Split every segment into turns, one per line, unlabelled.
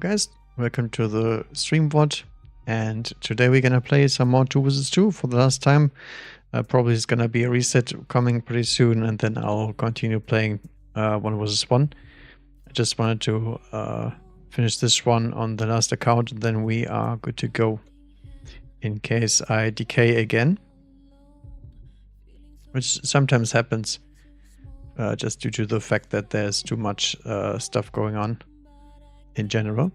Guys, welcome to the stream VOD, and today we're gonna play some more 2 vs 2 for the last time. Probably it's gonna be a reset coming pretty soon, and then I'll continue playing 1 vs 1. I just wanted to finish this one on the last account, and then we are good to go in case I decay again, which sometimes happens just due to the fact that there's too much stuff going on in general.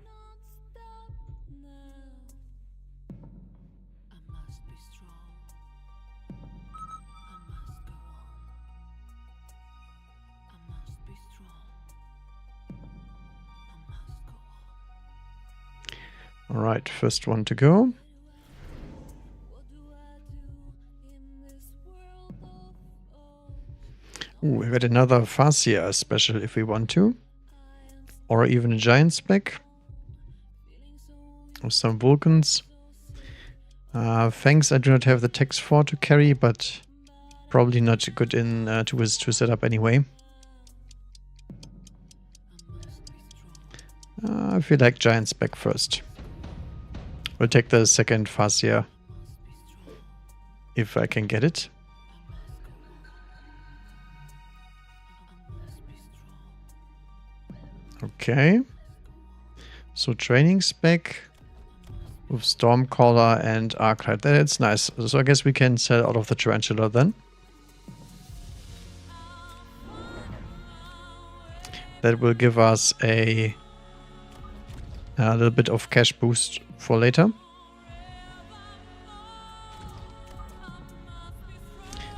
All right, first one to go. Ooh, we got another Farseer special if we want to. Or even a giant spec. Or some Vulcans. Fangs I do not have the text for to carry, but probably not good in 2 vs 2 setup anyway. I feel like giant spec first. We'll take the second Farseer if I can get it. Okay. So training spec with Stormcaller and Arclight. That's nice. So I guess we can sell out of the Tarantula then. That will give us a little bit of cash boost for later.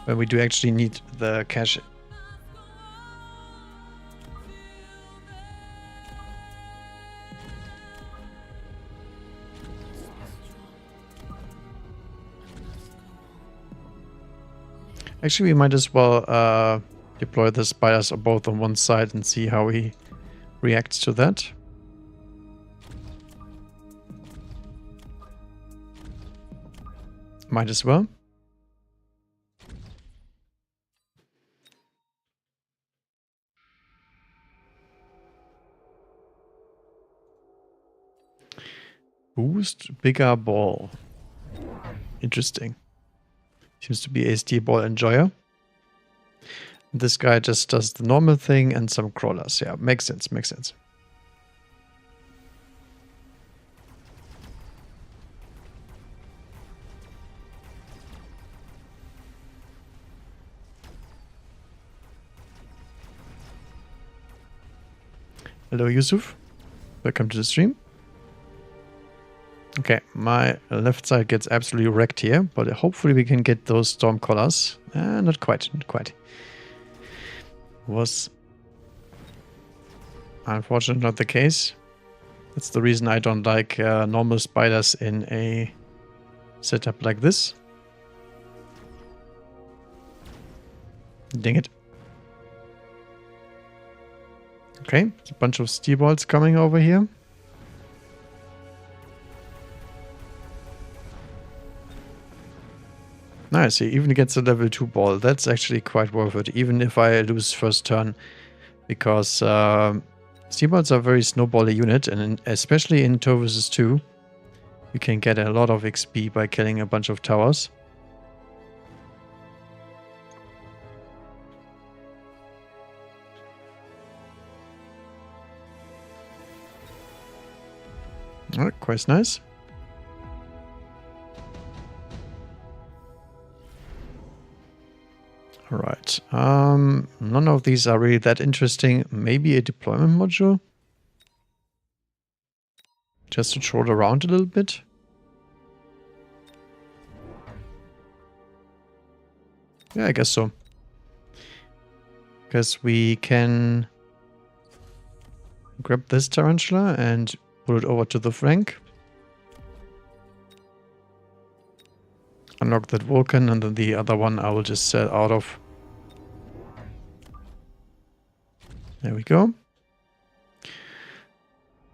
But we do actually need the cash. Actually, we might as well deploy the spiders both on one side and see how he reacts to that. Might as well. Boost bigger ball. Interesting. Seems to be a steel ball enjoyer. This guy just does the normal thing and some crawlers. Yeah, makes sense, makes sense. Hello, Yusuf. Welcome to the stream. Okay, my left side gets absolutely wrecked here, but hopefully we can get those Stormcallers. Not quite, not quite. Was unfortunately not the case. That's the reason I don't like normal spiders in a setup like this. Dang it. Okay, a bunch of steel balls coming over here. Nice, he even gets a level 2 ball. That's actually quite worth it, even if I lose first turn. Because steel balls are a very snowbally unit, and especially in 2 vs 2, you can get a lot of XP by killing a bunch of towers. Alright, quite nice. Alright, none of these are really that interesting. Maybe a deployment module? Just to troll around a little bit. Yeah, I guess so. Because we can grab this Tarantula and pull it over to the flank. Unlock that Vulcan, and then the other one I will just sell out of. There we go.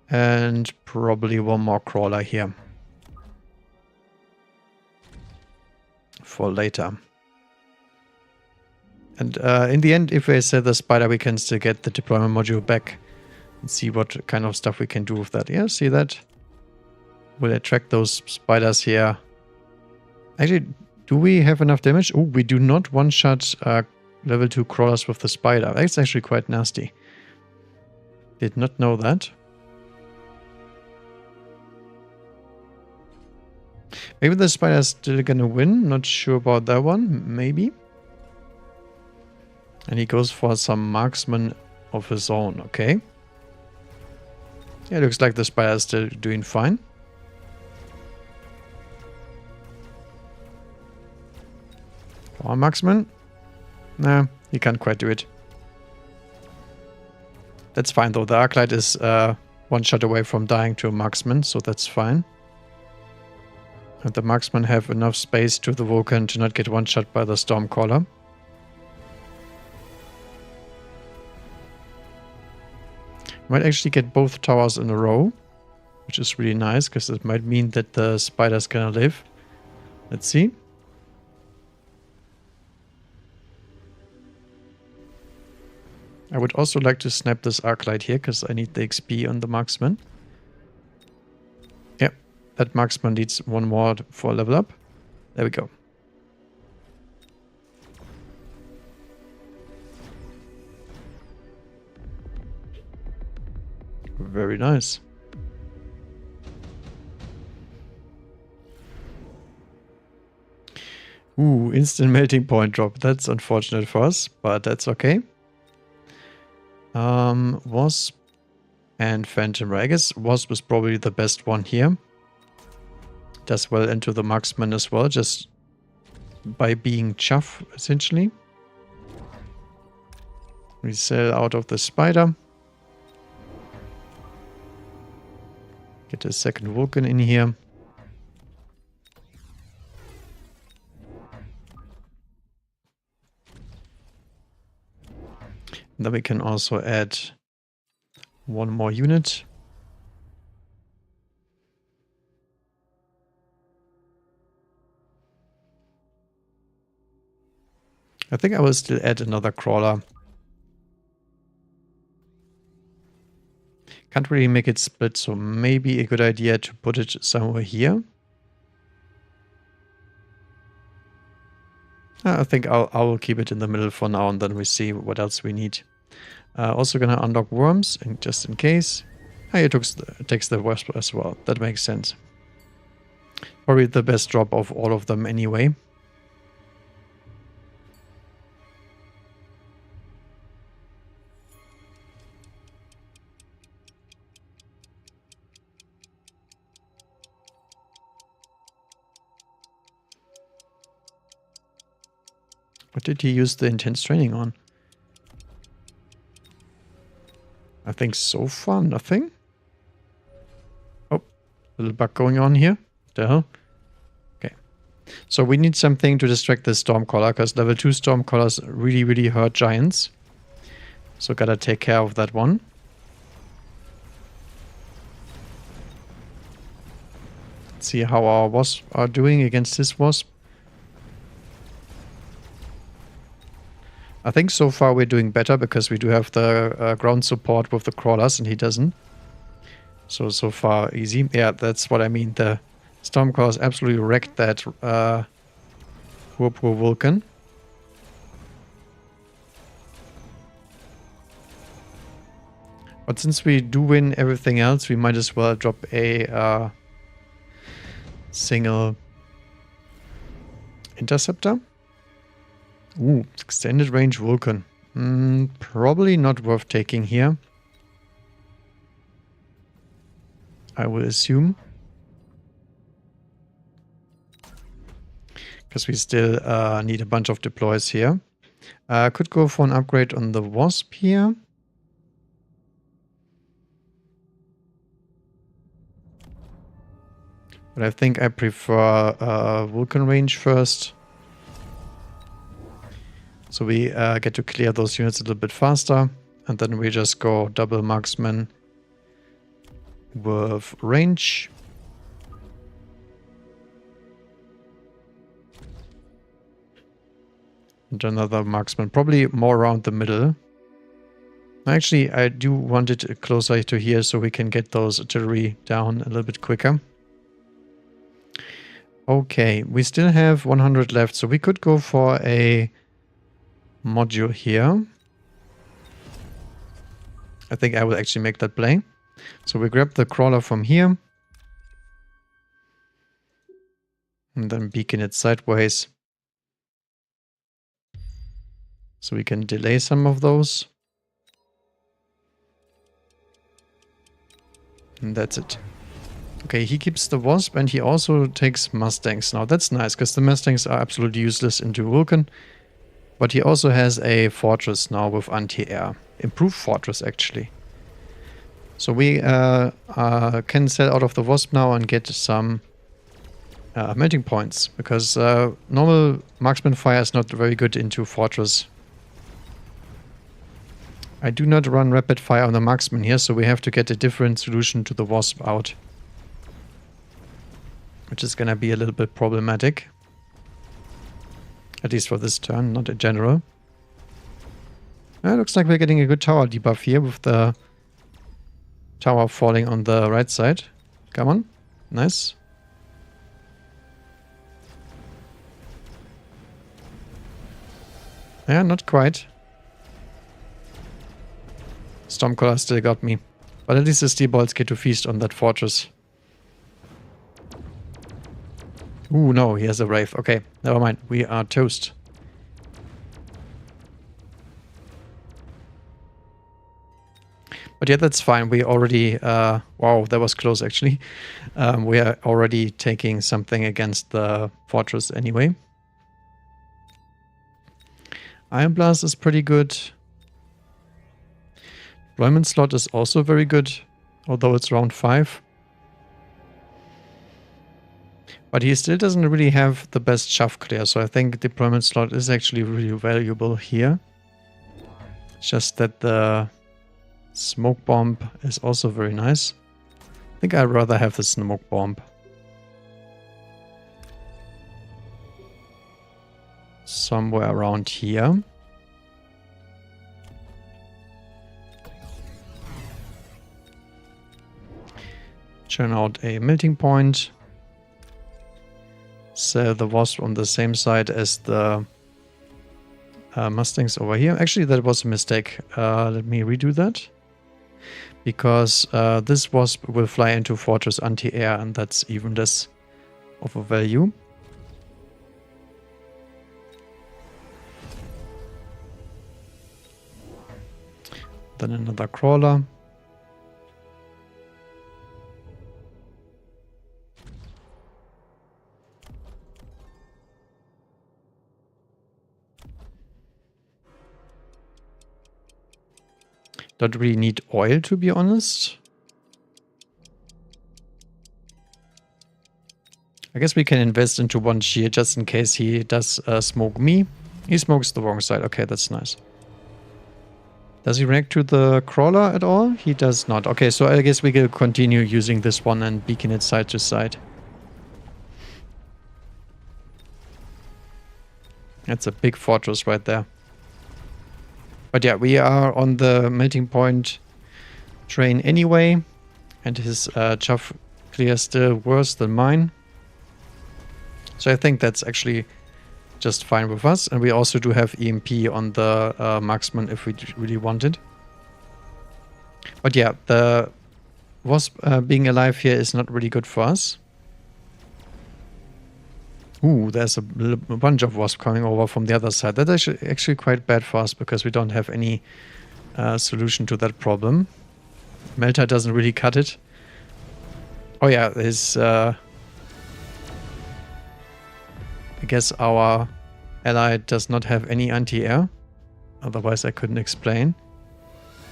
And probably one more crawler here. For later. And in the end, if I sell the spider, we can still get the deployment module back. and see what kind of stuff we can do with that. Yeah, see that? Will attract those spiders here. Actually, do we have enough damage? Oh, we do not one-shot level 2 crawlers with the spider. That's actually quite nasty. Did not know that. Maybe the spider is still gonna win. Not sure about that one. Maybe. And he goes for some marksman of his own. Okay. Yeah, looks like the spider is still doing fine. Come on, marksman. Nah, he can't quite do it. That's fine though. The Arclight is one shot away from dying to a marksman, so that's fine. And the marksman have enough space to the Vulcan to not get one shot by the Stormcaller. Might actually get both towers in a row, which is really nice because it might mean that the spider's gonna live. Let's see. I would also like to snap this Arclight here because I need the XP on the marksman. Yep, that marksman needs one more for level up. There we go. Very nice. Ooh, instant melting point drop. That's unfortunate for us, but that's okay. Wasp and Phantom Ray. I guess Wasp is probably the best one here. Does well into the marksman as well, just by being chuff, essentially. We sell out of the spider. Get a second Vulcan in here. And then we can also add one more unit. I think I will still add another crawler. Can't really make it split, so maybe a good idea to put it somewhere here. I think I will keep it in the middle for now, and then we see what else we need. Also gonna unlock worms, and just in case. It takes the wasp as well. That makes sense. Probably the best drop of all of them anyway. What did he use the intense training on? I think so far nothing. Oh, little bug going on here. What the hell? Okay. So we need something to distract the Stormcaller, because level 2 Stormcallers really, really hurt giants. So gotta take care of that one. Let's see how our wasps are doing against his wasp. I think so far we're doing better because we do have the ground support with the crawlers and he doesn't. So far easy. Yeah, that's what I mean. The Stormcallers absolutely wrecked that poor Vulcan. But since we do win everything else, we might as well drop a single interceptor. Ooh, extended range Vulcan. Probably not worth taking here. I will assume. Because we still need a bunch of deploys here. Could go for an upgrade on the Wasp here. But I think I prefer Vulcan range first. So we get to clear those units a little bit faster. And then we just go double marksman with range. And another marksman, probably more around the middle. Actually, I do want it closer to here so we can get those artillery down a little bit quicker. Okay, we still have 100 left, so we could go for a module here. I think I will actually make that play. So we grab the crawler from here. And then beacon it sideways. So we can delay some of those. And that's it. Okay, he keeps the Wasp and he also takes Mustangs. Now that's nice, because the Mustangs are absolutely useless into Vulcan. But he also has a fortress now with anti-air. Improved fortress, actually. So we can sell out of the Wasp now and get some melting points. Because normal marksman fire is not very good into fortress. I do not run rapid fire on the marksman here, so we have to get a different solution to the Wasp out. Which is gonna be a little bit problematic. At least for this turn, not in general. It looks like we're getting a good tower debuff here with the tower falling on the right side. Come on. Nice. Yeah, not quite. Stormcaller still got me. But at least the steel balls get to feast on that fortress. Ooh, no, he has a Wraith. Okay, never mind. We are toast. But yeah, that's fine. We already... wow, that was close, actually. We are already taking something against the fortress anyway. Iron Blast is pretty good. Deployment slot is also very good, although it's round 5. But he still doesn't really have the best shove clear, so I think deployment slot is actually really valuable here. It's just that the smoke bomb is also very nice. I think I'd rather have the smoke bomb. Somewhere around here. Churn out a melting point. Sell the Wasp on the same side as the Mustangs over here. Actually, that was a mistake. Let me redo that. Because this Wasp will fly into Fortress anti-air, and that's even less of a value. Then another crawler. Don't really need oil, to be honest. I guess we can invest into one shield just in case he does smoke me. He smokes the wrong side. Okay, that's nice. Does he react to the crawler at all? He does not. Okay, so I guess we will continue using this one and beacon it side to side. That's a big fortress right there. But yeah, we are on the melting point train anyway. And his chuff clear is still worse than mine. So I think that's actually just fine with us. And we also do have EMP on the marksman if we really want it. But yeah, the Wasp being alive here is not really good for us. Ooh, there's a bunch of Wasp coming over from the other side. That's actually quite bad for us because we don't have any solution to that problem. Melta doesn't really cut it. Oh yeah, his... I guess our ally does not have any anti-air. Otherwise I couldn't explain.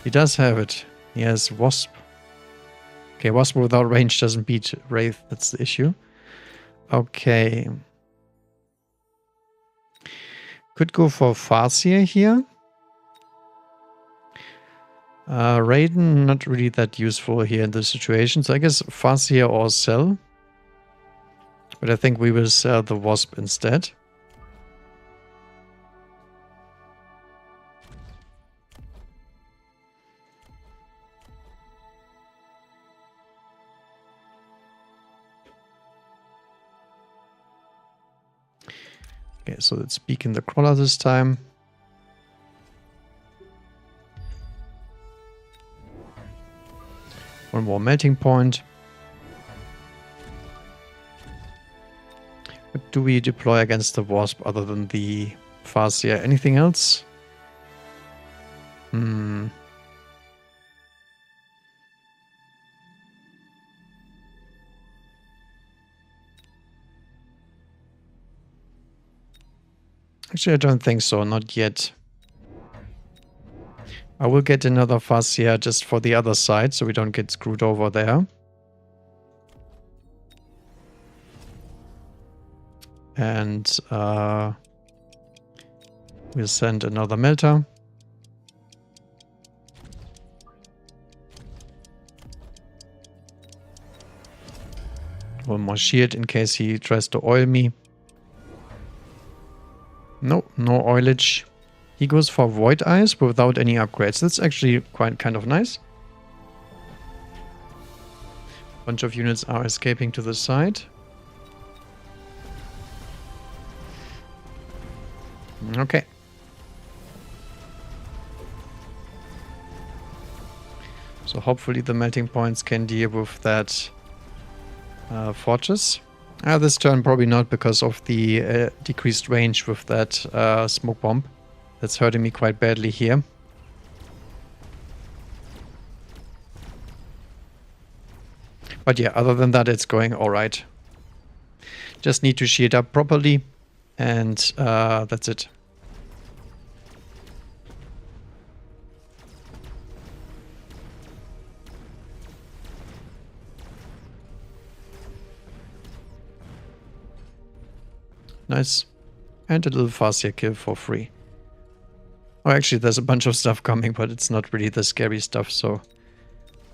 He does have it. He has Wasp. Okay, Wasp without range doesn't beat Wraith. That's the issue. Okay. Could go for Farseer here. Raiden, not really that useful here in this situation. So I guess Farseer or sell. But I think we will sell the Wasp instead. Okay, so let's beacon the crawler this time. One more melting point. What do we deploy against the Wasp other than the Farseer? Anything else? Actually, I don't think so. Not yet. I will get another Farseer just for the other side, so we don't get screwed over there. And we'll send another melter. One more shield in case he tries to oil me. No, no oilage. He goes for Void Eyes without any upgrades. That's actually quite kind of nice. Bunch of units are escaping to the side. Okay. So hopefully the melting points can deal with that fortress. This turn probably not because of the decreased range with that smoke bomb. That's hurting me quite badly here. But yeah, other than that, it's going alright. Just need to shield up properly, and that's it. Nice. And a little Farseer kill for free. Oh, actually, there's a bunch of stuff coming, but it's not really the scary stuff, so...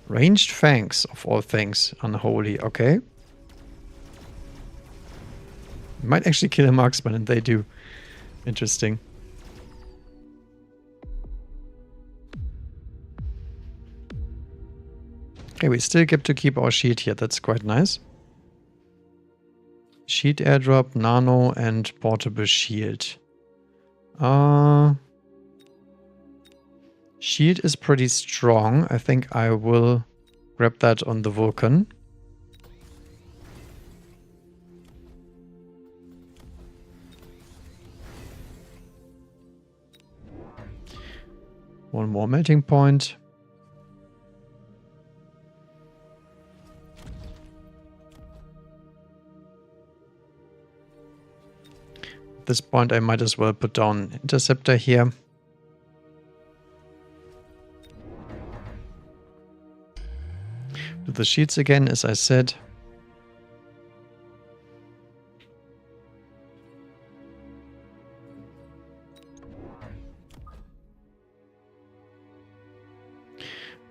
Ranged Fangs, of all things. Unholy, okay. Might actually kill a marksman, and they do. Interesting. Okay, we still get to keep our shield here. That's quite nice. Shield airdrop, nano, and portable shield. Shield is pretty strong. I think I will grab that on the Vulcan. One more melting point. At this point, I might as well put down Interceptor here. Do the shields again, as I said.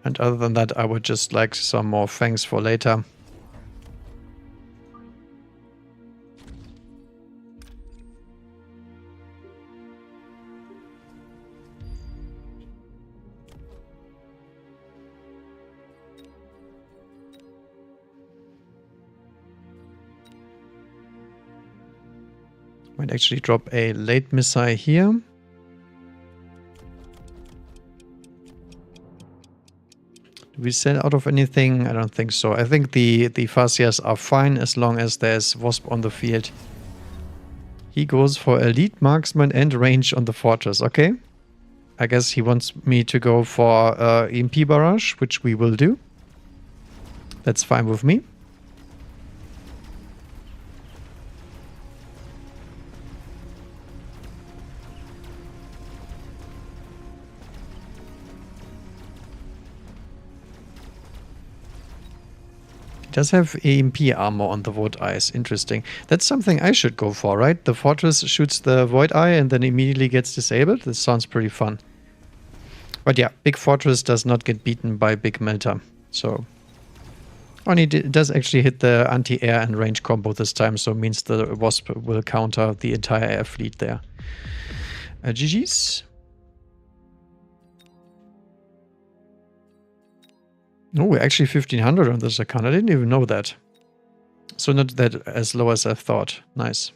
And other than that, I would just like some more fangs for later. Might actually drop a late missile here. Do we sell out of anything? I don't think so. I think the Farseers are fine as long as there's Wasp on the field. He goes for elite marksman and range on the fortress. Okay. I guess he wants me to go for EMP barrage, which we will do. That's fine with me. Does have EMP armor on the Void Eyes. Interesting. That's something I should go for, right? The fortress shoots the Void Eye and then immediately gets disabled. This sounds pretty fun. But yeah, big fortress does not get beaten by big melter. So only it does actually hit the anti-air and range combo this time, so it means the Wasp will counter the entire air fleet there. GG's. Oh, we're actually 1500 on this account. I didn't even know that. So not that as low as I thought. Nice.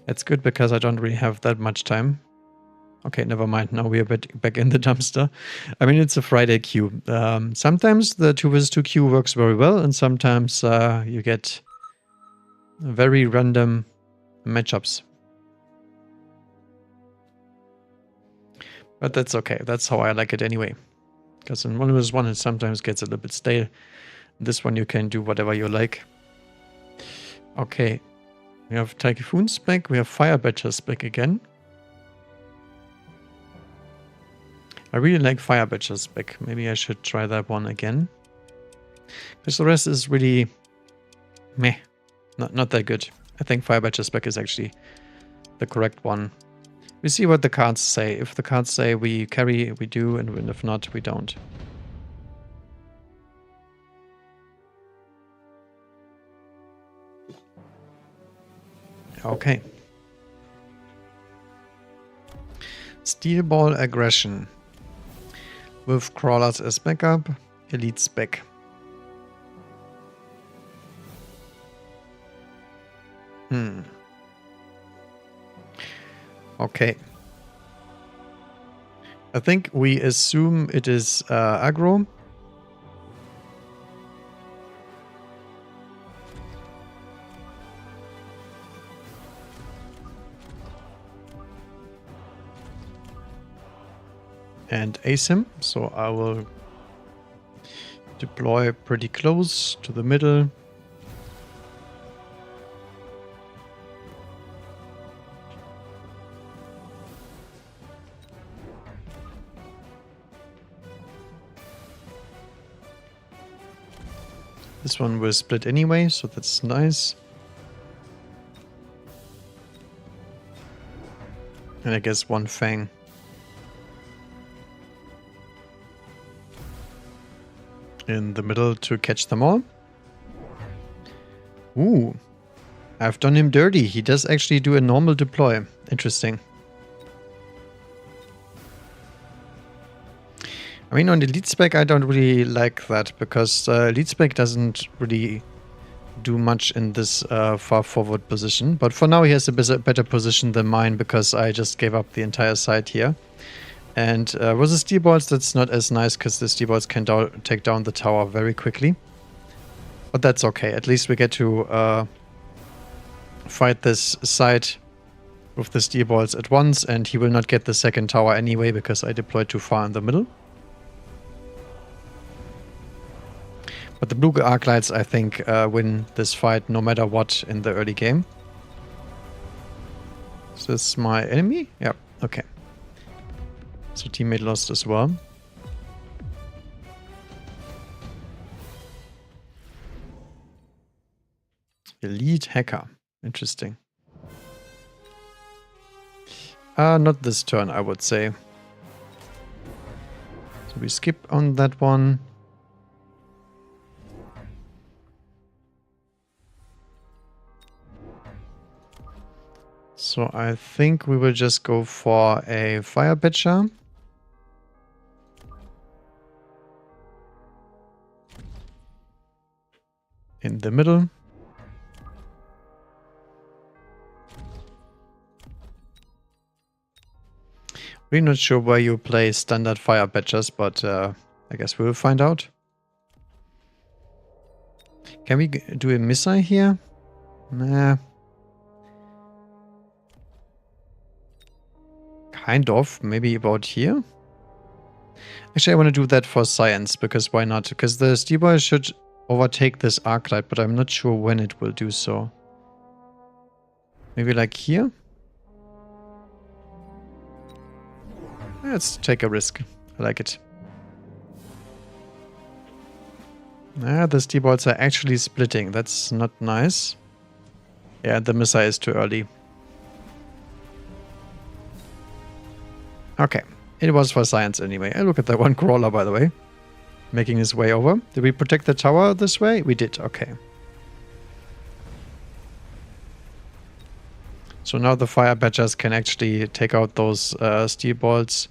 It's good because I don't really have that much time. Okay, never mind. Now we are back in the dumpster. I mean, it's a Friday queue. Sometimes the 2 vs 2 queue works very well, and sometimes you get very random matchups. But that's okay. That's how I like it anyway. Because in 1 vs 1 it sometimes gets a little bit stale. This one you can do whatever you like. Okay. We have Typhoon's back. We have Fire Badger's back again. I really like Fire Badger's back. Maybe I should try that one again. Because the rest is really meh. Not that good. I think Fire Badger's back is actually the correct one. We see what the cards say. If the cards say we carry, we do, and if not, we don't. Okay. Steel Ball Aggression. With Crawlers as backup, Elite's back. Okay. I think we assume it is aggro. And ASIM, so I will deploy pretty close to the middle. This one will split anyway, so that's nice. And I guess one Fang. In the middle to catch them all. Ooh. I've done him dirty. He does actually do a normal deploy. Interesting. I mean, on the lead spec, I don't really like that because lead spec doesn't really do much in this far forward position. But for now, he has a better position than mine because I just gave up the entire side here. And with the steel balls, that's not as nice because the steel balls can take down the tower very quickly. But that's okay. At least we get to fight this side with the steel balls at once. And he will not get the second tower anyway because I deployed too far in the middle. But the blue Arclights, I think, win this fight no matter what in the early game. Is this my enemy? Yeah, okay. So teammate lost as well. Elite Hacker. Interesting. Not this turn, I would say. So we skip on that one. So I think we will just go for a Fire Badger. In the middle. We're not sure where you play standard Fire Badgers, but I guess we'll find out. Can we do a missile here? Nah. Kind of. Maybe about here? Actually, I want to do that for science, because why not? Because the steel ball should overtake this Arclight, but I'm not sure when it will do so. Maybe like here? Let's take a risk. I like it. The steel balls are actually splitting. That's not nice. Yeah, the missile is too early. Okay. It was for science anyway. I look at that one crawler, by the way. Making his way over. Did we protect the tower this way? We did. Okay. So now the Fire Badgers can actually take out those steel balls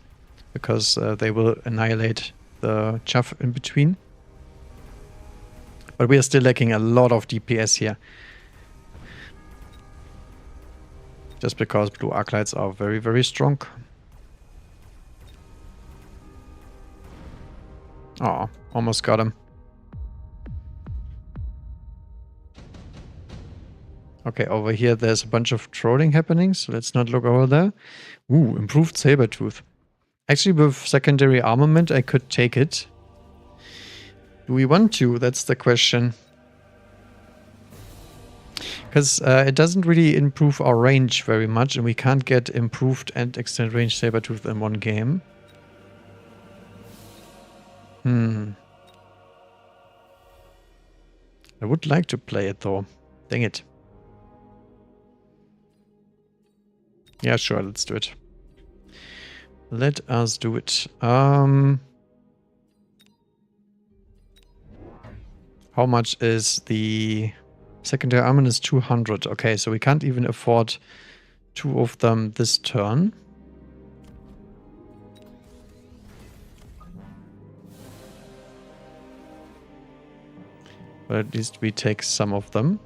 because they will annihilate the chaff in between. But we are still lacking a lot of DPS here. Just because blue Arclights are very, very strong. Oh, almost got him. Okay, over here there's a bunch of trolling happening, so let's not look over there. Ooh, improved Sabertooth. Actually, with secondary armament, I could take it. Do we want to? That's the question. Because it doesn't really improve our range very much, and we can't get improved and extended range Sabertooth in one game. I would like to play it though. Dang it. Yeah, sure, let's do it. Let us do it. How much is the secondary armament? Is 200. Okay, so we can't even afford 2 of them this turn. But at least we take some of them.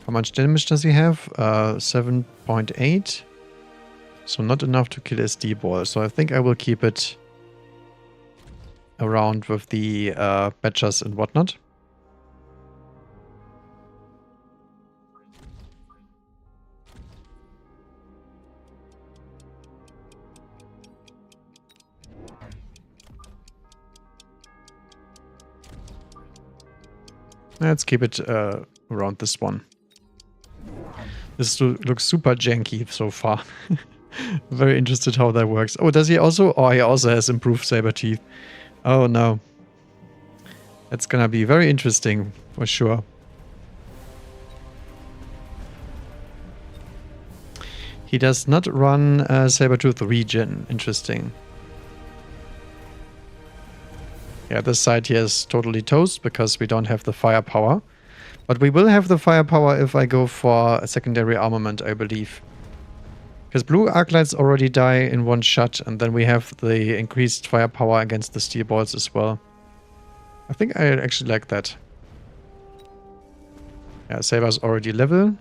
How much damage does he have? 7.8. So not enough to kill SD Ball. So I think I will keep it around with the badgers and whatnot. Let's keep it around this one. This looks super janky so far. Very interested how that works. Oh, does he also? Oh, he also has improved saber teeth. Oh no. That's gonna be very interesting for sure. He does not run Sabertooth regen. Interesting. Yeah, this side here is totally toast because we don't have the firepower. But we will have the firepower if I go for a secondary armament, I believe. Because blue Arclights already die in one shot, and then we have the increased firepower against the steel balls as well. I think I actually like that. Yeah, Saber's already level.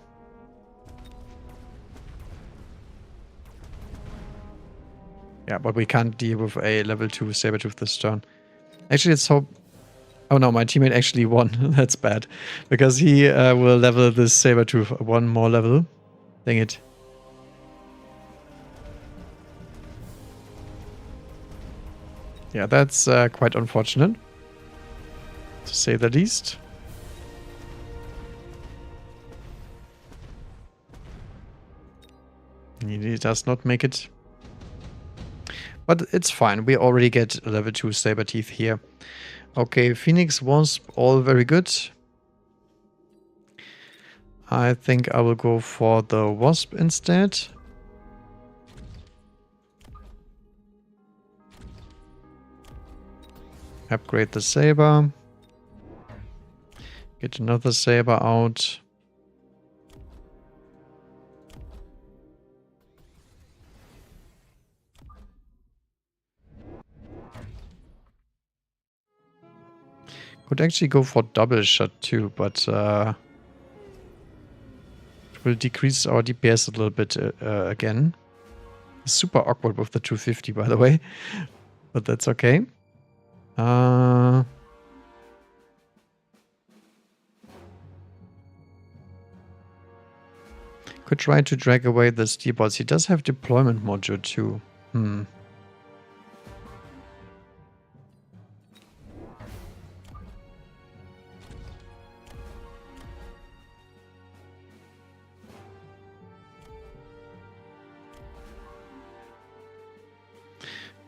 Yeah, but we can't deal with a level 2 Sabertooth this turn. Actually, let's hope... Oh no, my teammate actually won. That's bad. Because he will level this Sabertooth one more level. Dang it. Yeah, that's quite unfortunate. To say the least. He does not make it. But it's fine. We already get level 2 Saber Teeth here. Okay, Phoenix Wasp, all very good. I think I will go for the Wasp instead. Upgrade the Saber. Get another Saber out. Could actually go for double shot too, but it will decrease our DPS a little bit again. Super awkward with the 250, by the way, but that's okay. Could try to drag away the steel balls. He does have deployment module too.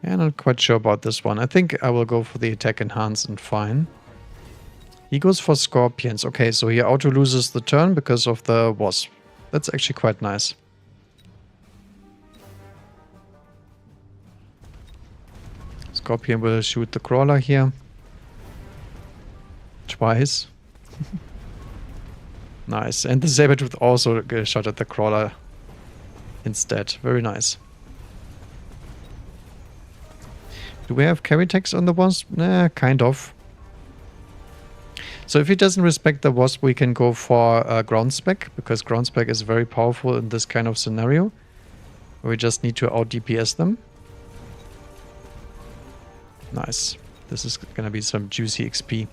Yeah, not quite sure about this one. I think I will go for the attack enhance and fine. He goes for scorpions. Okay, so he auto loses the turn because of the wasp. That's actually quite nice. Scorpion will shoot the crawler here. Twice. Nice. And the Sabertooth also shot at the crawler instead. Very nice. Do we have carry text on the wasp? Nah, kind of. So if he doesn't respect the Wasp, we can go for Ground Spec, because Ground Spec is very powerful in this kind of scenario. We just need to out DPS them. Nice. This is gonna be some juicy XP.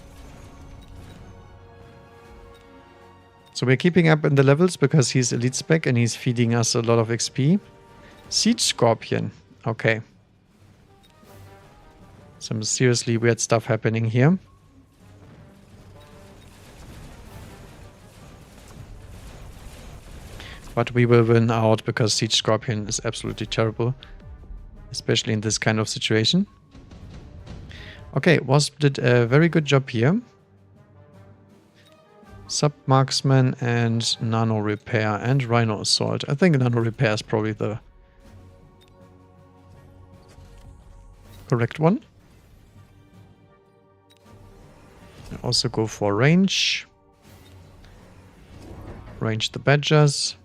So we're keeping up in the levels because he's elite spec and he's feeding us a lot of XP. Siege Scorpion. Okay. Some seriously weird stuff happening here. But we will win out because Siege Scorpion is absolutely terrible. Especially in this kind of situation. Okay, Wasp did a very good job here. Sub-Marksman and Nano Repair and Rhino Assault. I think Nano Repair is probably the correct one. I also go for range. Range the Badgers.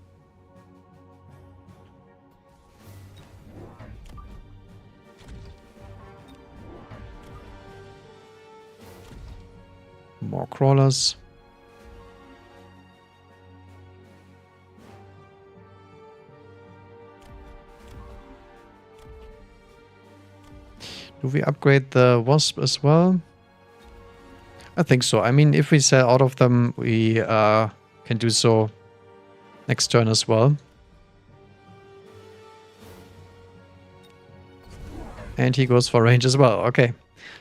More crawlers. Do we upgrade the Wasp as well? I think so. I mean, if we sell out of them, we can do so next turn as well. And he goes for range as well. Okay.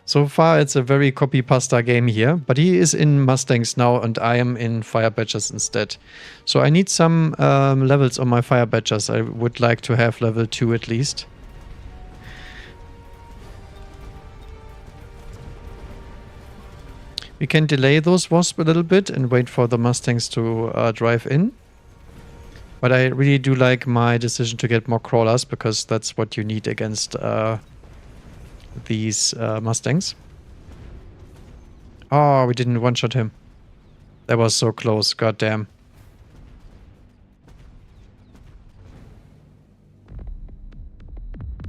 So far, it's a very copy-pasta game here. But he is in Mustangs now, and I am in Fire Badgers instead. So I need some levels on my Fire Badgers. I would like to have level 2 at least. We can delay those Wasp a little bit and wait for the Mustangs to drive in. But I really do like my decision to get more crawlers, because that's what you need against these Mustangs. Oh, we didn't one-shot him. That was so close, goddamn.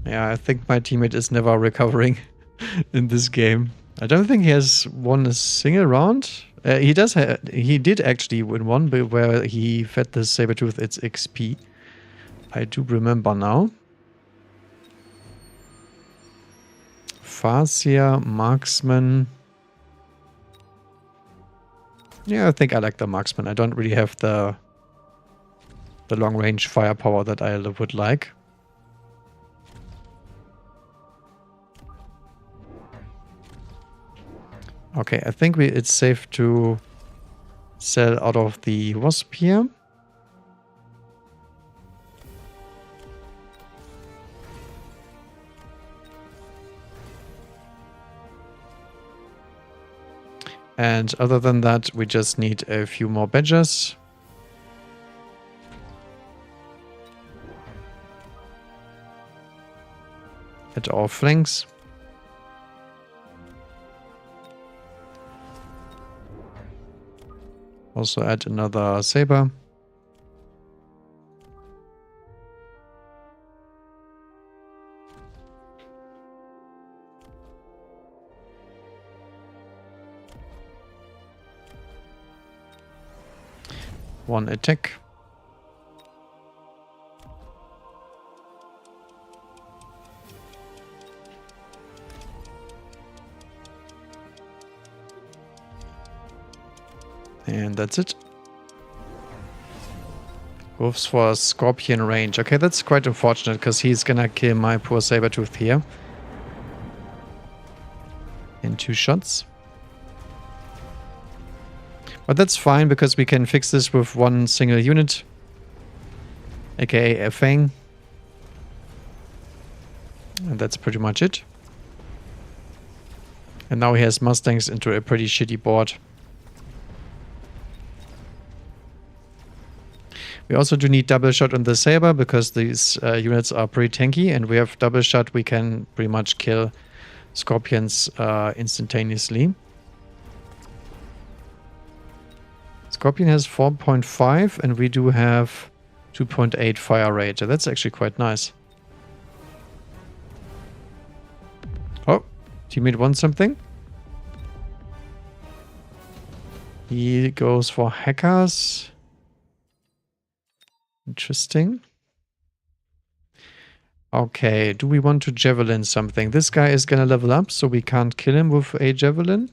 Yeah, I think my teammate is never recovering in this game. I don't think he has won a single round. He did actually win one, but where he fed the Sabertooth its XP. I do remember now. Farseer, Marksman. Yeah, I think I like the Marksman. I don't really have the long-range firepower that I would like. Okay, I think it's safe to sell out of the Wasp here. And other than that, we just need a few more Badgers. At our flanks. Also add another Saber. One attack. And that's it. Goes for Scorpion range. Okay, that's quite unfortunate, because he's gonna kill my poor Sabertooth here. In 2 shots. But that's fine, because we can fix this with one single unit. AKA a Fang. And that's pretty much it. And now he has Mustangs into a pretty shitty board. We also do need double shot on the Saber, because these units are pretty tanky, and we have double shot, we can pretty much kill Scorpions instantaneously. Scorpion has 4.5 and we do have 2.8 fire rate. That's actually quite nice. Oh, teammate wants something. He goes for hackers. Interesting. Okay, do we want to javelin something? This guy is gonna level up, so we can't kill him with a javelin.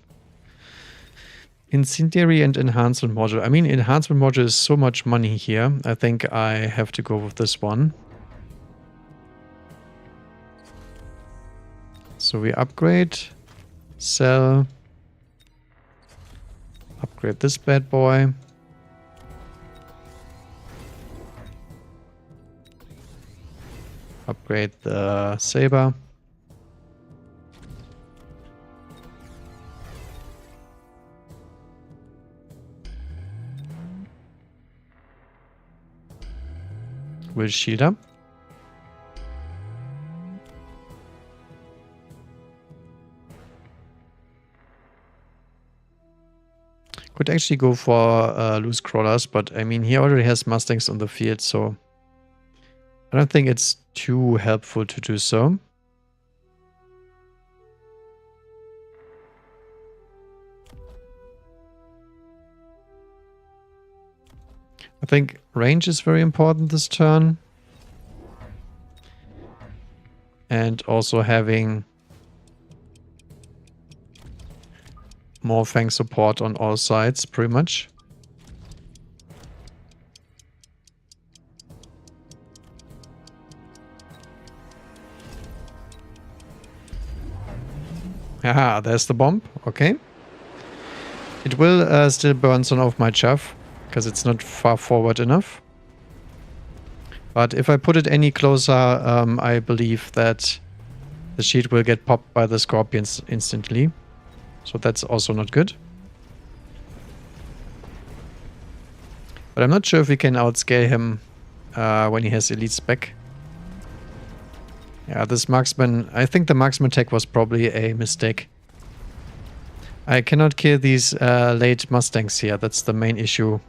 Incendiary and enhancement module. I mean, enhancement module is so much money here. I think I have to go with this one. So we upgrade, sell, upgrade this bad boy. Upgrade the saber. We'll shield up. Could actually go for loose crawlers, but I mean, he already has Mustangs on the field, so I don't think it's too helpful to do so. I think range is very important this turn. And also having more Fang support on all sides, pretty much. Haha, there's the bomb. Okay. It will still burn some of my chaff, because it's not far forward enough. But if I put it any closer, I believe that the shield will get popped by the scorpions instantly. So that's also not good. But I'm not sure if we can outscale him when he has elite spec. Yeah, this marksman... I think the marksman tech was probably a mistake. I cannot kill these late Mustangs here. That's the main issue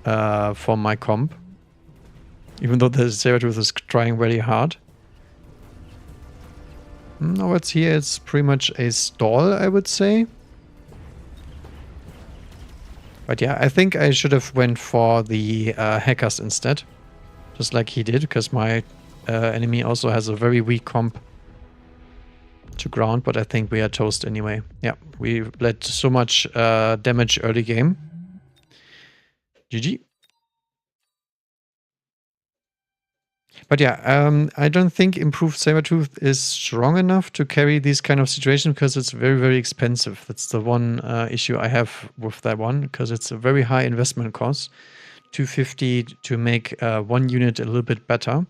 for my comp. Even though the Sabertooth is trying very hard. No, what's here? It's pretty much a stall, I would say. But yeah, I think I should have went for the hackers instead. Just like he did, because my enemy also has a very weak comp to ground, but I think we are toast anyway. Yeah, we let so much damage early game. GG. But yeah, I don't think improved Sabertooth is strong enough to carry these kind of situations because it's very, very expensive. That's the one issue I have with that one, because it's a very high investment cost. 250 to make one unit a little bit better.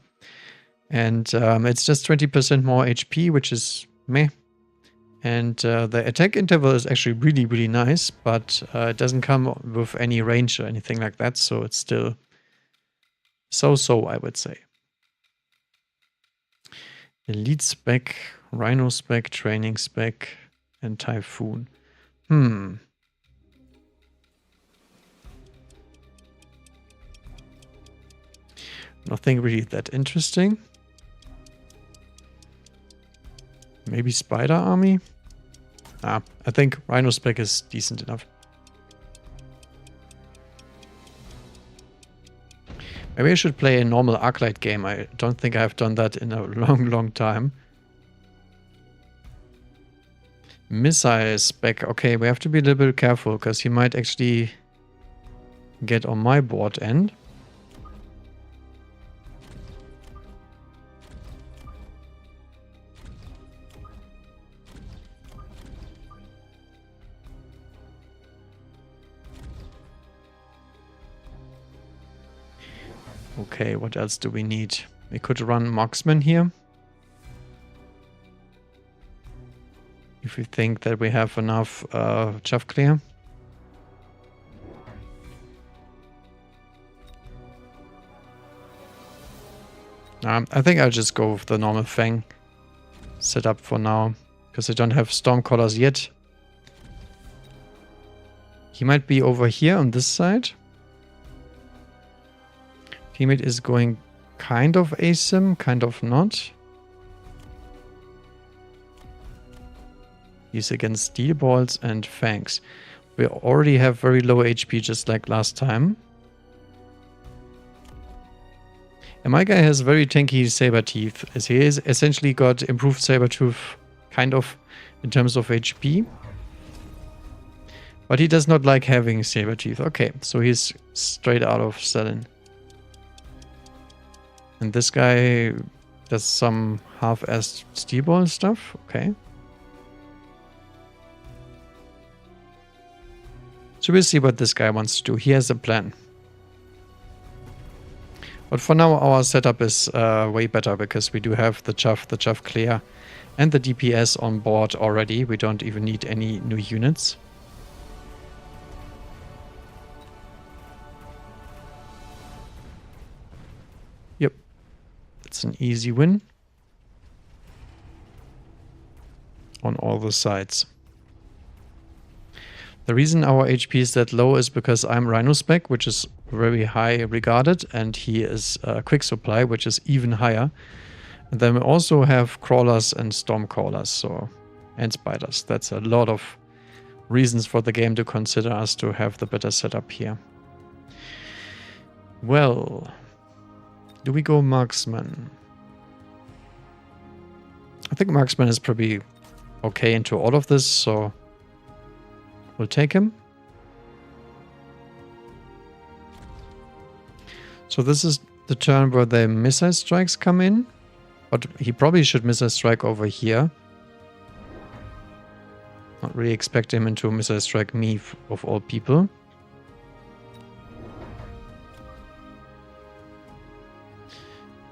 And it's just 20% more HP, which is meh. And the attack interval is actually really, really nice, but it doesn't come with any range or anything like that, so it's still so-so, I would say. Elite spec, Rhino spec, training spec, and Typhoon. Nothing really that interesting. Maybe Spider Army? I think Rhino spec is decent enough. Maybe I should play a normal Arclight game. I don't think I've done that in a long, long time. Missile spec. Okay, we have to be a little bit careful, because he might actually get on my board end. Okay, what else do we need? We could run Marksman here. If we think that we have enough chaff clear. I think I'll just go with the normal Fang setup for now, because I don't have Stormcallers yet. He might be over here on this side. Teammate is going kind of asim, kind of not. He's against Steel Balls and Fangs. We already have very low HP just like last time. And my guy has very tanky saber teeth, as he is essentially got improved saber tooth kind of in terms of HP. But he does not like having saber teeth. Okay, so he's straight out of Stalin. And this guy does some half-assed steel ball stuff. Okay. So we'll see what this guy wants to do. He has a plan. But for now, our setup is way better because we do have the Chaff clear, and the DPS on board already. We don't even need any new units. Yep. It's an easy win on all the sides. The reason our HP is that low is because I'm Rhino Spec, which is very high regarded, and he is Quick Supply, which is even higher. And then we also have Crawlers and Stormcallers, so, and Spiders. That's a lot of reasons for the game to consider us to have the better setup here. Well, do we go Marksman? I think Marksman is probably okay into all of this, so we'll take him. So this is the turn where the missile strikes come in. But he probably should missile strike over here. Not really expect him into missile strike me of all people.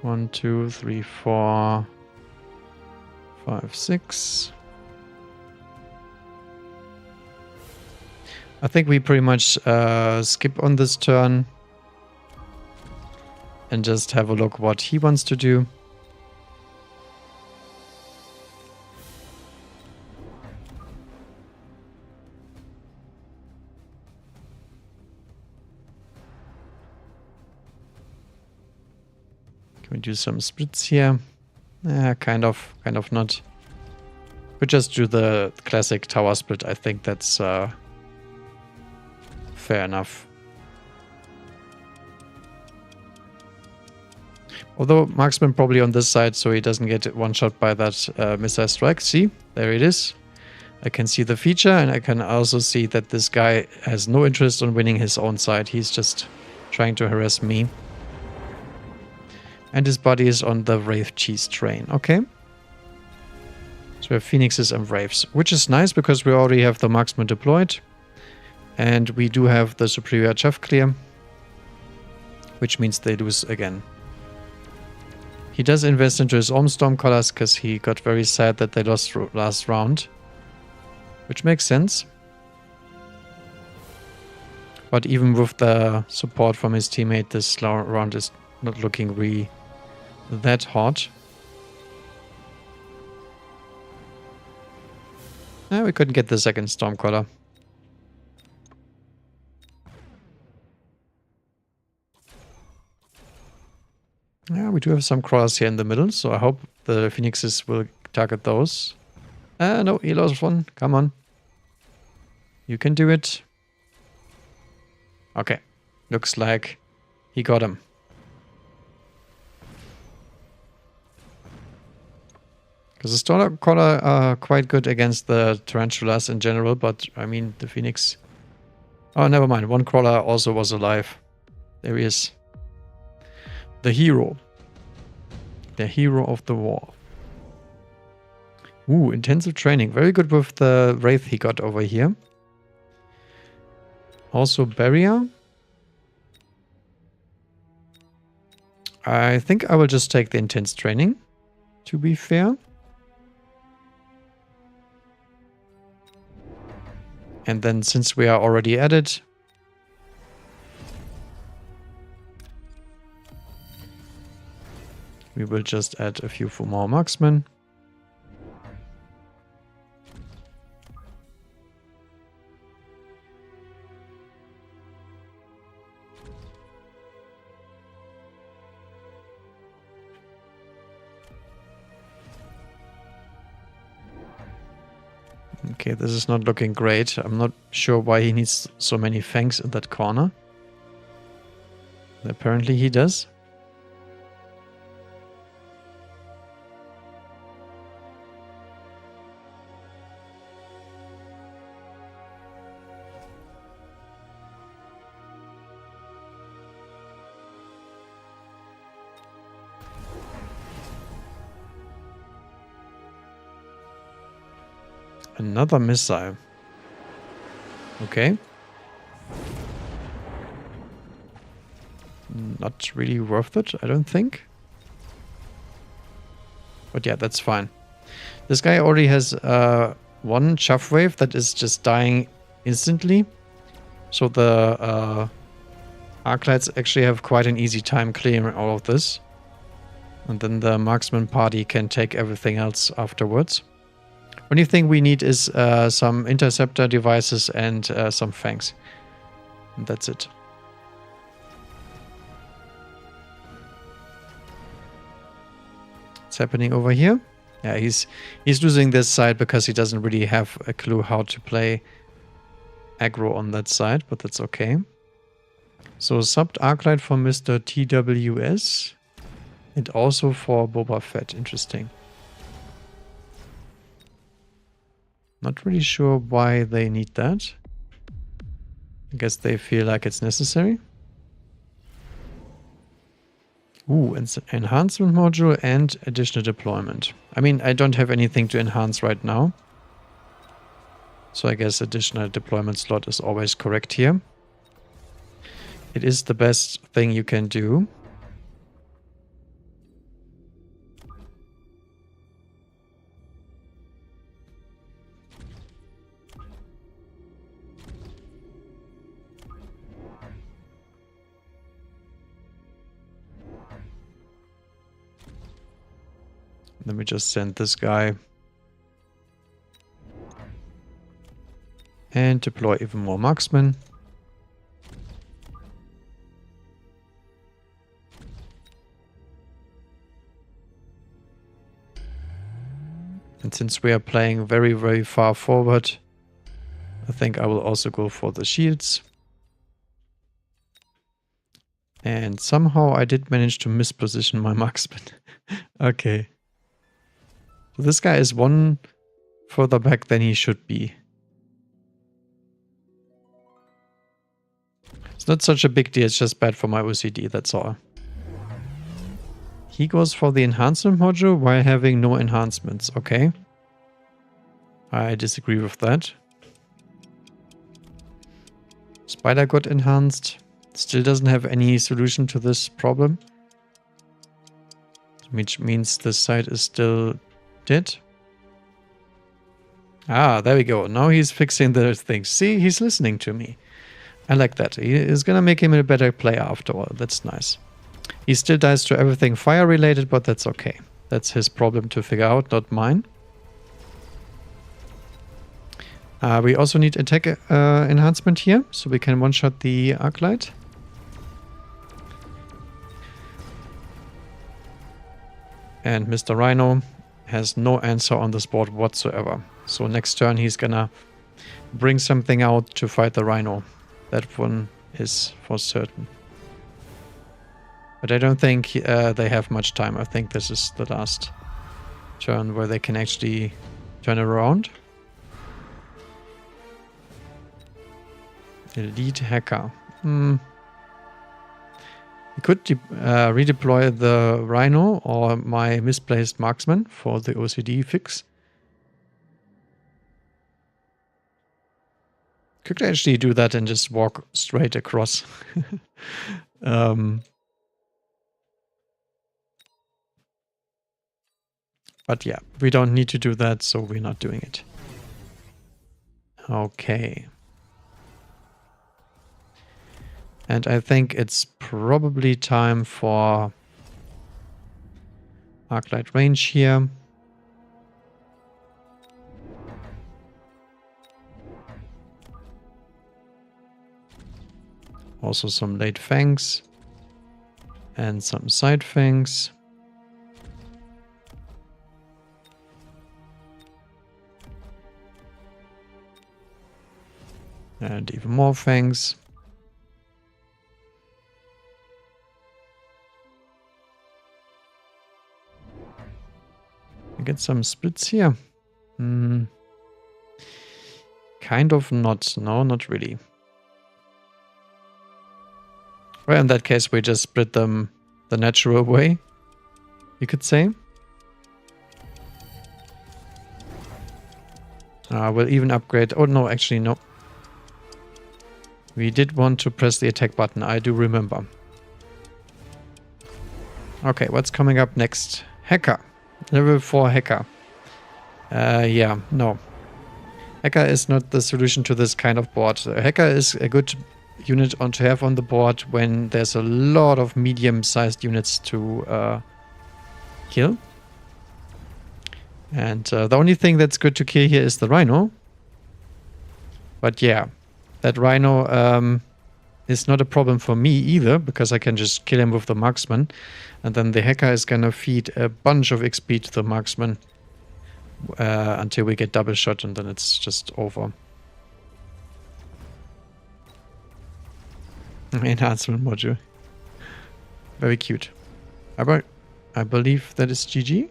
One, two, three, 4, 5, 6. I think we pretty much skip on this turn and just have a look what he wants to do. Can we do some splits here? Kind of not. We just do the classic tower split. I think that's fair enough. Although Marksman probably on this side, so he doesn't get one shot by that missile strike. See, there it is. I can see the feature, and I can also see that this guy has no interest in winning his own side. He's just trying to harass me. And his body is on the Wraith cheese train. Okay. So we have Phoenixes and Wraiths, which is nice because we already have the Marksman deployed. And we do have the Superior Chaff clear, which means they lose again. He does invest into his own Stormcallers because he got very sad that they lost last round, which makes sense. But even with the support from his teammate, this round is not looking really that hot. We couldn't get the second Stormcaller. Yeah, we do have some crawlers here in the middle, so I hope the Phoenixes will target those. No, he lost one. Come on. You can do it. Okay. Looks like he got him. Because the Stormcaller are quite good against the Tarantulas in general, but I mean, the Phoenix... Oh, never mind. One crawler also was alive. There he is. The hero. The hero of the war. Ooh, intensive training. Very good with the Wraith he got over here. Also barrier. I think I will just take the intense training, to be fair. And then since we are already at it, we will just add a few more marksmen. Okay, this is not looking great. I'm not sure why he needs so many fangs in that corner. Apparently he does. Another missile. Okay. Not really worth it, I don't think. But yeah, that's fine. This guy already has one chaff wave that is just dying instantly. So the Arclights actually have quite an easy time clearing all of this. And then the marksman party can take everything else afterwards. Only thing we need is some interceptor devices and some fangs. And that's it. What's happening over here? Yeah, he's losing this side because he doesn't really have a clue how to play aggro on that side, but that's okay. So subbed Arclight for Mr. TWS and also for Boba Fett. Interesting. Not really sure why they need that. I guess they feel like it's necessary. Ooh, enhancement module and additional deployment. I mean, I don't have anything to enhance right now. So I guess additional deployment slot is always correct here. It is the best thing you can do. Let me just send this guy. And deploy even more marksmen. And since we are playing very, very far forward, I think I will also go for the shields. And somehow I did manage to misposition my marksman. Okay. So this guy is one further back than he should be. It's not such a big deal, it's just bad for my OCD, that's all. He goes for the enhancement module while having no enhancements, okay. I disagree with that. Spider got enhanced. Still doesn't have any solution to this problem. Which means this side is still dead. Ah, there we go. Now he's fixing the things. See, he's listening to me. I like that. He is gonna make him a better player after all. That's nice. He still dies to everything fire related, but that's okay. That's his problem to figure out, not mine. We also need attack enhancement here, so we can one-shot the Arclight. And Mr. Rhino has no answer on this board whatsoever. So next turn he's gonna bring something out to fight the Rhino. That one is for certain. But I don't think they have much time. I think this is the last turn where they can actually turn it around. Elite hacker. We could redeploy the Rhino or my misplaced marksman for the OCD fix. Could actually do that and just walk straight across. But yeah, we don't need to do that, so we're not doing it. Okay. And I think it's probably time for Arclight range here. Also some late fangs. And some side fangs. And even more fangs. I get some splits here. Kind of not. No, not really. Well, in that case, we just split them the natural way, you could say. We'll even upgrade. Oh, no, actually, no. We did want to press the attack button. I do remember. Okay, what's coming up next? Hacker. Level 4 Hacker. Yeah, no. Hacker is not the solution to this kind of board. Hacker is a good unit to have on the board when there's a lot of medium-sized units to kill. And the only thing that's good to kill here is the Rhino. But yeah, that Rhino is not a problem for me either, because I can just kill him with the Marksman. And then the Hacker is gonna feed a bunch of XP to the Marksman until we get double shot, and then it's just over. Enhancement module. Very cute. I believe that is GG.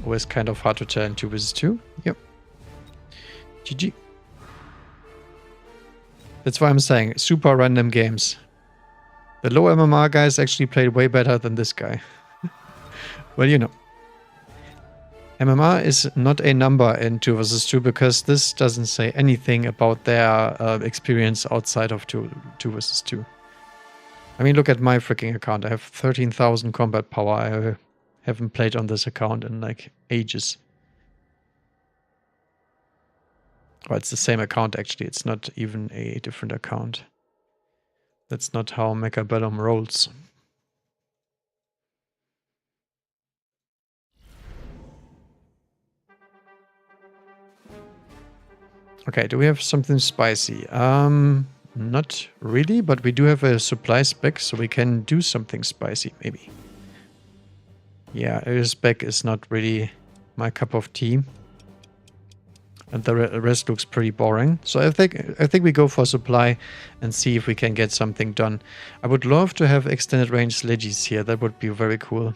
Always kind of hard to tell in 2 vs 2. Yep. GG. That's why I'm saying super random games. The low MMR guys actually played way better than this guy. Well, you know. MMR is not a number in 2 vs 2 because this doesn't say anything about their experience outside of 2 vs 2. I mean, look at my freaking account. I have 13,000 combat power. I haven't played on this account in like ages. Well, it's the same account actually. It's not even a different account. That's not how Mechabellum rolls. Okay, do we have something spicy? Not really, but we do have a supply spec, so we can do something spicy, maybe. Yeah, a spec is not really my cup of tea. And the rest looks pretty boring. So I think we go for supply and see if we can get something done. I would love to have extended range sledgies here. That would be very cool.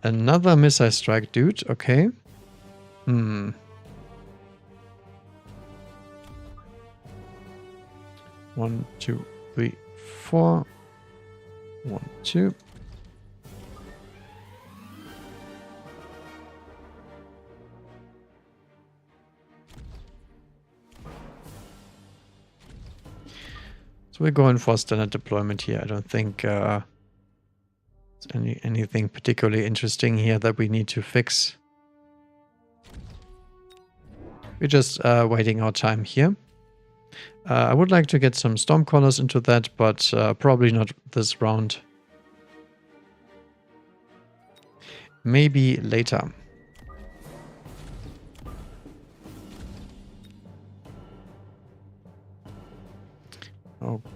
Another missile strike, dude. Okay. 1, 2, 3, 4. 1, 2. So we're going for standard deployment here. I don't think there's anything particularly interesting here that we need to fix. We're just waiting our time here. I would like to get some Stormcallers into that, but probably not this round. Maybe later.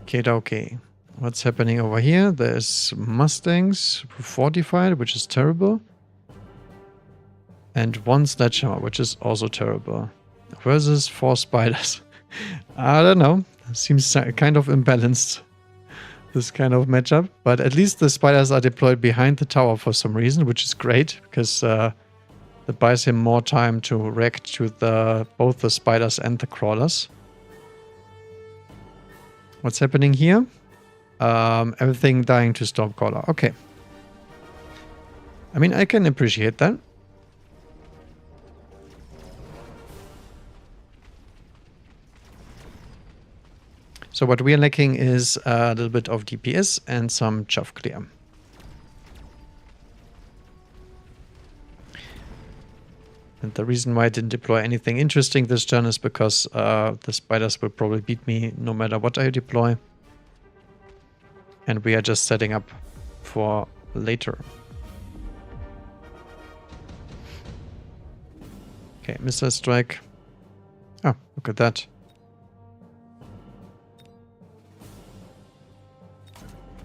Okay. What's happening over here? There's Mustangs fortified, which is terrible. And 1 Sledgehammer, which is also terrible. Versus 4 Spiders. I don't know. Seems kind of imbalanced, this kind of matchup. But at least the Spiders are deployed behind the tower for some reason, which is great, because that buys him more time to react to both the Spiders and the Crawlers. What's happening here? Everything dying to Stormcaller. Okay. I mean, I can appreciate that. So what we are lacking is a little bit of DPS and some chaff clear. And the reason why I didn't deploy anything interesting this turn is because the Spiders will probably beat me no matter what I deploy. And we are just setting up for later. Okay, missile strike. Oh, look at that.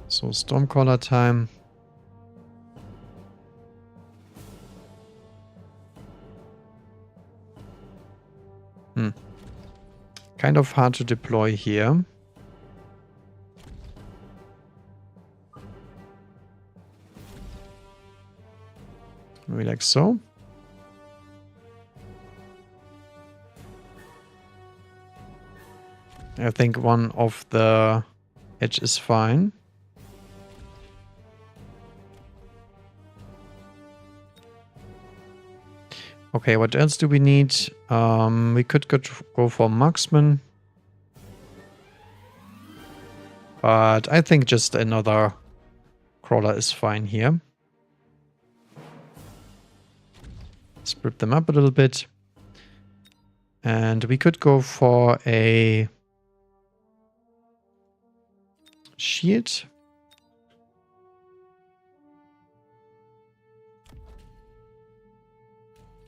So Stormcaller time. Kind of hard to deploy here. Maybe like so. I think one of the edge is fine. Okay, what else do we need? We could go for marksman. But I think just another crawler is fine here. Split them up a little bit. And we could go for a shield.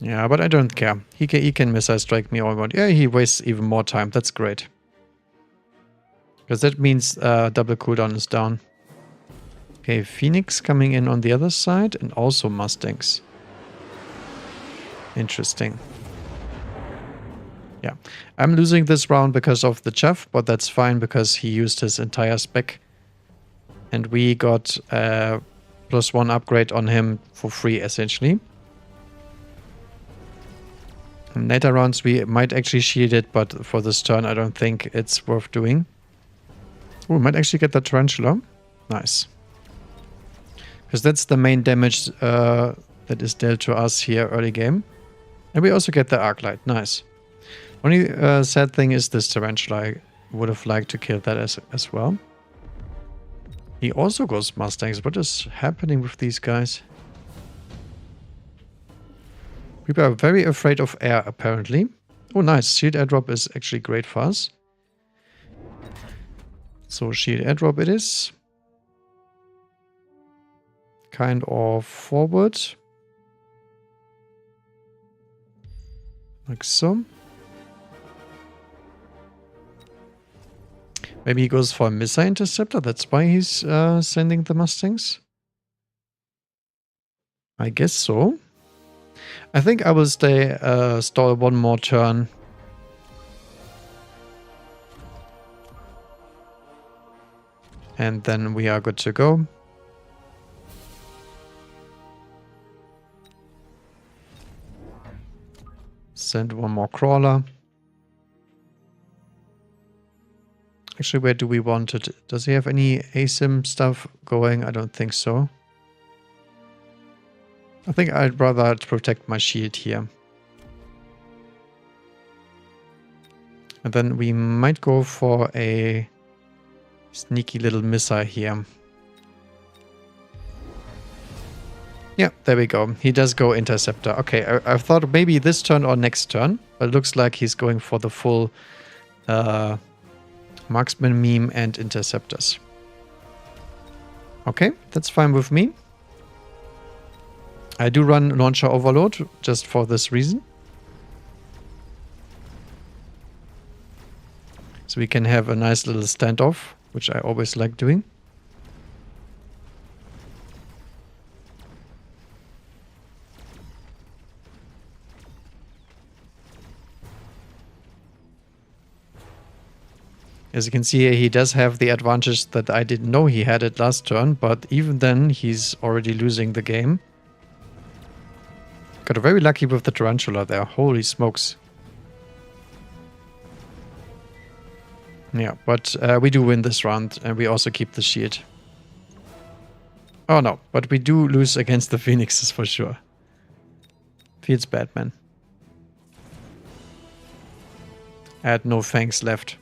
Yeah, but I don't care. He can missile strike me all I want. Yeah, he wastes even more time. That's great. Because that means double cooldown is down. Okay, Phoenix coming in on the other side and also Mustangs. Interesting. Yeah, I'm losing this round because of the Jeff, but that's fine because he used his entire spec. And we got +1 upgrade on him for free, essentially. In later rounds, we might actually shield it, but for this turn, I don't think it's worth doing. Oh, we might actually get the Tarantula. Nice. Because that's the main damage that is dealt to us here early game. And we also get the Arclight. Nice. Only sad thing is this Tarantula. I would have liked to kill that as well. He also goes Mustangs. What is happening with these guys? People are very afraid of air, apparently. Oh, nice. Shield airdrop is actually great for us. So, shield airdrop it is. Kind of forward. Like so. Maybe he goes for a missile interceptor. That's why he's sending the Mustangs. I guess so. I think I will stall one more turn. And then we are good to go. Send one more crawler. Actually, where do we want it? Does he have any ASIM stuff going? I don't think so. I think I'd rather protect my shield here. And then we might go for a sneaky little missile here. Yeah, there we go. He does go interceptor. Okay, I thought maybe this turn or next turn. But it looks like he's going for the full marksman meme and interceptors. Okay, that's fine with me. I do run launcher overload just for this reason. So we can have a nice little standoff, which I always like doing. As you can see here, he does have the advantage that I didn't know he had it last turn, but even then he's already losing the game. Got very lucky with the Tarantula there. Holy smokes. Yeah, but we do win this round and we also keep the shield. Oh no, but we do lose against the Phoenixes for sure. Feels bad, man. I had no fangs left.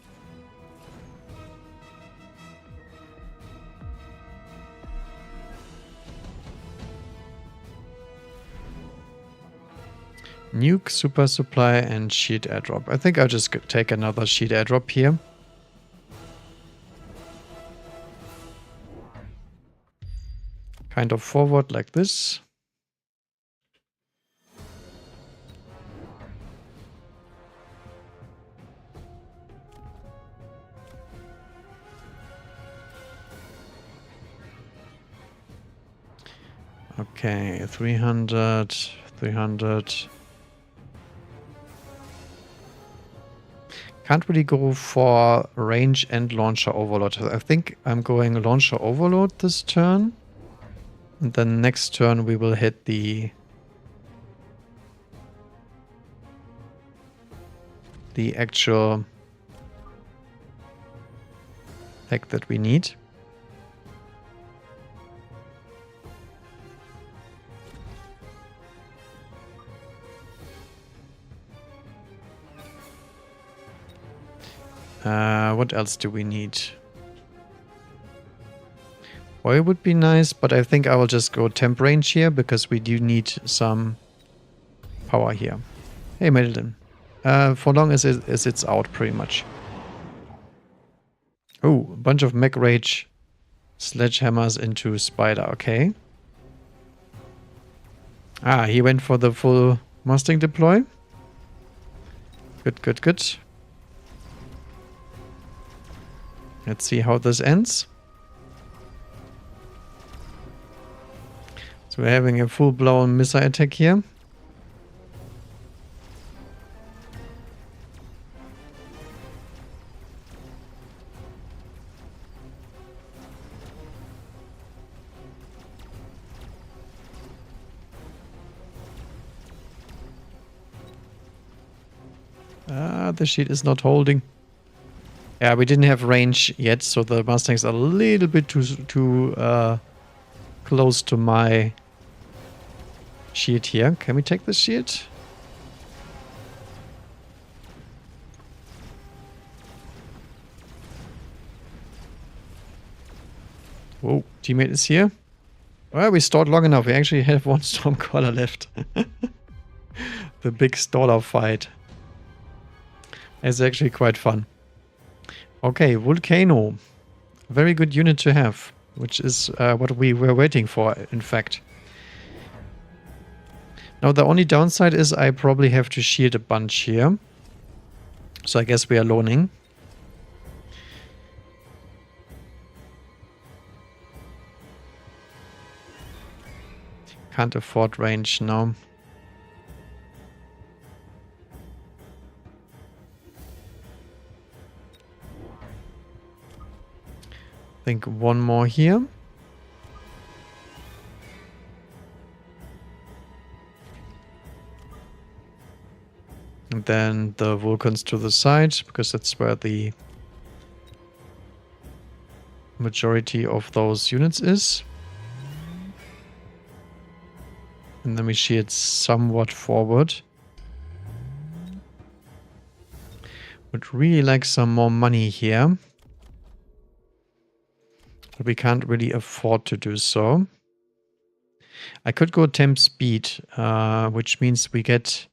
Nuke, super supply, and shield airdrop. I think I'll just take another shield airdrop here. Kind of forward like this. Okay, 300, 300. Can't really go for range and launcher overload. I think I'm going launcher overload this turn. And then next turn we will hit the actual tech that we need. What else do we need? Oil would be nice, but I think I will just go temp range here because we do need some power here. Hey, Madeline. For long as it's out, pretty much. Oh, a bunch of mech rage sledgehammers into Spider. Okay. Ah, he went for the full Mustang deploy. Good, good, good. Let's see how this ends. So we're having a full-blown missile attack here. The sheet is not holding. Yeah, we didn't have range yet, so the Mustangs are a little bit too close to my shield here. Can we take the shield? Oh, teammate is here. Well, we stalled long enough. We actually have one Stormcaller left. The big staller fight. It's actually quite fun. Okay, Volcano. Very good unit to have, which is what we were waiting for, in fact. Now, the only downside is I probably have to shield a bunch here. So I guess we are loaning. Can't afford range now. I think one more here. And then the Vulcans to the side, because that's where the majority of those units is. And then we shield somewhat forward. Would really like some more money here. But we can't really afford to do so. I could go temp speed, which means we get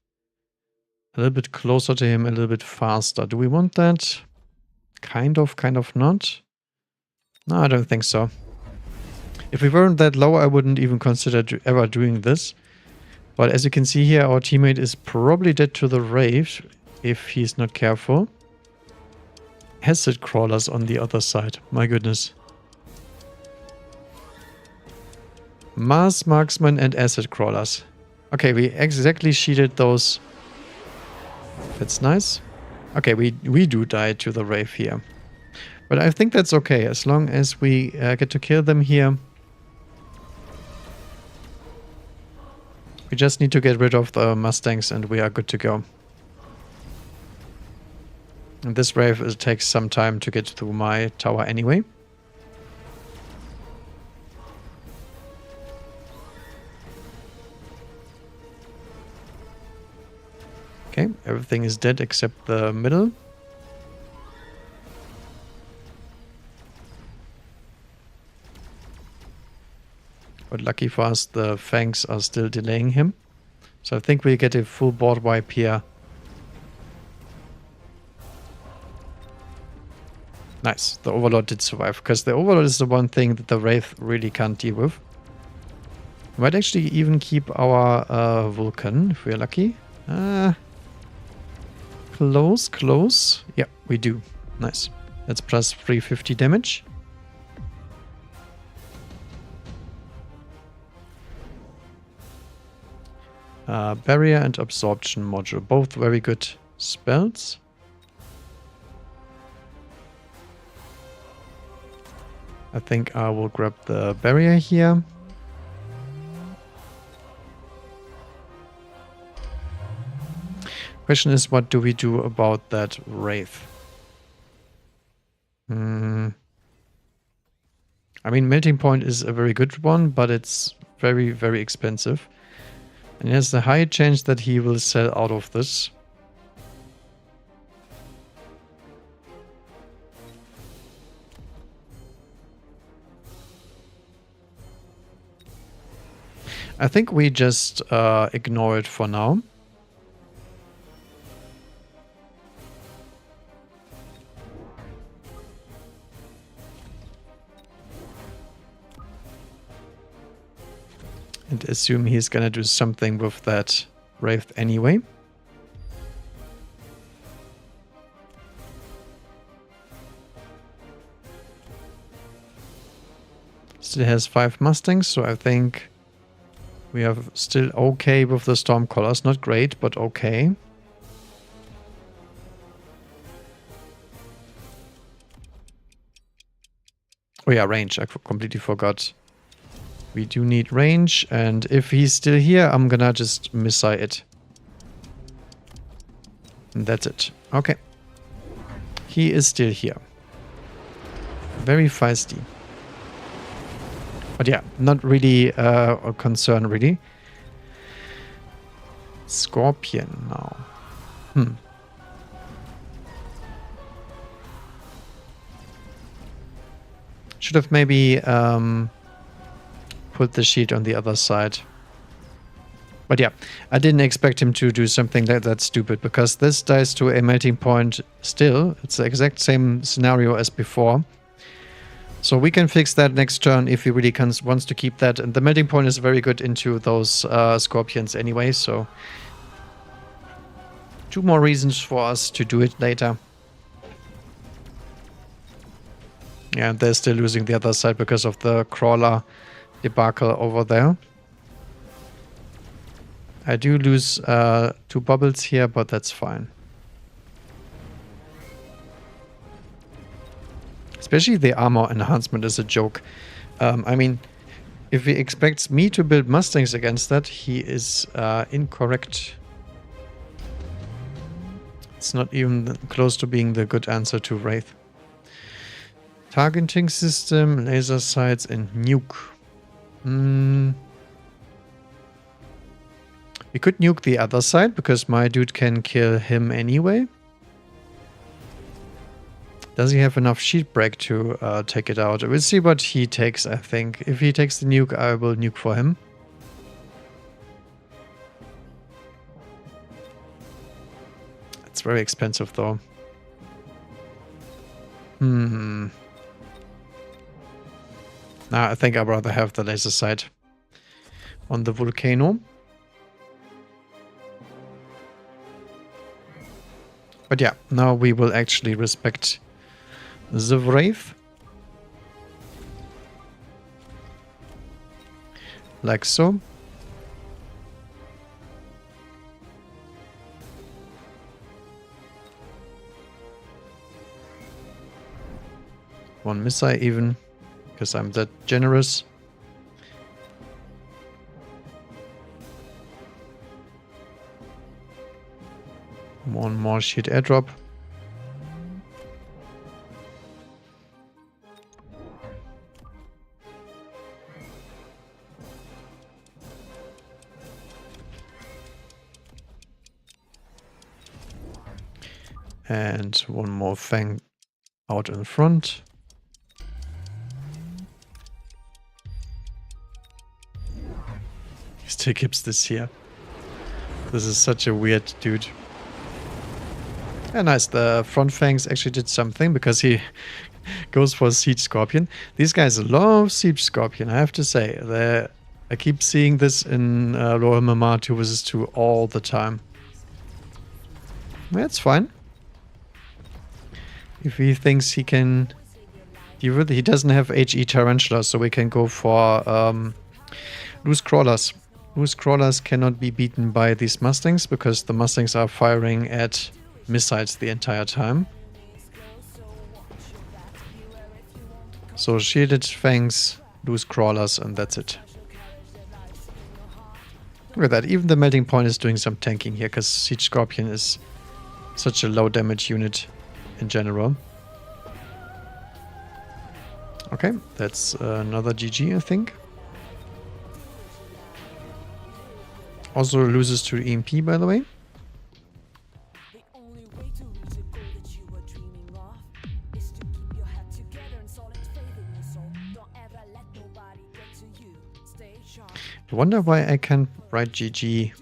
a little bit closer to him, a little bit faster. Do we want that? Kind of not. No, I don't think so. If we weren't that low, I wouldn't even consider ever doing this. But as you can see here, our teammate is probably dead to the Wraith if he's not careful. Acid crawlers on the other side. My goodness. Mars marksman and acid crawlers. Okay, we exactly shielded those. That's nice. Okay, we do die to the Wraith here. But I think that's okay, as long as we get to kill them here. We just need to get rid of the Mustangs and we are good to go. And this Wraith, it takes some time to get through my tower anyway. Okay, everything is dead except the middle. But lucky for us, the Fangs are still delaying him. So I think we get a full board wipe here. Nice, the Overlord did survive, because the Overlord is the one thing that the Wraith really can't deal with. We might actually even keep our Vulcan, if we're lucky. Close. Yeah, we do. Nice. That's plus 350 damage. Barrier and Absorption module. Both very good spells. I think I will grab the barrier here. Question is, what do we do about that Wraith? I mean, Melting Point is a very good one, but it's very, very expensive. And there's a high chance that he will sell out of this. I think we just ignore it for now. And assume he's gonna do something with that Wraith anyway. Still has 5 Mustangs, so I think we are still okay with the Stormcallers. Not great, but okay. Oh yeah, range. I completely forgot. We do need range, and if he's still here, I'm gonna just missile it. And that's it. Okay. He is still here. Very feisty. But yeah, not really a concern, really. Scorpion now. Should have maybe put the shield on the other side. But yeah, I didn't expect him to do something that stupid, because this dies to a melting point still. It's the exact same scenario as before. So we can fix that next turn if he really wants to keep that. And the melting point is very good into those scorpions anyway, so 2 more reasons for us to do it later. Yeah, they're still losing the other side because of the crawler debacle over there. I do lose 2 bubbles here, but that's fine. Especially the armor enhancement is a joke. I mean, if he expects me to build Mustangs against that, he is incorrect. It's not even close to being the good answer to Wraith. Targeting system, laser sights, and nuke. We could nuke the other side, because my dude can kill him anyway. Does he have enough sheet break to take it out? We'll see what he takes, I think. If he takes the nuke, I will nuke for him. It's very expensive, though. I think I'd rather have the laser sight on the volcano. But yeah, now we will actually respect the Wraith. Like so. One missile even, because I'm that generous. One more sheet airdrop. And one more Fang out in front. He still keeps this here. This is such a weird dude. Yeah, nice. The front Fangs actually did something, because he goes for Siege Scorpion. These guys love Siege Scorpion, I have to say. I keep seeing this in Lower MMR 2 vs 2 all the time. That's fine. If he thinks he can... He doesn't have HE Tarantula, so we can go for loose crawlers. Loose crawlers cannot be beaten by these Mustangs, because the Mustangs are firing at missiles the entire time. So shielded fangs, loose crawlers, and that's it. Look at that, even the melting point is doing some tanking here, because Siege Scorpion is such a low damage unit in general. Okay, that's another GG, I think. Also loses to EMP, by the way. I wonder why I can't write GG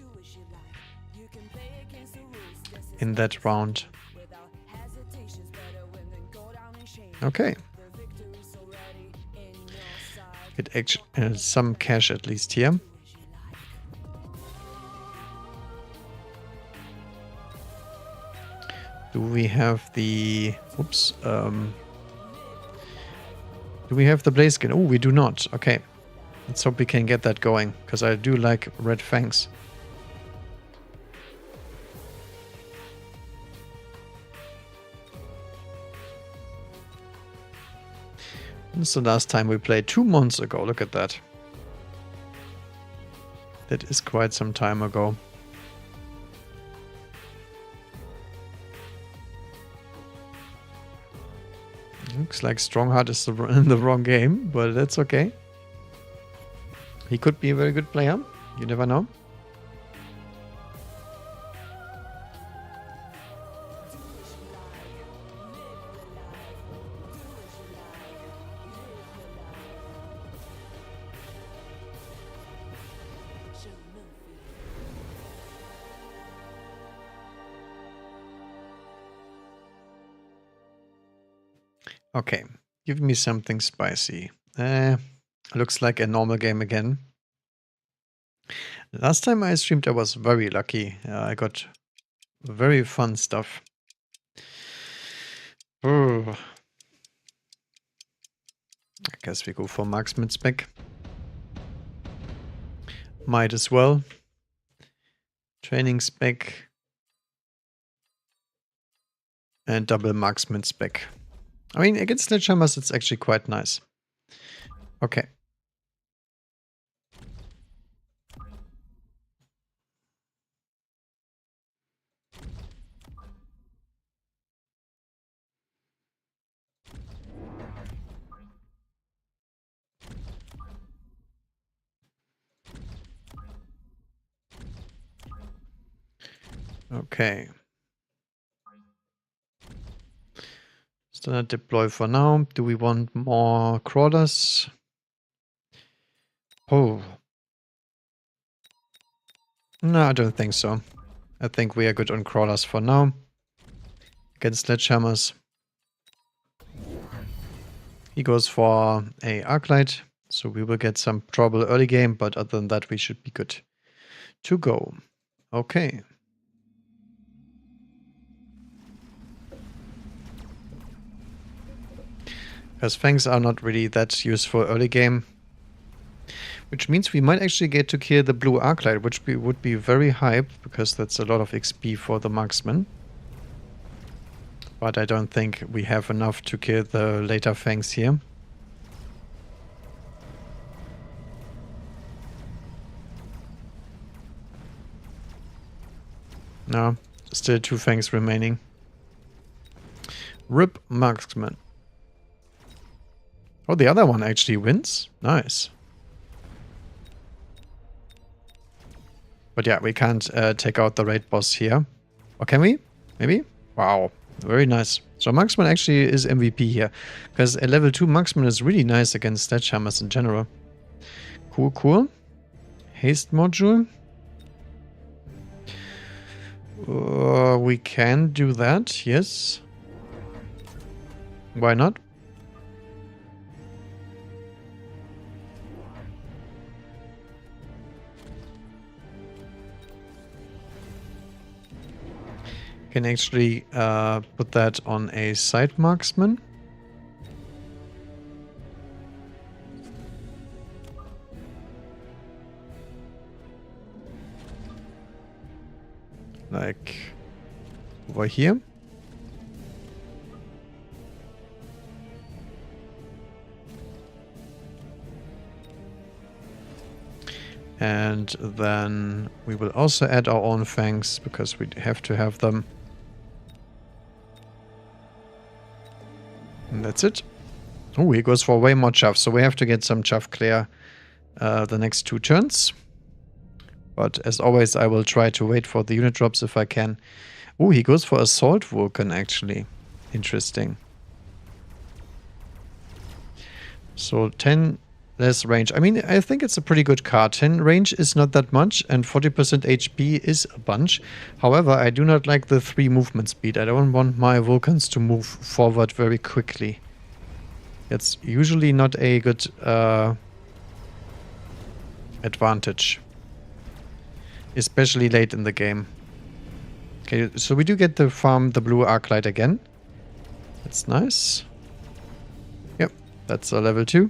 in that round. Okay. Get some cash at least here. Do we have the... Oops. Do we have the Blaze Skin? Oh, we do not. Okay. Let's hope we can get that going, because I do like red fangs. This is the last time we played 2 months ago. Look at that. That is quite some time ago. Looks like Strongheart is in the wrong game, but that's okay. He could be a very good player. You never know. Okay, give me something spicy. Looks like a normal game again. Last time I streamed I was very lucky. I got very fun stuff. I guess we go for marksman spec. Might as well. Training spec. And double marksman spec. I mean, against sledgehammers it's actually quite nice. Okay. Okay. Standard deploy for now. Do we want more crawlers? Oh. No, I don't think so. I think we are good on crawlers for now. Against sledgehammers. He goes for a Arclight, so we will get some trouble early game, but other than that we should be good to go. Okay. Because fangs are not really that useful early game. Which means we might actually get to kill the blue Arclight, which would be very hype, because that's a lot of XP for the marksman. But I don't think we have enough to kill the later fangs here. No, still 2 fangs remaining. RIP marksman. Oh, the other one actually wins. Nice. But yeah, we can't take out the raid boss here. Or can we? Maybe? Wow. Very nice. So marksman actually is MVP here. Because a level 2 marksman is really nice against sledgehammers in general. Cool, cool. Haste module. We can do that, yes. Why not? Can actually put that on a side marksman. Like over here. And then we will also add our own fangs because we have to have them. And that's it. Oh, he goes for way more chuff, so we have to get some chuff clear the next 2 turns. But as always, I will try to wait for the unit drops if I can. Oh, he goes for Assault Vulcan, actually. Interesting. So 10 less range. I mean, I think it's a pretty good card. 10 range is not that much, and 40% HP is a bunch. However, I do not like the 3 movement speed. I don't want my Vulcans to move forward very quickly. It's usually not a good advantage. Especially late in the game. Okay, so we do get to farm the blue Arclight again. That's nice. Yep, that's a level 2.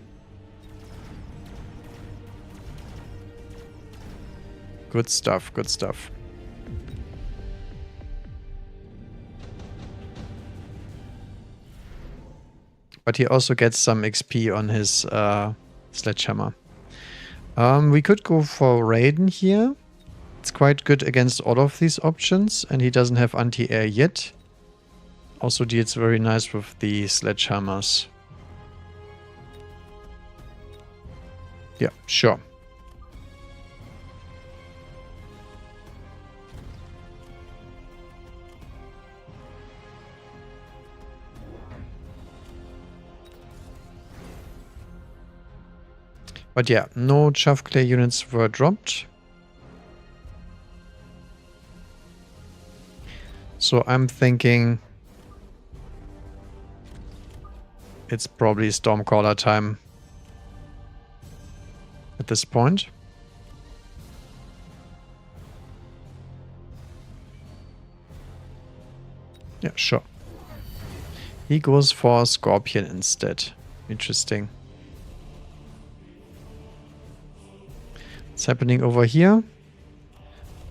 Good stuff, good stuff. But he also gets some XP on his sledgehammer. We could go for Raiden here. It's quite good against all of these options, and he doesn't have anti-air yet. Also deals very nice with the sledgehammers. Yeah, sure. But yeah, no chaff clear units were dropped. So I'm thinking it's probably Stormcaller time at this point. Yeah, sure. He goes for Scorpion instead. Interesting. What's happening over here?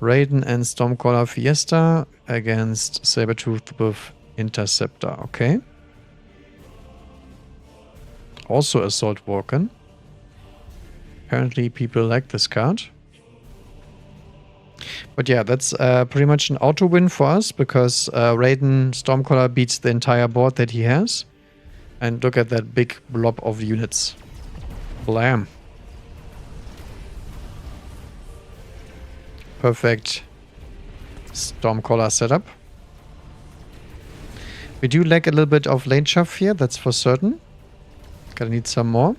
Raiden and Stormcaller Fiesta against Sabertooth with Interceptor. Okay. Also Assault Vulcan. Apparently people like this card. But yeah, that's pretty much an auto win for us because Raiden Stormcaller beats the entire board that he has. And look at that big blob of units. Blam. Perfect Stormcaller setup. We do lack a little bit of lane chaff here, that's for certain. Gonna need some more.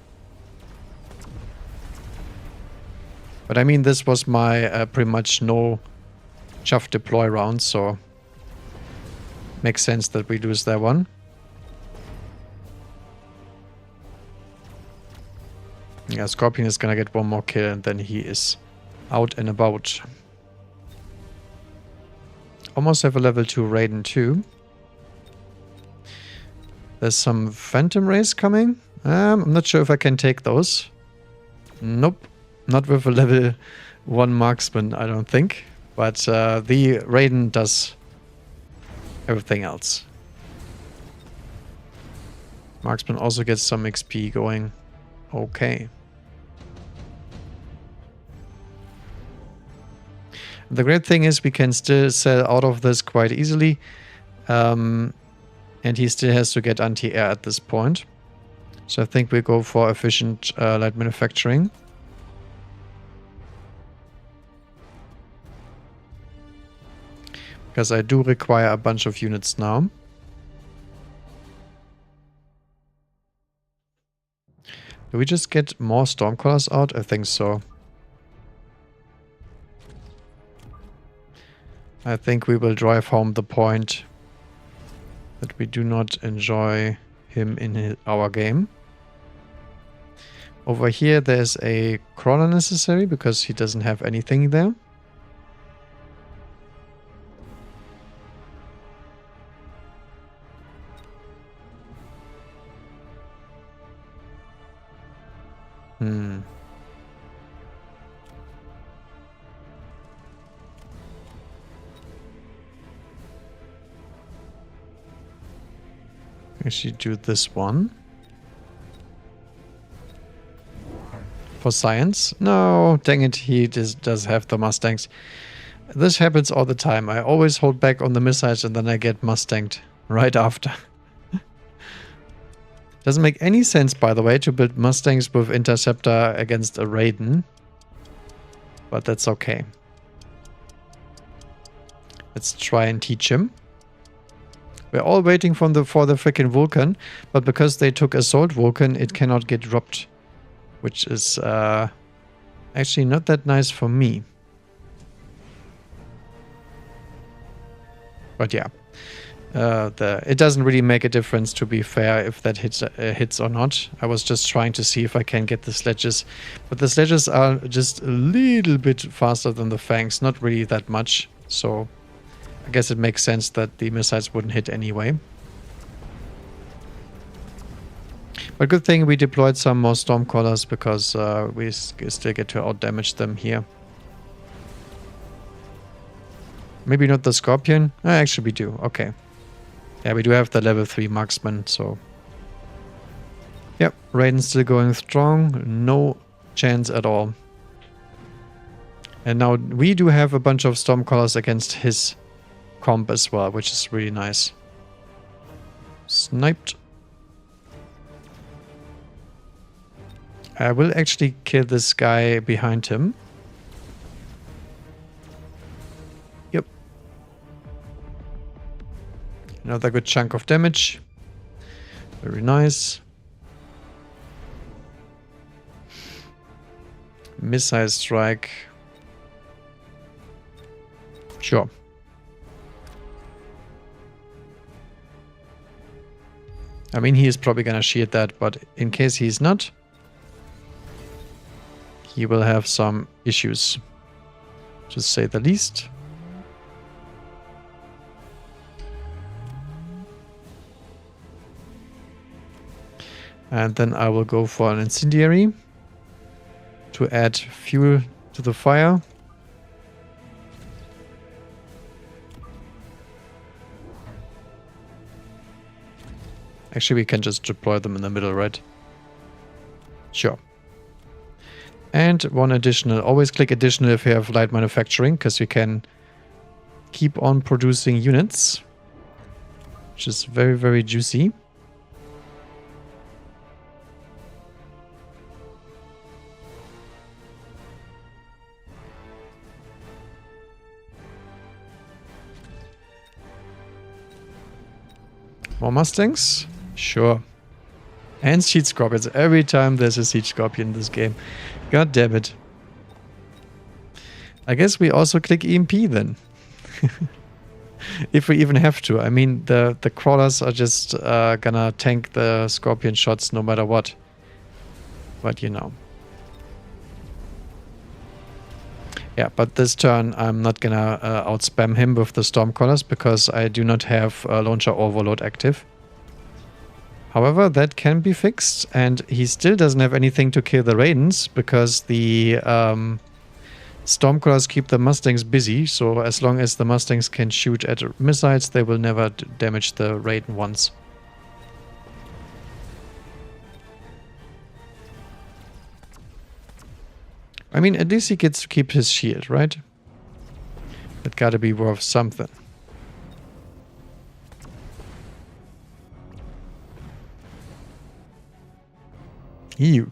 But I mean, this was my pretty much no chaff deploy round, so makes sense that we lose that one. Yeah, Scorpion is gonna get one more kill and then he is out and about. Almost have a level 2 Raiden too. There's some Phantom Rays coming. I'm not sure if I can take those. Nope. Not with a level 1 marksman, I don't think. But the Raiden does everything else. Marksman also gets some XP going. Okay. The great thing is we can still sell out of this quite easily. And he still has to get anti-air at this point. So I think we go for efficient light manufacturing. Because I do require a bunch of units now. Do we just get more Stormcallers out? I think so. I think we will drive home the point that we do not enjoy him in our game. Over here there's a crawler necessary because he doesn't have anything there. Actually do this one. For science? No, dang it, he just does have the Mustangs. This happens all the time. I always hold back on the missiles and then I get Mustanged right after. Doesn't make any sense, by the way, to build Mustangs with Interceptor against a Raiden. But that's okay. Let's try and teach him. We're all waiting for the freaking Vulcan, but because they took Assault Vulcan, it cannot get dropped. Which is actually not that nice for me. But yeah, it doesn't really make a difference, to be fair, if that hits or not. I was just trying to see if I can get the sledges. But the sledges are just a little bit faster than the Fangs, not really that much. So I guess it makes sense that the missiles wouldn't hit anyway. But good thing we deployed some more Stormcallers, because we still get to outdamage them here. Maybe not the Scorpion? Actually we do, okay. Yeah, we do have the level 3 marksman, so... Yep, Raiden's still going strong, no chance at all. And now we do have a bunch of Stormcallers against his comp as well, which is really nice. Sniped. I will actually kill this guy behind him. Yep. Another good chunk of damage. Very nice. Missile strike. Sure. I mean, he is probably gonna shield that, but in case he's not, he will have some issues, to say the least. And then I will go for an incendiary to add fuel to the fire. Actually, we can just deploy them in the middle, right? Sure. And one additional. Always click additional if you have light manufacturing, because you can keep on producing units, which is very, very juicy. More Mustangs? Sure. And Siege Scorpions. Every time there's a Siege Scorpion in this game. God damn it. I guess we also click EMP then. If we even have to. I mean, the crawlers are just gonna tank the Scorpion shots no matter what. But you know. Yeah, but this turn I'm not gonna outspam him with the Stormcallers, because I do not have Launcher Overload active. However, that can be fixed, and he still doesn't have anything to kill the Raidens, because the Stormcallers keep the Mustangs busy, so as long as the Mustangs can shoot at missiles, they will never damage the Raiden once. I mean, at least he gets to keep his shield, right? That gotta be worth something. Ew.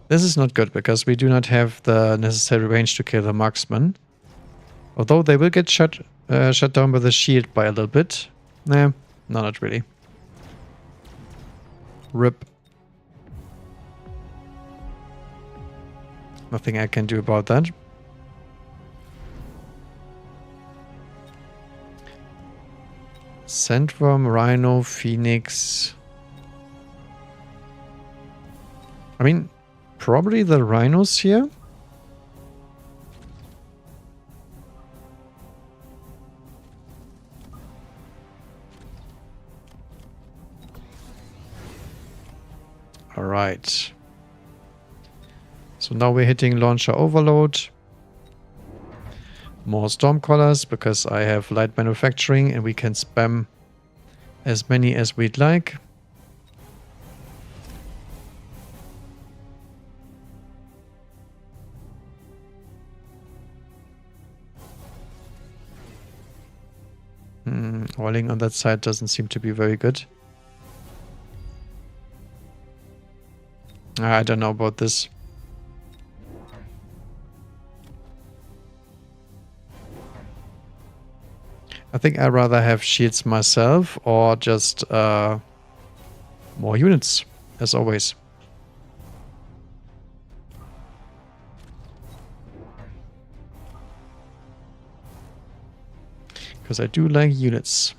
This is not good, because we do not have the necessary range to kill the marksman. Although they will get shut down with the shield by a little bit. Nah, no, not really. RIP. Nothing I can do about that. Sandworm, Rhino, Phoenix. I mean, probably the Rhinos here. All right. So now we're hitting Launcher Overload. More Stormcallers, because I have light manufacturing and we can spam as many as we'd like. Oiling on that side doesn't seem to be very good. I don't know about this. I think I'd rather have shields myself or just more units, as always. Because I do like units.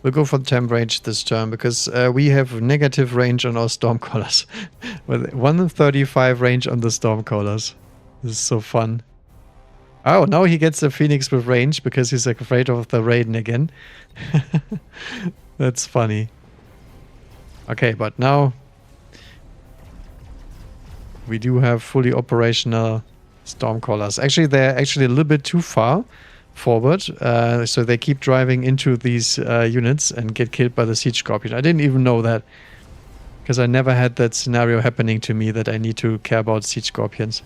We'll go for the temp range this turn because we have negative range on our Stormcallers. With 135 range on the Stormcallers. This is so fun. Oh, now he gets a Phoenix with range because he's afraid of the Raiden again. That's funny. Okay, but now we do have fully operational Stormcallers. Actually, they're actually a little bit too far forward, so they keep driving into these units and get killed by the Siege Scorpion. I didn't even know that, because I never had that scenario happening to me that I need to care about Siege Scorpions.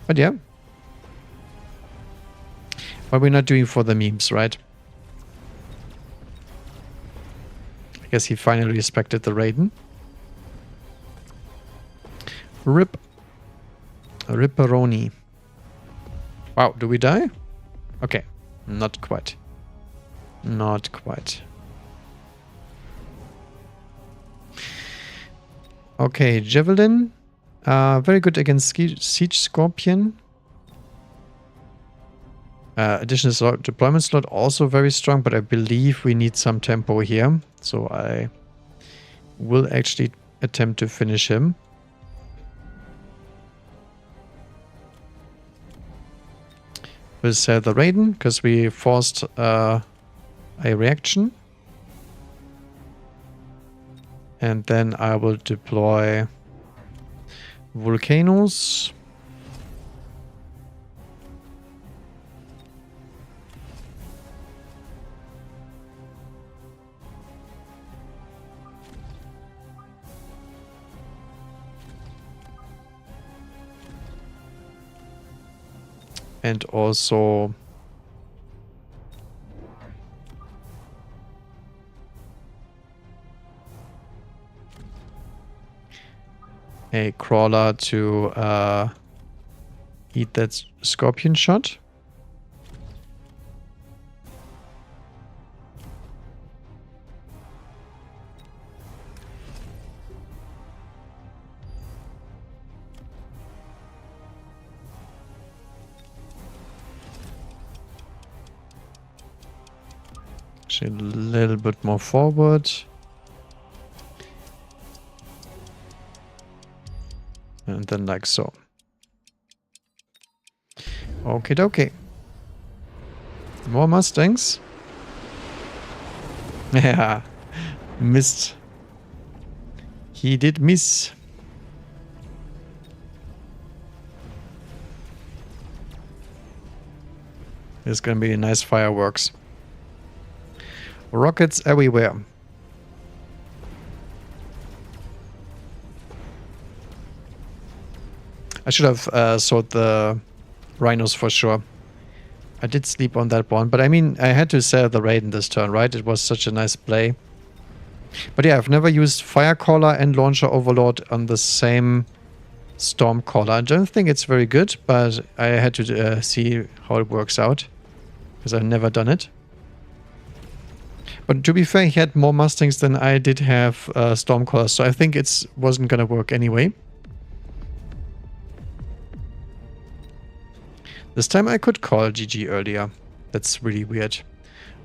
But yeah. But we're not doing for the memes, right? I guess he finally respected the Raiden. Rip. Ripperoni. Wow, do we die? Okay, not quite. Not quite. Okay, Javelin. Very good against Siege Scorpion. Additional deployment slot also very strong, but I believe we need some tempo here. So I will actually attempt to finish him. We'll sell the Raiden because we forced a reaction. And then I will deploy Volcanoes. And also a crawler to eat that scorpion shot. A little bit more forward. And then like so. Okie dokie. More Mustangs. Yeah. Missed. He did miss. There's gonna be nice fireworks. Rockets everywhere. I should have sold the rhinos for sure. I did sleep on that one, but I mean, I had to sell the Raiden this turn, right? It was such a nice play. But yeah, I've never used Firecaller and Launcher Overlord on the same Stormcaller. I don't think it's very good, but I had to see how it works out, because I've never done it. But to be fair, he had more Mustangs than I did have Stormcallers, so I think it wasn't gonna work anyway. This time I could call GG earlier. That's really weird.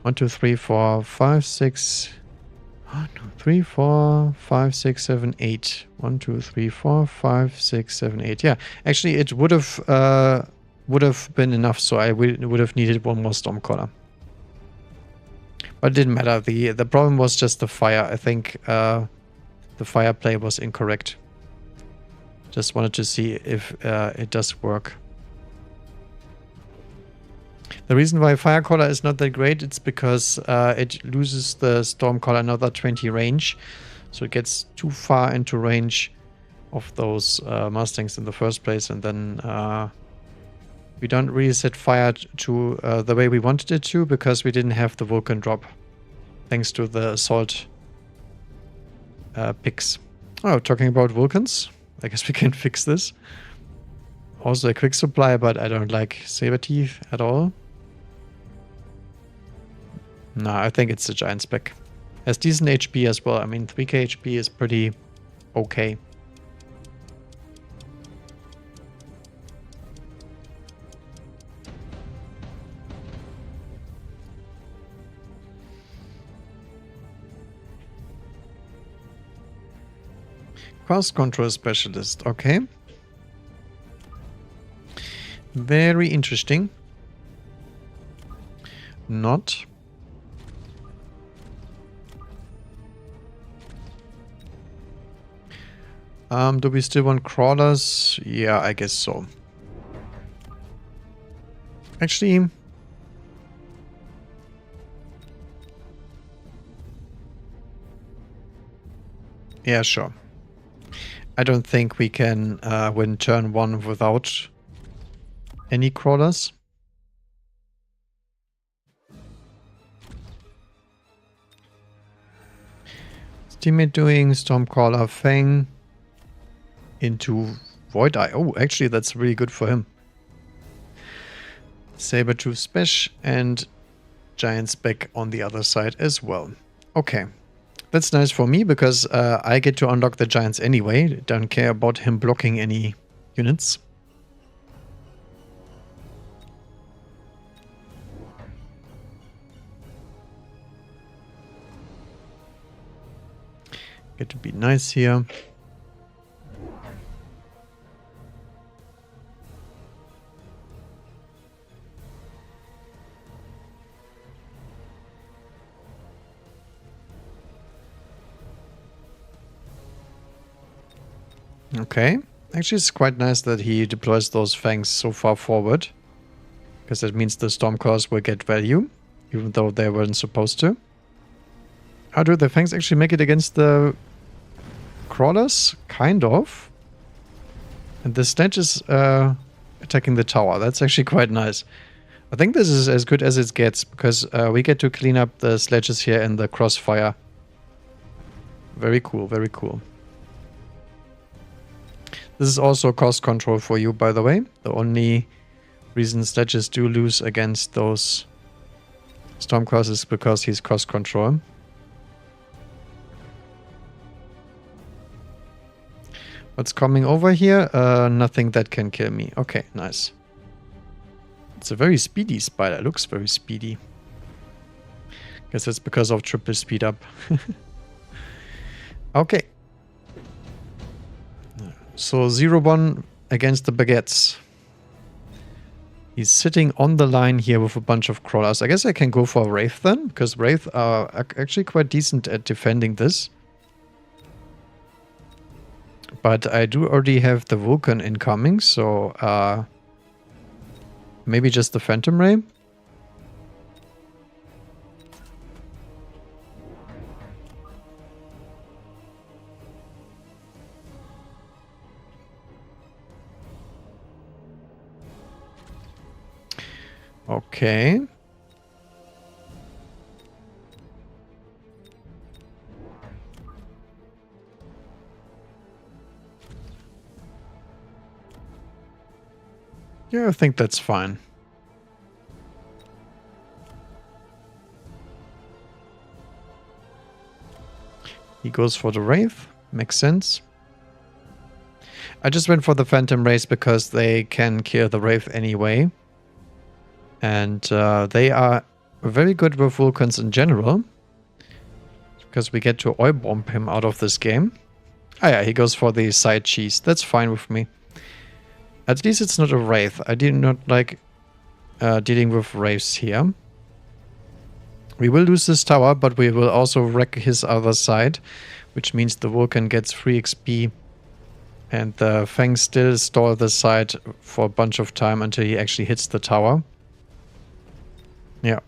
1, 2, 3, 4, 5, 6... 1, 2, 3, 4, 5, 6, 7, 8. 1, 2, 3, 4, 5, 6, 7, 8. Yeah, actually it would have been enough, so I would have needed one more Stormcaller. But it didn't matter. The problem was just the fire. I think the fire play was incorrect. Just wanted to see if it does work. The reason why Firecaller is not that great, it's because it loses the Stormcaller another 20 range. So it gets too far into range of those Mustangs in the first place, and then we don't really set fire to the way we wanted it to because we didn't have the Vulcan drop, thanks to the assault picks. Oh, talking about Vulcans, I guess we can fix this. Also a quick supply, but I don't like Saberteeth at all. No, I think it's the Giant Spec. Has decent HP as well. I mean, 3k HP is pretty okay. Cost control specialist, okay. Very interesting. Not. Do we still want crawlers? Yeah, I guess so. Actually, yeah, sure. I don't think we can win turn 1 without any crawlers. What's teammate doing? Stormcaller Fang into Void Eye. Oh, actually, that's really good for him. Sabertooth Spesh and Giant Spec on the other side as well. Okay. That's nice for me because I get to unlock the Giants anyway. Don't care about him blocking any units. Get to be nice here. Okay. Actually, it's quite nice that he deploys those fangs so far forward. Because that means the Stormclaws will get value, even though they weren't supposed to. How do the fangs actually make it against the crawlers? Kind of. And the Sledge is attacking the tower. That's actually quite nice. I think this is as good as it gets, because we get to clean up the sledges here in the crossfire. Very cool, very cool. This is also cost control for you, by the way. The only reason sledges do lose against those Stormclaws is because he's cost control. What's coming over here? Nothing that can kill me. Okay, nice. It's a very speedy spider. Looks very speedy. Guess that's because of triple speed up. Okay. So 0-1 against the Baguettes. He's sitting on the line here with a bunch of crawlers. I guess I can go for Wraith then, because Wraith are actually quite decent at defending this. But I do already have the Vulcan incoming, so maybe just the Phantom Ray. Okay. Yeah, I think that's fine. He goes for the Wraith. Makes sense. I just went for the Phantom Rays because they can kill the Wraith anyway. And they are very good with Vulcans in general. Because we get to oil bomb him out of this game. Ah yeah, he goes for the side cheese. That's fine with me. At least it's not a Wraith. I do not like dealing with Wraiths here. We will lose this tower, but we will also wreck his other side. Which means the Vulcan gets free XP. And the Fangs still stall the side for a bunch of time until he actually hits the tower. Yeah.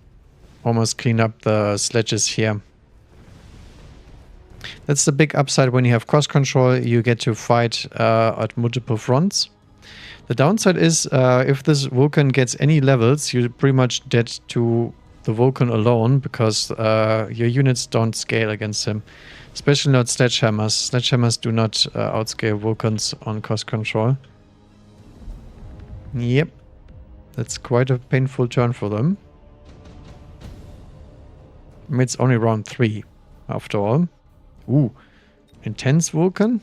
Almost clean up the sledges here. That's the big upside when you have cross control. You get to fight at multiple fronts. The downside is if this Vulcan gets any levels, you're pretty much dead to the Vulcan alone because your units don't scale against him. Especially not Sledgehammers. Sledgehammers do not outscale Vulcans on cost control. Yep. That's quite a painful turn for them. I mean, it's only round 3, after all. Ooh. Intense Vulcan?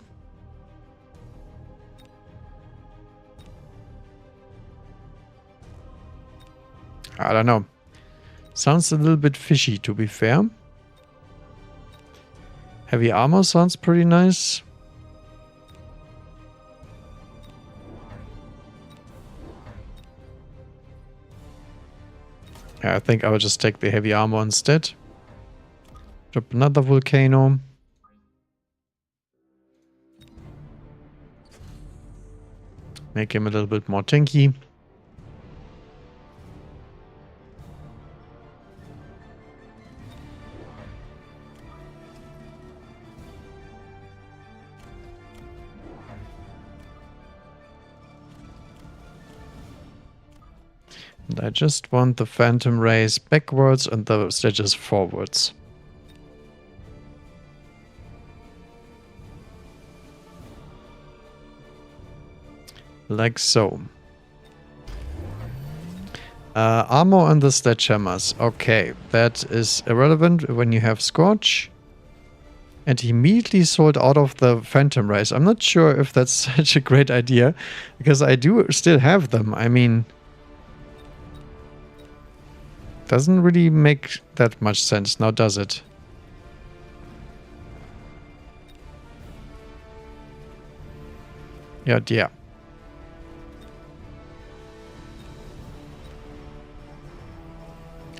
I don't know. Sounds a little bit fishy, to be fair. Heavy armor sounds pretty nice. Yeah, I think I will just take the heavy armor instead. Drop another volcano. Make him a little bit more tanky. And I just want the Phantom Rays backwards and the Sledges forwards. Like so. Armor on the Sledgehammers. Okay, that is irrelevant when you have Scorch. And he immediately sold out of the Phantom Rays. I'm not sure if that's such a great idea, because I do still have them. I mean, doesn't really make that much sense now, does it? Yeah.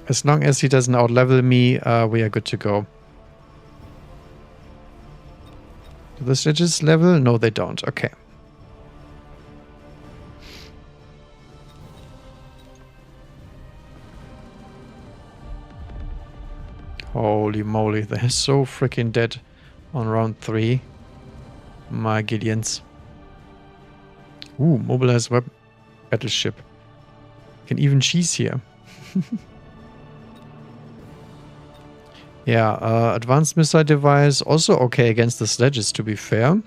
As long as he doesn't outlevel me, we are good to go. Do the Sledges level? No, they don't. Okay. Holy moly, they're so freaking dead on round 3. My Gideons. Ooh, mobilize web battleship. Can even cheese here. Yeah, advanced missile device, also okay against the Sledges, to be fair.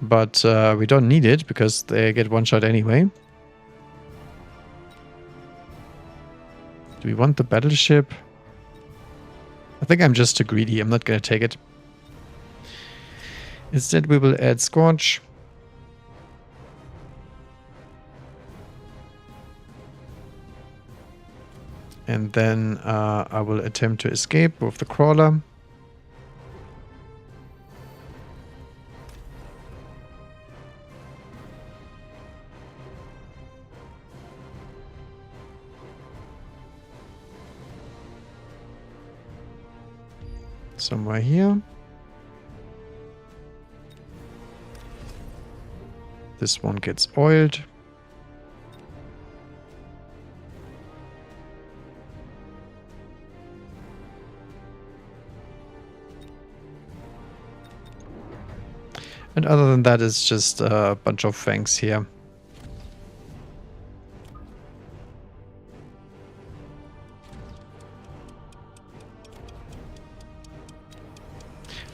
But we don't need it, because they get one shot anyway. Do we want the battleship? I think I'm just too greedy. I'm not going to take it. Instead, we will add Scorch. And then I will attempt to escape with the crawler. Somewhere here. This one gets oiled. And other than that, it's just a bunch of fangs here.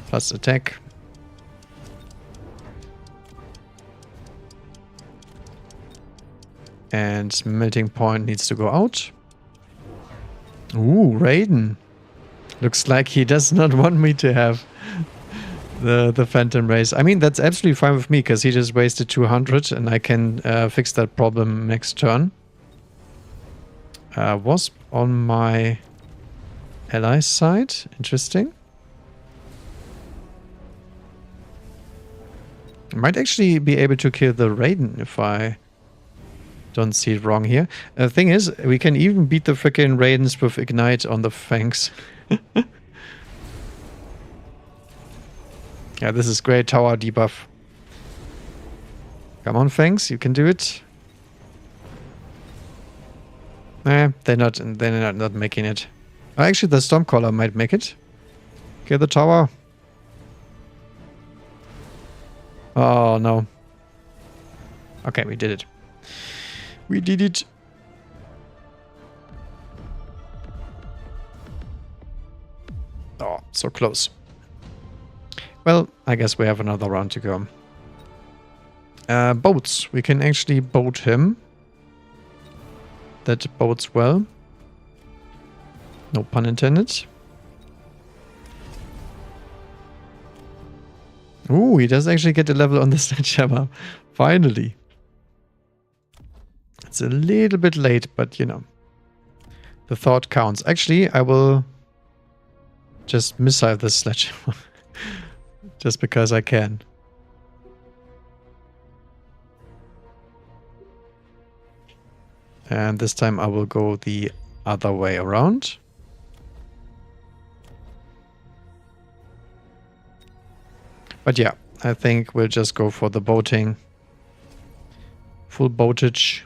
Plus attack. And melting point needs to go out. Ooh, Raiden. Looks like he does not want me to have the Phantom Rays. I mean, that's absolutely fine with me, because he just wasted 200 and I can fix that problem next turn. Wasp on my ally side. Interesting. I might actually be able to kill the Raiden if I don't see it wrong here. The thing is, we can even beat the freaking Raidens with Ignite on the Fangs. Yeah, this is great tower debuff. Come on, Fangs, you can do it. They're not making it. Oh, actually, the Stormcaller might make it. Kill the tower. Oh, no. Okay, we did it. We did it. Oh, so close. Well, I guess we have another round to go. Boats. We can actually boat him. That bodes well. No pun intended. Ooh, he does actually get a level on the sledgehammer. Finally. It's a little bit late, but you know. The thought counts. Actually, I will just missile this sledgehammer. Just because I can. And this time I will go the other way around. But yeah, I think we'll just go for the boating. Full boatage.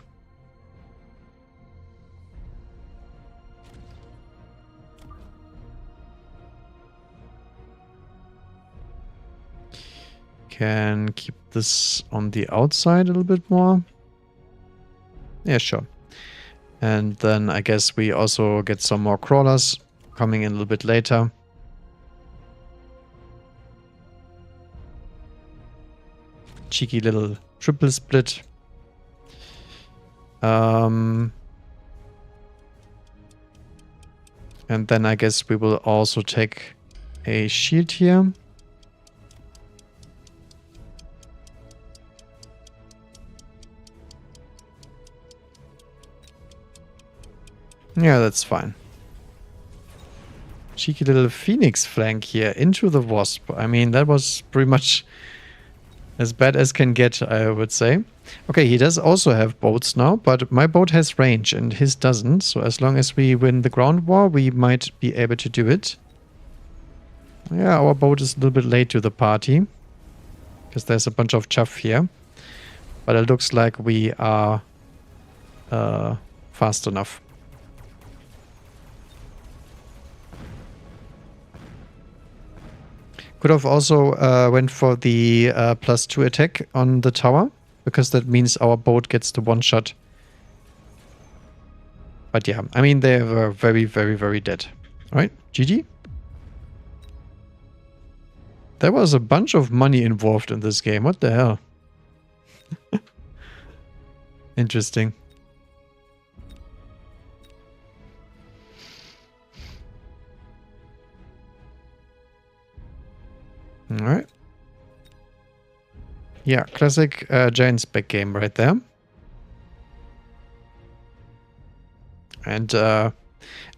Can keep this on the outside a little bit more. Yeah, sure. And then I guess we also get some more crawlers coming in a little bit later. Cheeky little triple split. And then I guess we will also take a shield here. Yeah, that's fine. Cheeky little phoenix flank here into the wasp. I mean, that was pretty much as bad as can get, I would say. Okay, he does also have boats now, but my boat has range and his doesn't. So as long as we win the ground war, we might be able to do it. Yeah, our boat is a little bit late to the party. Because there's a bunch of chaff here. But it looks like we are fast enough. Could have also went for the +2 attack on the tower, because that means our boat gets the one shot. But yeah, I mean, they were very, very, very dead. Alright, GG. There was a bunch of money involved in this game. What the hell? Interesting. Alright. Yeah, classic giant spec game right there. And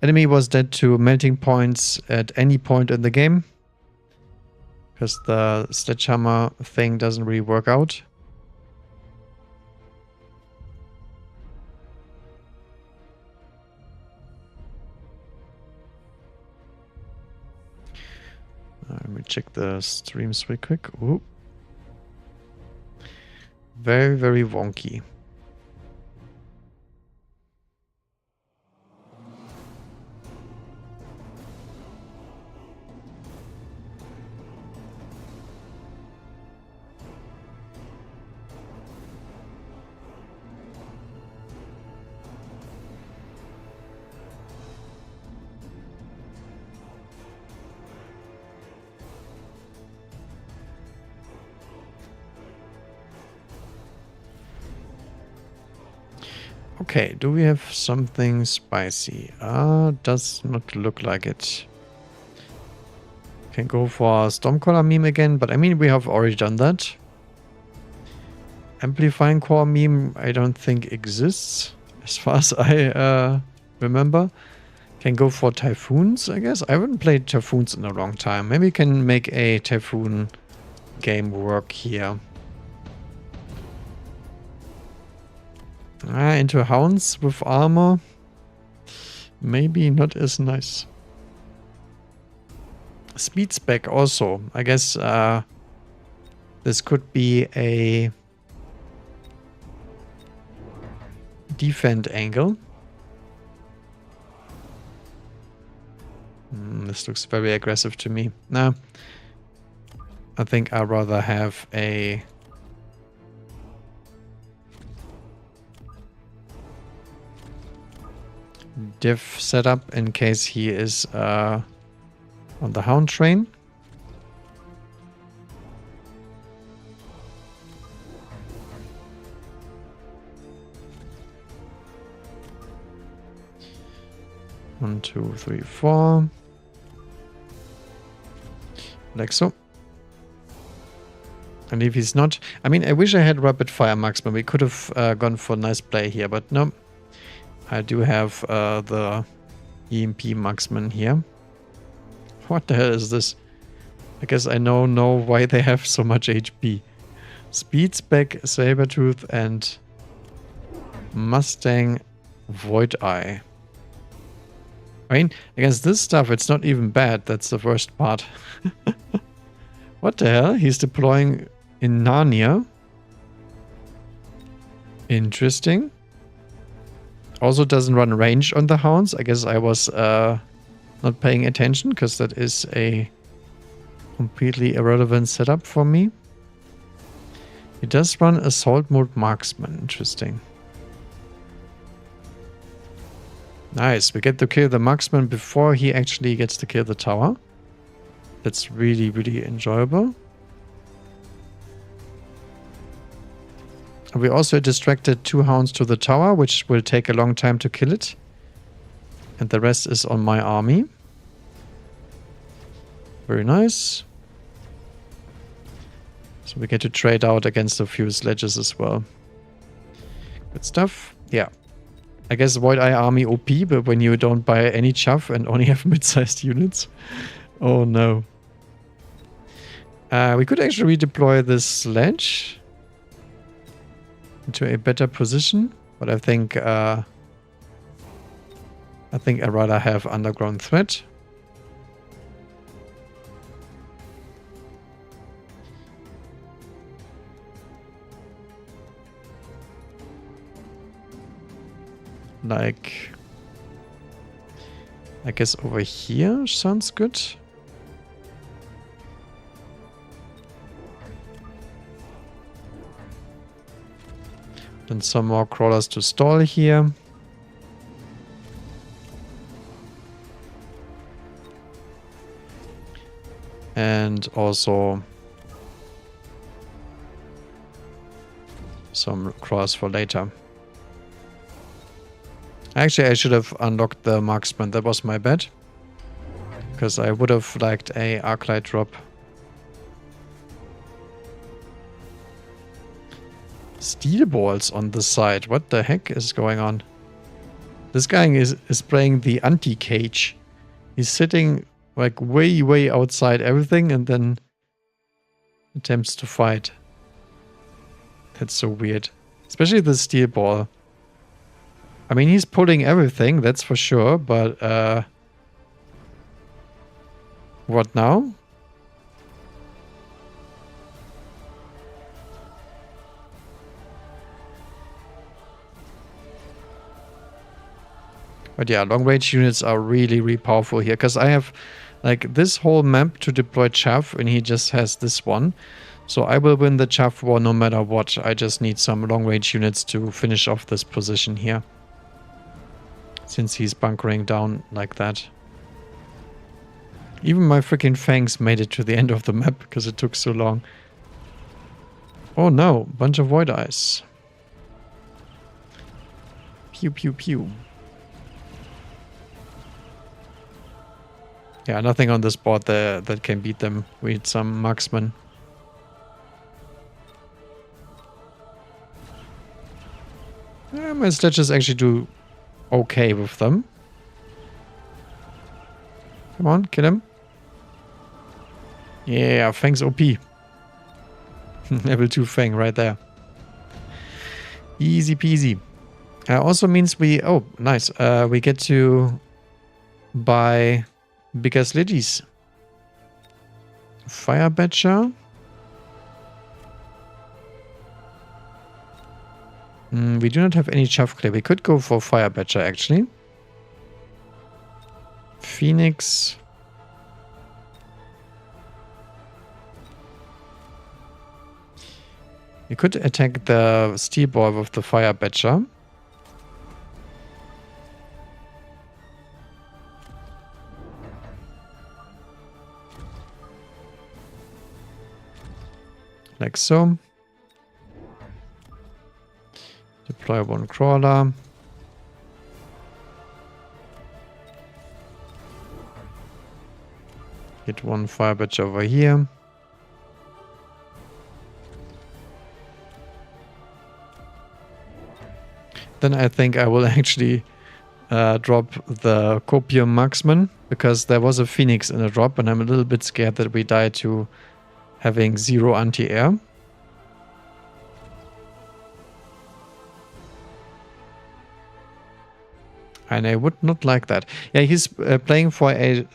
enemy was dead to melting points at any point in the game. Because the sledgehammer thing doesn't really work out. Let me check the streams real quick. Ooh. Very, very wonky. Okay, do we have something spicy? Does not look like it. Can go for Stormcaller meme again, but I mean, we have already done that. Amplifying core meme, I don't think exists, as far as I remember. Can go for Typhoons, I guess. I haven't played Typhoons in a long time. Maybe we can make a Typhoon game work here. Into Hounds with armor. Maybe not as nice. Speed spec also. I guess this could be a defend angle. This looks very aggressive to me. Nah. I think I'd rather have a diff setup in case he is on the hound train. One, two, three, four. Like so. And if he's not... I mean, I wish I had rapid fire marksman. We could have gone for a nice play here, but no. I do have the EMP marksman here. What the hell is this? I guess I know why they have so much HP. Speed Spec, Sabertooth, and Mustang Void Eye. I mean, against this stuff, it's not even bad. That's the worst part. What the hell? He's deploying in Narnia. Interesting. Also doesn't run range on the hounds. I guess I was not paying attention because that is a completely irrelevant setup for me. He does run assault mode marksman. Interesting. Nice. We get to kill the marksman before he actually gets to kill the tower. That's really, really enjoyable. We also distracted 2 hounds to the tower, which will take a long time to kill it. And the rest is on my army. Very nice. So we get to trade out against a few sledges as well. Good stuff. Yeah. I guess Void Eye army OP, but when you don't buy any chaff and only have mid-sized units. Oh no. We could actually redeploy this sledge into a better position, but I think I'd rather have underground threat. Like, I guess over here sounds good. Then some more crawlers to stall here. And also some crawlers for later. Actually, I should have unlocked the marksman. That was my bad. Because I would have liked a arclight drop. Steel balls on the side. What the heck is going on? This guy is playing the anti-cage. He's sitting like way outside everything and then attempts to fight. That's so weird. Especially the steel ball. I mean, he's pulling everything, that's for sure, but what now? But yeah, long range units are really powerful here, because I have like this whole map to deploy chaff and he just has this one. So I will win the chaff war no matter what. I just need some long range units to finish off this position here. Since he's bunkering down like that. Even my freaking fangs made it to the end of the map because it took so long. Oh no, bunch of void eyes. Pew pew pew. Yeah, nothing on this board there that can beat them. We need some marksmen. Yeah, my sledges actually do okay with them. Come on, kill him. Yeah, Fang's OP. Level 2 Fang right there. Easy peasy. Also means we... Oh, nice. We get to buy bigger sledges. Fire Badger. We do not have any chaff clay. We could go for Fire Badger actually. Phoenix. We could attack the steel ball with the Fire Badger. like so. Deploy one crawler. Get one fire badge over here. Then I think I will actually drop the Copium Marksman, because there was a Phoenix in a drop and I'm a little bit scared that we die to having 0 anti-air. And I would not like that. Yeah, he's playing for a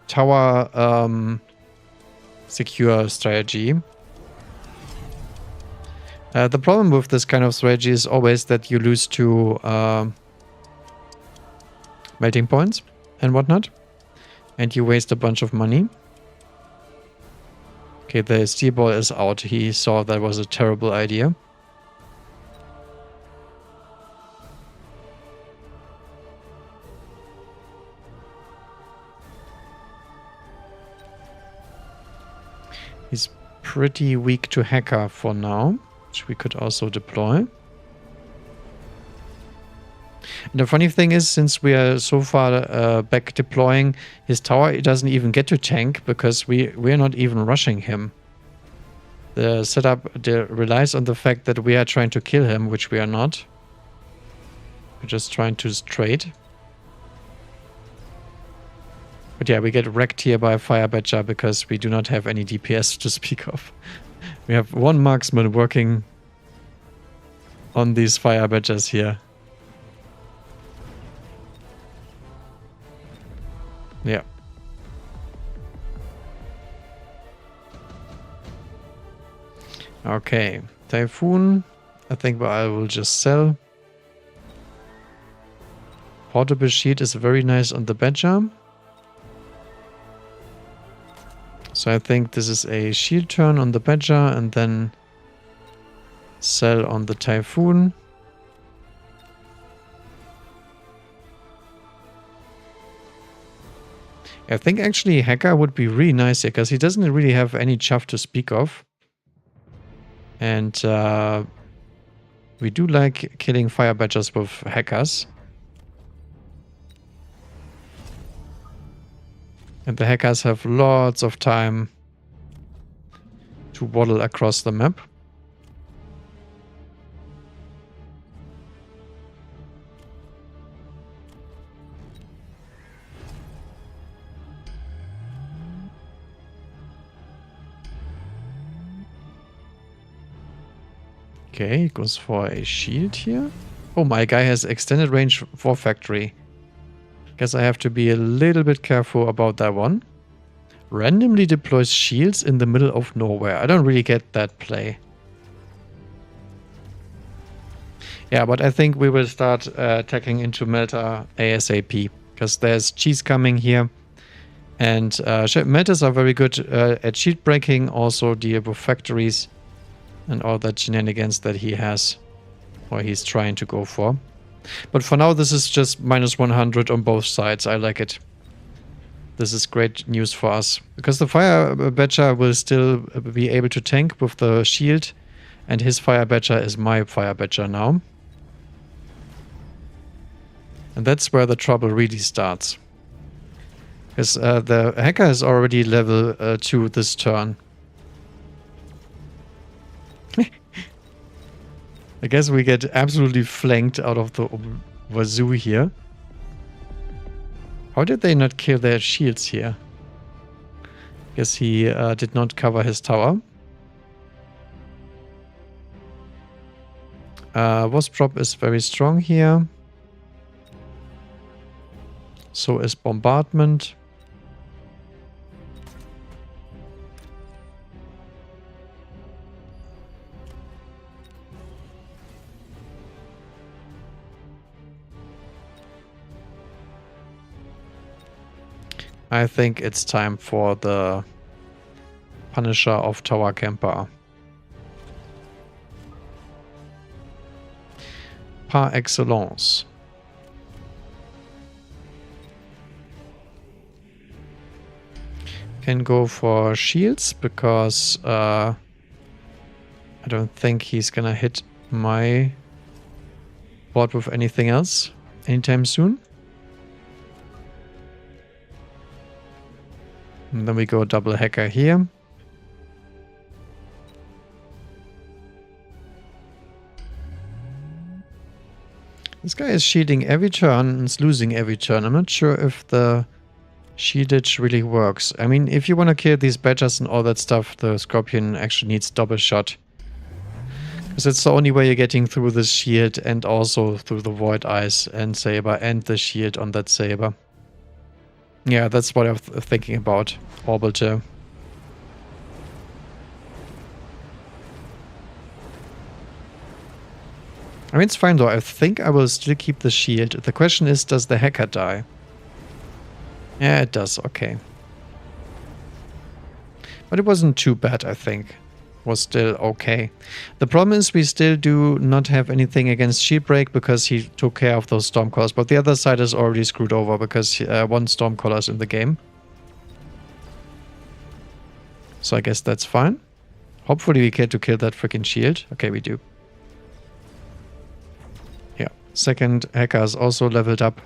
tower secure strategy. The problem with this kind of strategy is always that you lose to melting points and whatnot. And you waste a bunch of money. Okay, the steel ball is out. He saw that was a terrible idea. He's pretty weak to hacker for now, which we could also deploy. And the funny thing is, since we are so far back deploying his tower, he doesn't even get to tank because we're not even rushing him. The setup relies on the fact that we are trying to kill him, which we are not. We're just trying to trade. But yeah, we get wrecked here by Fire Badger because we do not have any DPS to speak of. We have one marksman working on these Fire Badgers here. Yeah. Okay, Typhoon. I think I will just sell. Portable shield is very nice on the Badger. So I think this is a shield turn on the Badger and then sell on the Typhoon. I think actually Hacker would be really nice here because he doesn't really have any chuff to speak of. And we do like killing Fire Badgers with Hackers. And the Hackers have lots of time to waddle across the map. Okay, he goes for a shield here. Oh, my guy has extended range for factory. Guess I have to be a little bit careful about that one. Randomly deploys shields in the middle of nowhere. I don't really get that play. Yeah, but I think we will start attacking into Melta ASAP. Because there's cheese coming here. And Meltas are very good at shield breaking. Also deal with factories. And all that shenanigans that he has. Or he's trying to go for. But for now, this is just minus 100 on both sides. I like it. This is great news for us. Because the Fire Badger will still be able to tank with the shield. And his Fire Badger is my Fire Badger now. And that's where the trouble really starts. Because the Hacker is already level 2 this turn. I guess we get absolutely flanked out of the wazoo here. How did they not kill their shields here? Guess he did not cover his tower. Wasp drop is very strong here. So is bombardment. I think it's time for the Punisher of Tower Camper. Par excellence. Can go for shields because I don't think he's gonna hit my board with anything else anytime soon. And then we go double hacker here. This guy is shielding every turn and is losing every turn. I'm not sure if the shieldage really works. I mean, if you want to kill these badgers and all that stuff, the Scorpion actually needs double shot. Because it's the only way you're getting through the shield and also through the Void Eyes and Saber and the shield on that Saber. Yeah, that's what I'm thinking about. Orbital. I mean, it's fine though. I think I will still keep the shield. The question is, does the hacker die? Yeah, it does. Okay. But it wasn't too bad, I think. Was still okay. The problem is we still do not have anything against Shield Break because he took care of those Stormcallers. But the other side is already screwed over because one Stormcaller is in the game. So I guess that's fine. Hopefully we get to kill that freaking shield. Okay, we do. Yeah. Second hacker is also leveled up.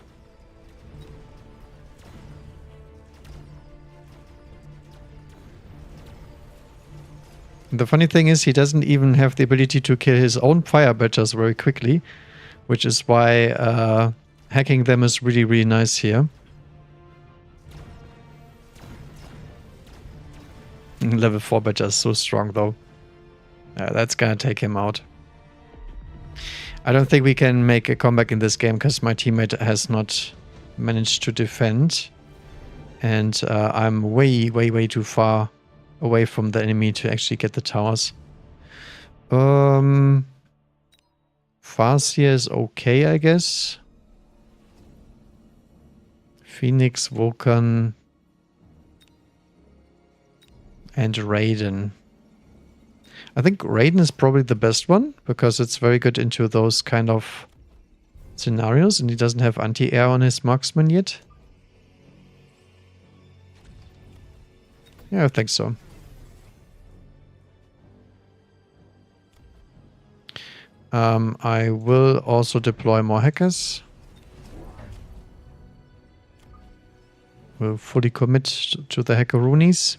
The funny thing is he doesn't even have the ability to kill his own fire badgers very quickly, which is why hacking them is really, really nice here. Level 4 badger is so strong though. That's gonna take him out. I don't think we can make a comeback in this game because my teammate has not managed to defend. And I'm way, way, way too far away from the enemy to actually get the towers. Farseer is okay, I guess. Phoenix, Vulcan, and Raiden. I think Raiden is probably the best one because it's very good into those kind of scenarios and he doesn't have anti-air on his marksman yet. Yeah, I think so. I will also deploy more hackers. We'll fully commit to the hackeroonies.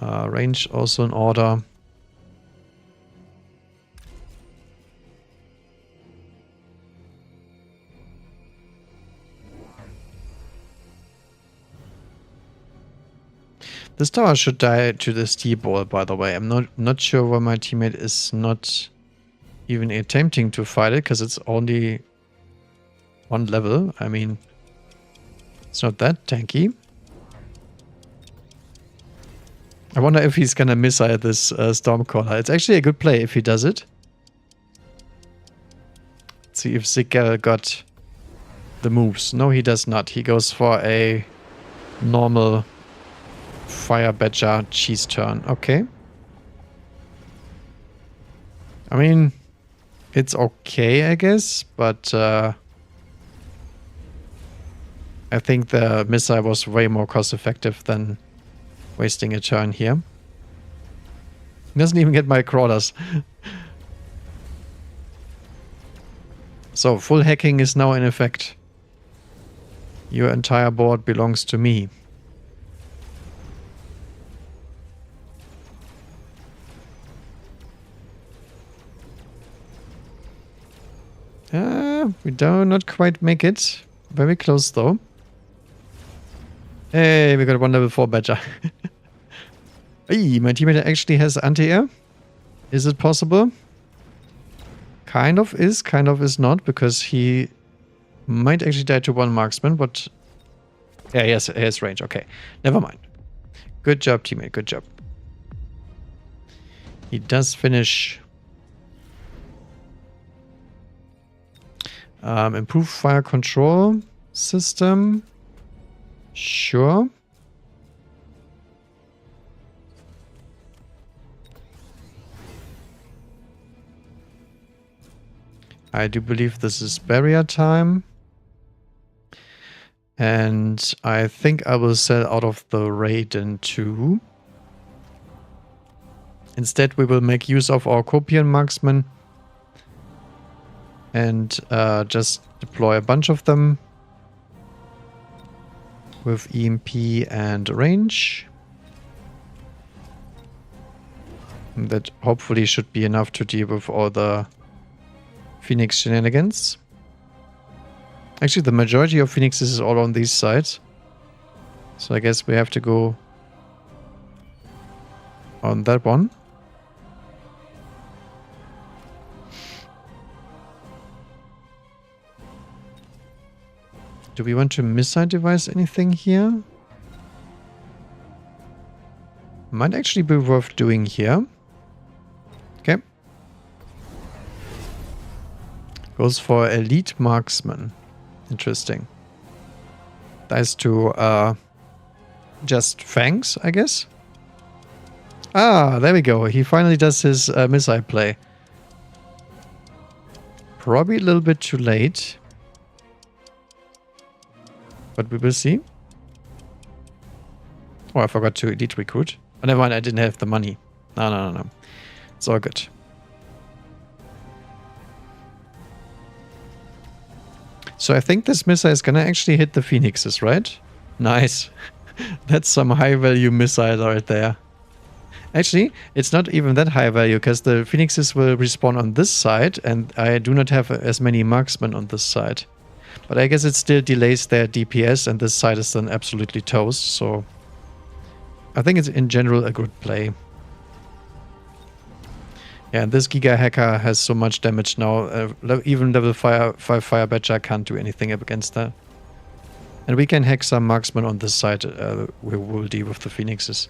Range also in order. This tower should die to the steel ball, by the way. I'm not sure why my teammate is not even attempting to fight it, because it's only one level. I mean, it's not that tanky. I wonder if he's gonna missile this Stormcaller. It's actually a good play if he does it. Let's see if Zigger got the moves. No, he does not. He goes for a normal Fire Badger cheese turn. Okay. I mean, it's okay, I guess, but I think the missile was way more cost effective than wasting a turn here. He doesn't even get my crawlers. So, full hacking is now in effect. Your entire board belongs to me. We do not quite make it. Very close though. Hey, we got one level 4 badger. Hey, my teammate actually has anti-air. Is it possible? Kind of is not, because he might actually die to one marksman, but yeah, he has range. Okay, never mind. Good job, teammate. Good job. He does finish. Improve fire control system. Sure. I do believe this is barrier time. And I think I will sell out of the Raiden too. Instead, we will make use of our Copian marksman and just deploy a bunch of them with EMP and range. And that hopefully should be enough to deal with all the Phoenix shenanigans. Actually, the majority of Phoenixes is all on these sides. So I guess we have to go on that one. Do we want to missile device anything here? Might actually be worth doing here. Okay. Goes for elite marksman. Interesting. Dies to just fangs, I guess. Ah, there we go. He finally does his missile play. Probably a little bit too late. But we will see. Oh, I forgot to elite recruit. Oh, never mind, I didn't have the money. No. It's all good. So I think this missile is gonna actually hit the Phoenixes, right? Nice. That's some high value missile right there. Actually, it's not even that high value because the Phoenixes will respawn on this side and I do not have as many marksmen on this side. But I guess it still delays their DPS and this side is then absolutely toast, so I think it's in general a good play. Yeah, and this Giga Hacker has so much damage now, even level 5 Fire Badger can't do anything against that. And we can hack some marksmen on this side, we will deal with the Phoenixes.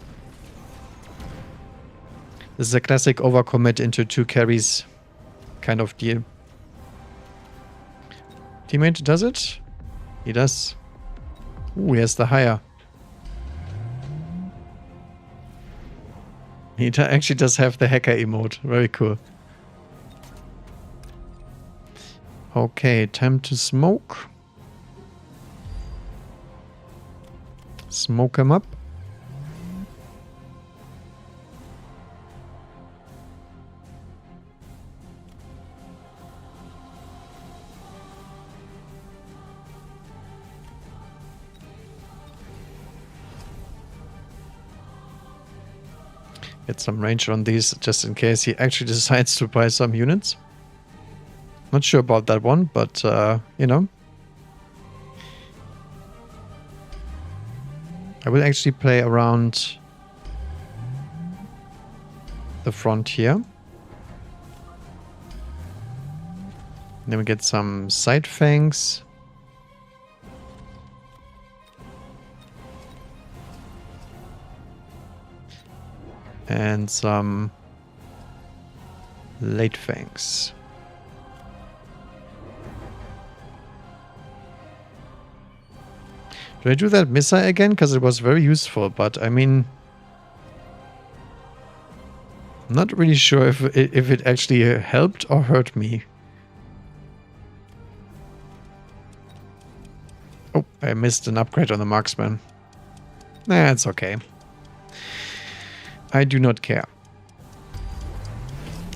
This is a classic overcommit into 2 carries kind of deal. Teammate does it? He does. Ooh, he has the higher. He actually does have the hacker emote. Very cool. Okay, time to smoke. Smoke him up. Get some range on these just in case he actually decides to buy some units. Not sure about that one, but you know. I will actually play around the front here. Then we get some side fangs. And some late fangs. Do I do that missile again? Because it was very useful, but I mean... I'm not really sure if it actually helped or hurt me. Oh, I missed an upgrade on the marksman. Nah, it's okay. I do not care.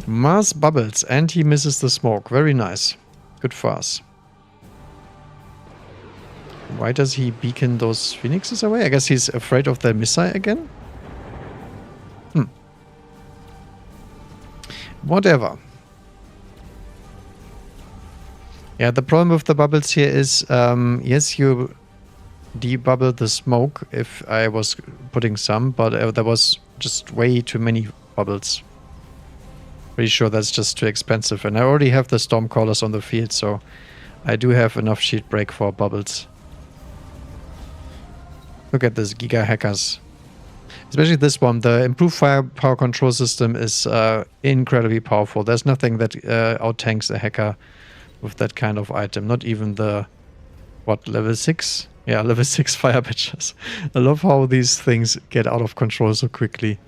Mars bubbles and he misses the smoke. Very nice. Good for us. Why does he beacon those Phoenixes away? I guess he's afraid of the missile again? Whatever. Yeah, the problem with the bubbles here is, yes, you debubble the smoke if I was putting some, but there was just way too many bubbles. Pretty sure that's just too expensive. And I already have the Stormcallers on the field, so I do have enough shield break for bubbles. Look at this Giga Hackers. Especially this one. The improved firepower control system is incredibly powerful. There's nothing that out-tanks a hacker with that kind of item. Not even the, what, level 6? Yeah, level 6 fire badgers. I love how these things get out of control so quickly.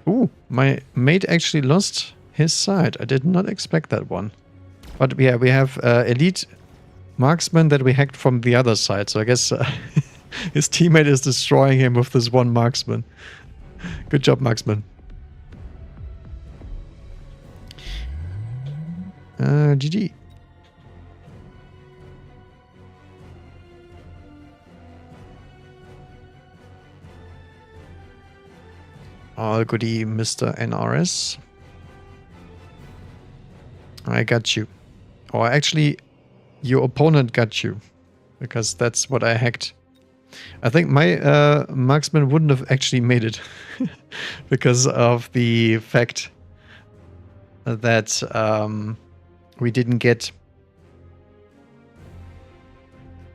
Ooh, My mate actually lost his side. I did not expect that one. But yeah, we have elite marksman that we hacked from the other side. So I guess his teammate is destroying him with this one marksman. Good job, marksman. GG. All goody, Mr. NRS. I got you. Or actually, your opponent got you. Because that's what I hacked. I think my marksman wouldn't have actually made it. Because of the fact that we didn't get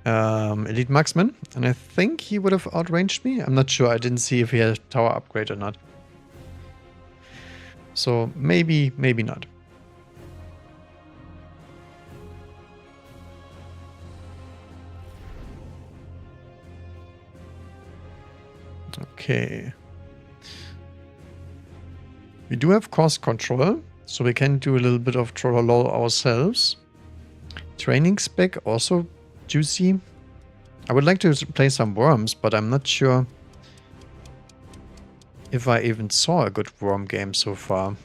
elite marksman. And I think he would have outranged me. I'm not sure. I didn't see if he had a tower upgrade or not. So maybe, maybe not. Okay. We do have cost control, so we can do a little bit of trollolol ourselves. Training spec also juicy. I would like to play some worms, but I'm not sure if I even saw a good worm game so far.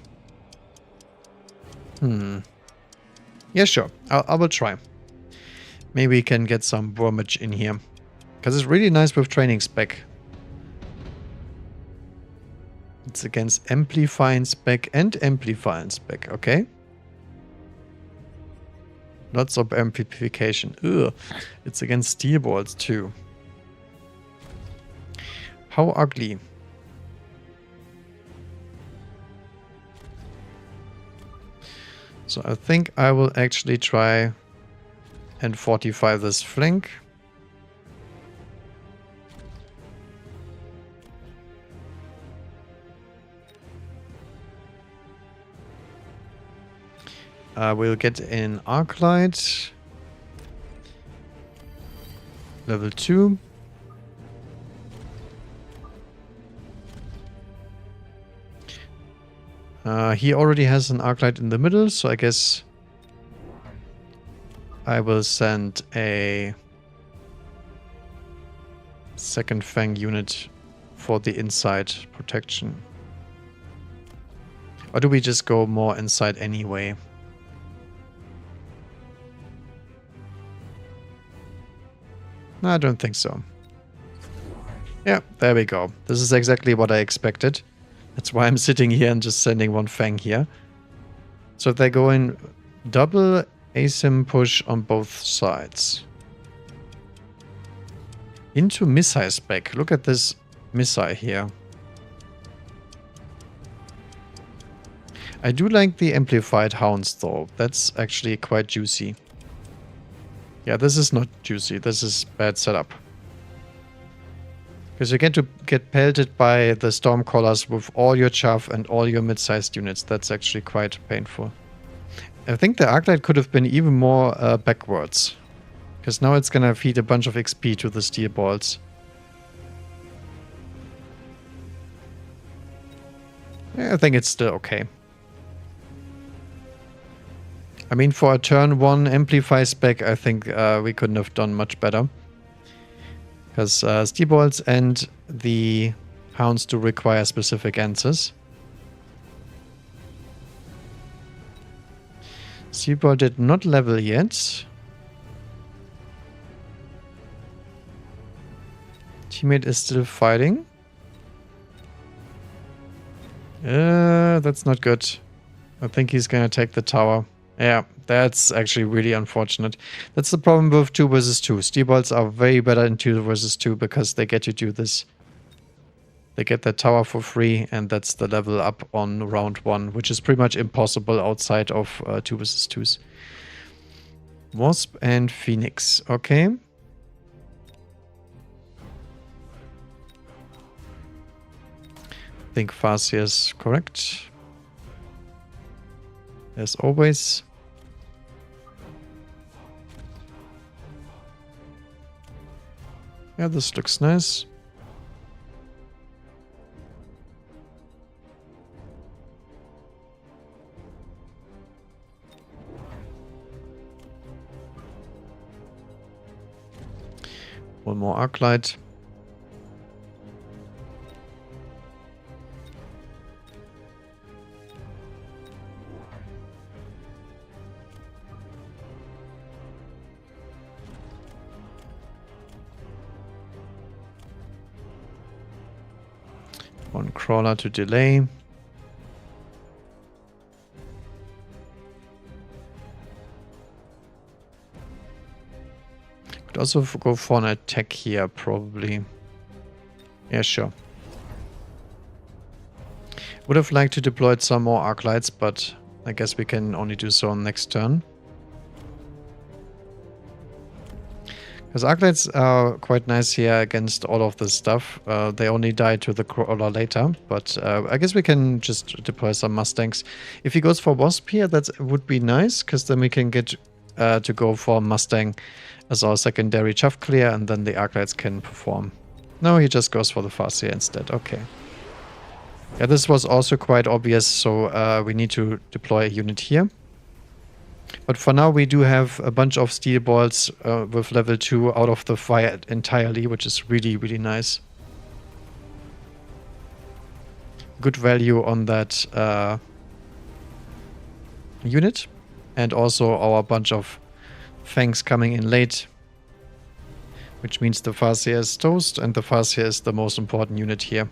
Yeah, sure. I will try. Maybe we can get some wormage in here. Because it's really nice with training spec. It's against amplifying spec and amplifying spec, okay? Lots of amplification. Ugh. It's against steel balls too. How ugly. So I think I will actually try and fortify this flank. We'll get in Arclight. Level 2. He already has an Arclight in the middle, so I guess I will send a second Fang unit for the inside protection. Or do we just go more inside anyway? No, I don't think so. Yeah, there we go. This is exactly what I expected. That's why I'm sitting here and just sending one Fang here. So they go in double ASIM push on both sides. Into missile spec. Look at this missile here. I do like the amplified hounds though. That's actually quite juicy. Yeah, this is not juicy. This is bad setup. Because you get to get pelted by the Stormcallers with all your chaff and all your mid-sized units. That's actually quite painful. I think the Arclight could have been even more backwards. Because now it's gonna feed a bunch of XP to the steel balls. Yeah, I think it's still okay. I mean, for a turn 1 amplify spec, I think we couldn't have done much better. Because steel balls and the hounds do require specific answers. Steel ball did not level yet. Teammate is still fighting. That's not good. I think he's gonna take the tower. Yeah, that's actually really unfortunate. That's the problem with 2 versus 2. Steel balls are way better in 2 versus 2 because they get to do this. They get that tower for free, and that's the level up on round 1, which is pretty much impossible outside of 2 versus 2s. Wasp and Phoenix, okay. I think Farseer is correct. As always. Yeah, this looks nice. One more Arclight. One Crawler to delay. Could also go for an attack here, probably. Yeah, sure. Would have liked to deploy some more Arclights, but I guess we can only do so on next turn. Because Arclights are quite nice here against all of this stuff. They only die to the Crawler later, but I guess we can just deploy some Mustangs. If he goes for Wasp here, that would be nice, because then we can get to go for Mustang as our secondary chaff clear, and then the Arclights can perform. No, he just goes for the Farseer instead. Okay. Yeah, this was also quite obvious, so we need to deploy a unit here. But for now, we do have a bunch of steel balls with level 2 out of the fire entirely, which is really, really nice. Good value on that unit. And also our bunch of Fangs coming in late. Which means the Farseer is toast, and the Farseer is the most important unit here.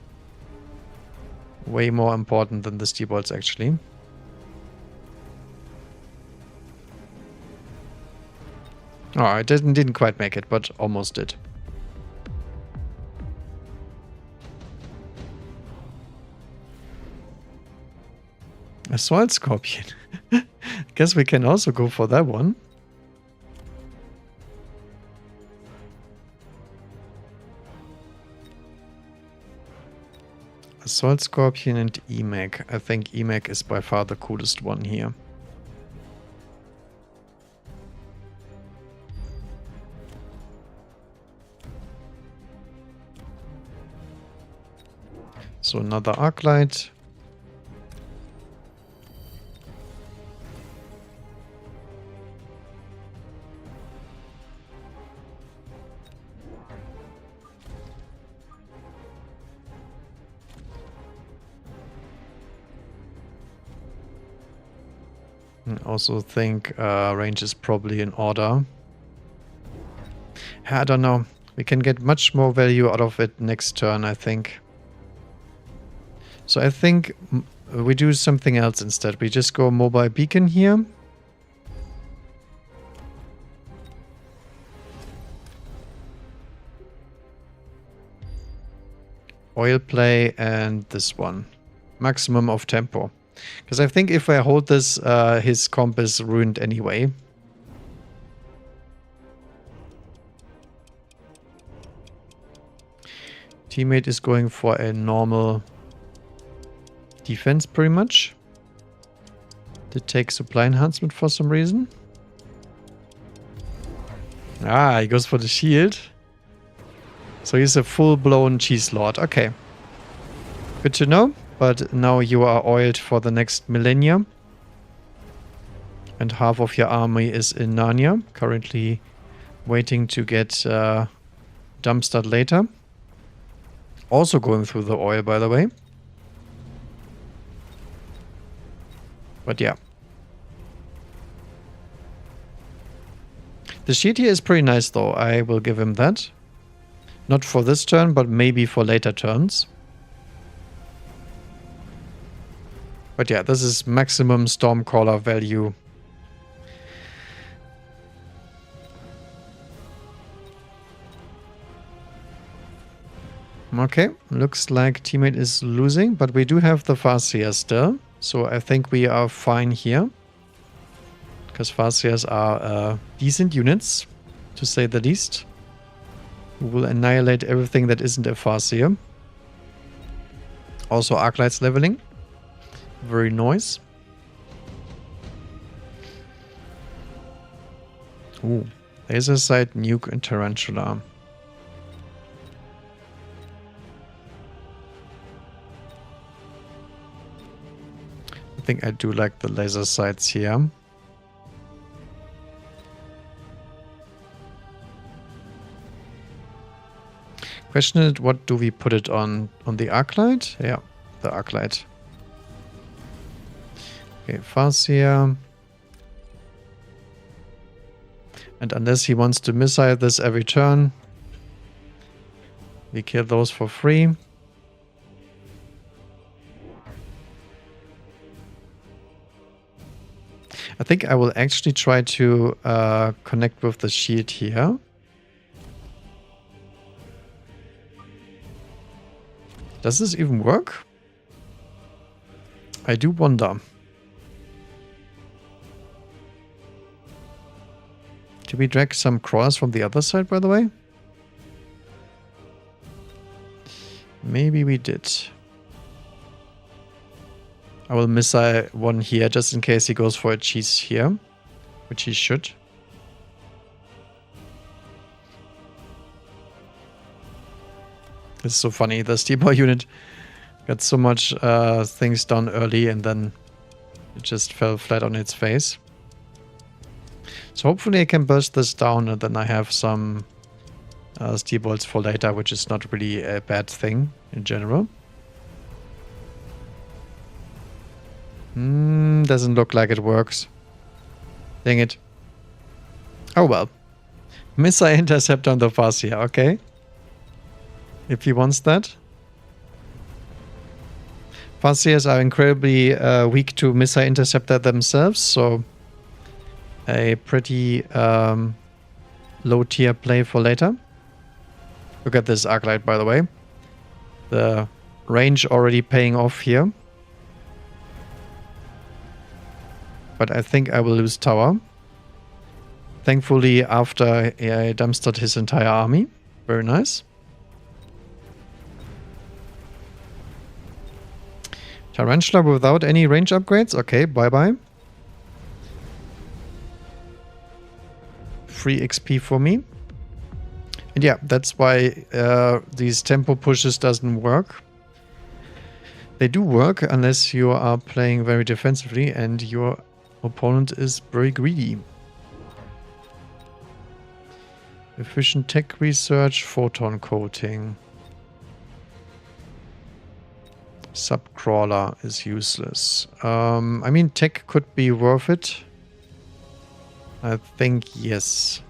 Way more important than the steel balls, actually. Oh, I didn't quite make it, but almost did. Assault Scorpion. Guess we can also go for that one. Assault Scorpion and EMAC. I think EMAC is by far the coolest one here. So another Arclight. I also think range is probably in order. I don't know. We can get much more value out of it next turn, I think. So I think we do something else instead. We just go mobile beacon here. Oil play and this one. Maximum of tempo. Because I think if I hold this, his comp is ruined anyway. Teammate is going for a normal defense pretty much. Did take supply enhancement for some reason. Ah, he goes for the shield. So he's a full-blown cheese lord. Okay. Good to know. But now you are oiled for the next millennia. And half of your army is in Narnia. Currently waiting to get dumpstered later. Also going through the oil, by the way. But yeah. The shield here is pretty nice though. I will give him that. Not for this turn, but maybe for later turns. But yeah, this is maximum Stormcaller value. Okay, looks like teammate is losing, but we do have the Farseer still. So I think we are fine here. Because Farseers are decent units, to say the least. We will annihilate everything that isn't a Farseer. Also Arclights leveling. Very nice. Ooh, laser sight, nuke, and tarantula. I think I do like the laser sights here. Question is, what do we put it on? On the Arclight? Yeah, the Arclight. Okay, Farseer. And unless he wants to missile this every turn, we kill those for free. I think I will actually try to connect with the shield here. Does this even work? I do wonder. Did we drag some crawlers from the other side, by the way? Maybe we did. I will missile one here just in case he goes for a cheese here, which he should. This is so funny. The Steelball unit got so much things done early and then it just fell flat on its face. So hopefully I can burst this down and then I have some steel bolts for later, which is not really a bad thing in general. Doesn't look like it works. Dang it. Oh well. Missile intercept on the Farseer, okay. If he wants that. Farseers are incredibly weak to missile interceptor themselves, so a pretty low tier play for later. Look at this Arclight, by the way. The range already paying off here. But I think I will lose tower. Thankfully, after I dumpstered his entire army. Very nice. Tarantula without any range upgrades? Okay, bye-bye. Free XP for me. And yeah, that's why these tempo pushes doesn't work. They do work unless you are playing very defensively and your opponent is very greedy. Efficient tech research, photon coating. Subcrawler is useless. I mean, tech could be worth it. I think yes.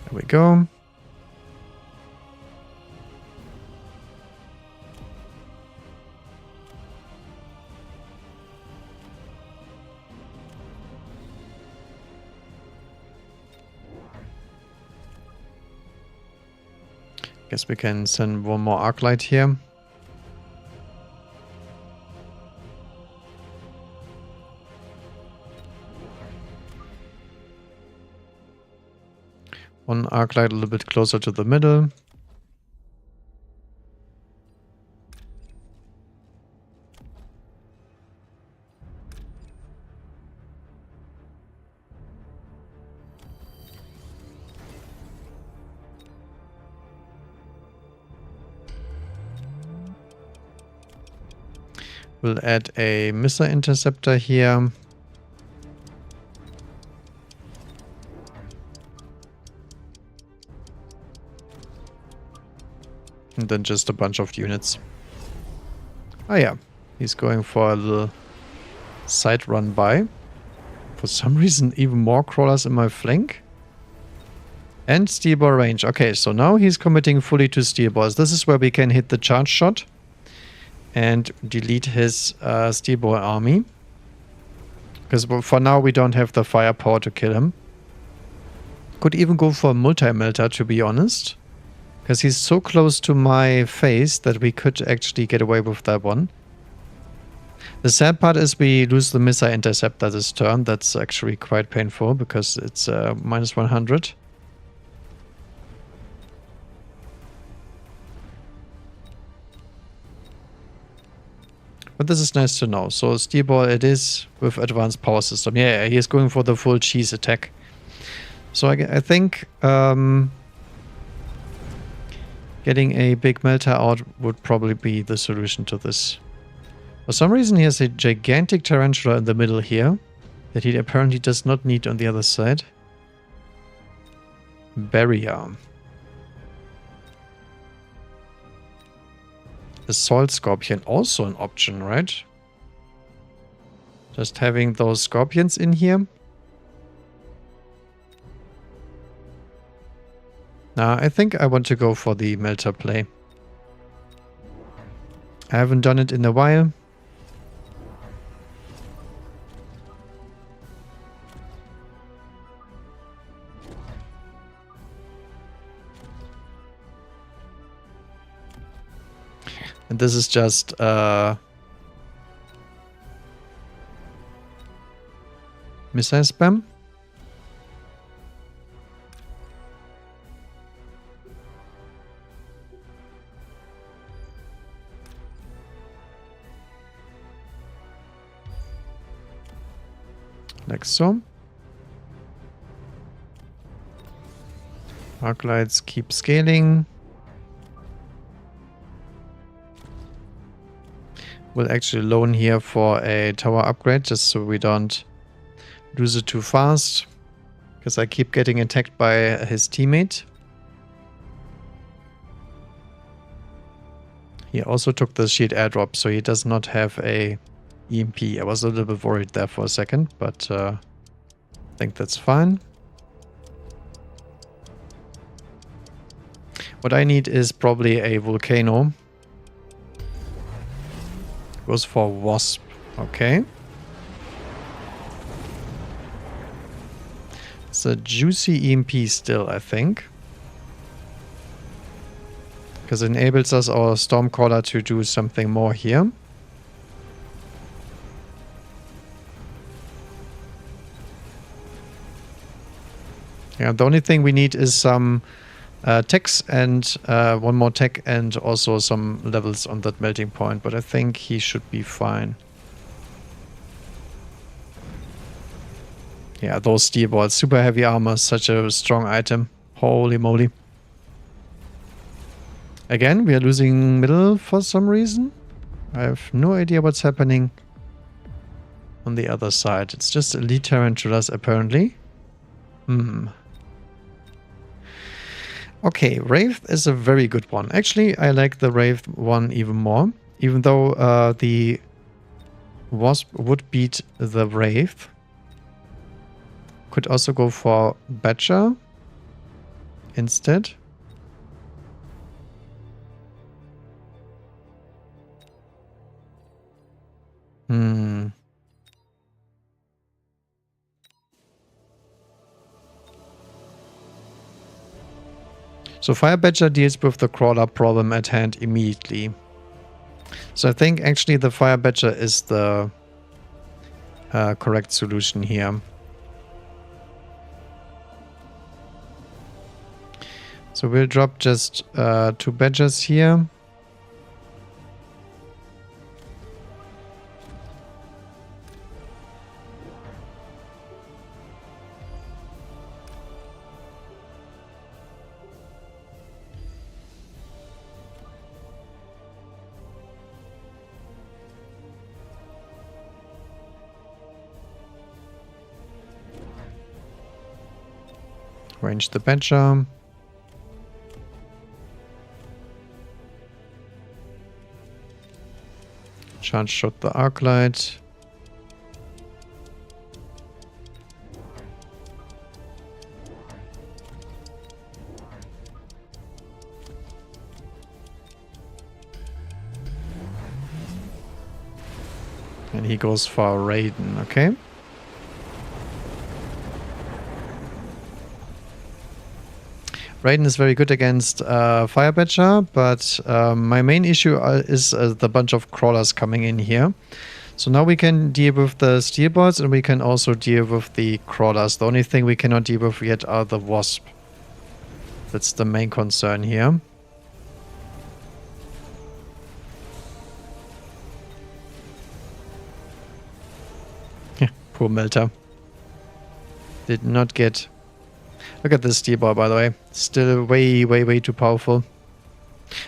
There we go. Guess we can send one more Arclight here. One Arclight a little bit closer to the middle. We'll add a missile interceptor here. And then just a bunch of units. Oh yeah, he's going for a little side run by. For some reason, even more crawlers in my flank. And steel ball range. Okay, so now he's committing fully to steel balls. This is where we can hit the charge shot and delete his steel ball army. Because for now we don't have the firepower to kill him. Could even go for a multi-melter, to be honest. Because he's so close to my face that we could actually get away with that one. The sad part is we lose the missile interceptor this turn. That's actually quite painful because it's minus 100. But this is nice to know. So steel ball it is with advanced power system. Yeah, he is going for the full cheese attack. So I think getting a big melter out would probably be the solution to this. For some reason he has a gigantic tarantula in the middle here that he apparently does not need on the other side. Barrier. Assault Scorpion, also an option, right? Just having those scorpions in here. I think I want to go for the Melter play. I haven't done it in a while. And this is just missile spam. Like so. Arc lights keep scaling. We'll actually loan here for a tower upgrade just so we don't lose it too fast. Because I keep getting attacked by his teammate. He also took the shield airdrop, so he does not have a EMP. I was a little bit worried there for a second, but I think that's fine. What I need is probably a Volcano. Goes for Wasp. Okay. It's a juicy EMP still, I think. Because it enables us, our Stormcaller, to do something more here. Yeah, the only thing we need is some techs and one more tech and also some levels on that melting point, but I think he should be fine. Yeah, those steel balls, super heavy armor, such a strong item. Holy moly. Again, we are losing middle for some reason. I have no idea what's happening on the other side. It's just elite tarantulas apparently. Okay, Wraith is a very good one. Actually, I like the Wraith one even more. Even though the Wasp would beat the Wraith. Could also go for Badger instead. So Fire Badger deals with the crawler problem at hand immediately. So I think actually the Fire Badger is the correct solution here. So we'll drop just 2 Badgers here. Range the Badger. Charge shot the arc light. And he goes for Raiden, okay? Raiden is very good against Fire Badger, but my main issue is the bunch of crawlers coming in here. So now we can deal with the steel balls and we can also deal with the crawlers. The only thing we cannot deal with yet are the Wasp. That's the main concern here. Yeah, poor Melter. Did not get... Look at this steel ball, by the way. Still way, way, way too powerful.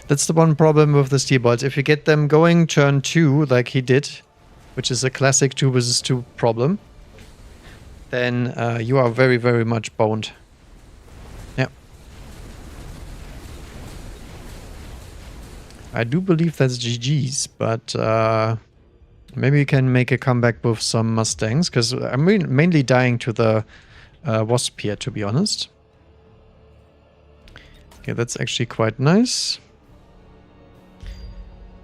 That's the one problem with the steel bolts. If you get them going turn 2, like he did, which is a classic 2 versus 2 problem, then you are very, very much boned. Yeah. I do believe that's GG's, but maybe we can make a comeback with some Mustangs, because I'm mainly dying to the Wasp here, to be honest. Okay, that's actually quite nice.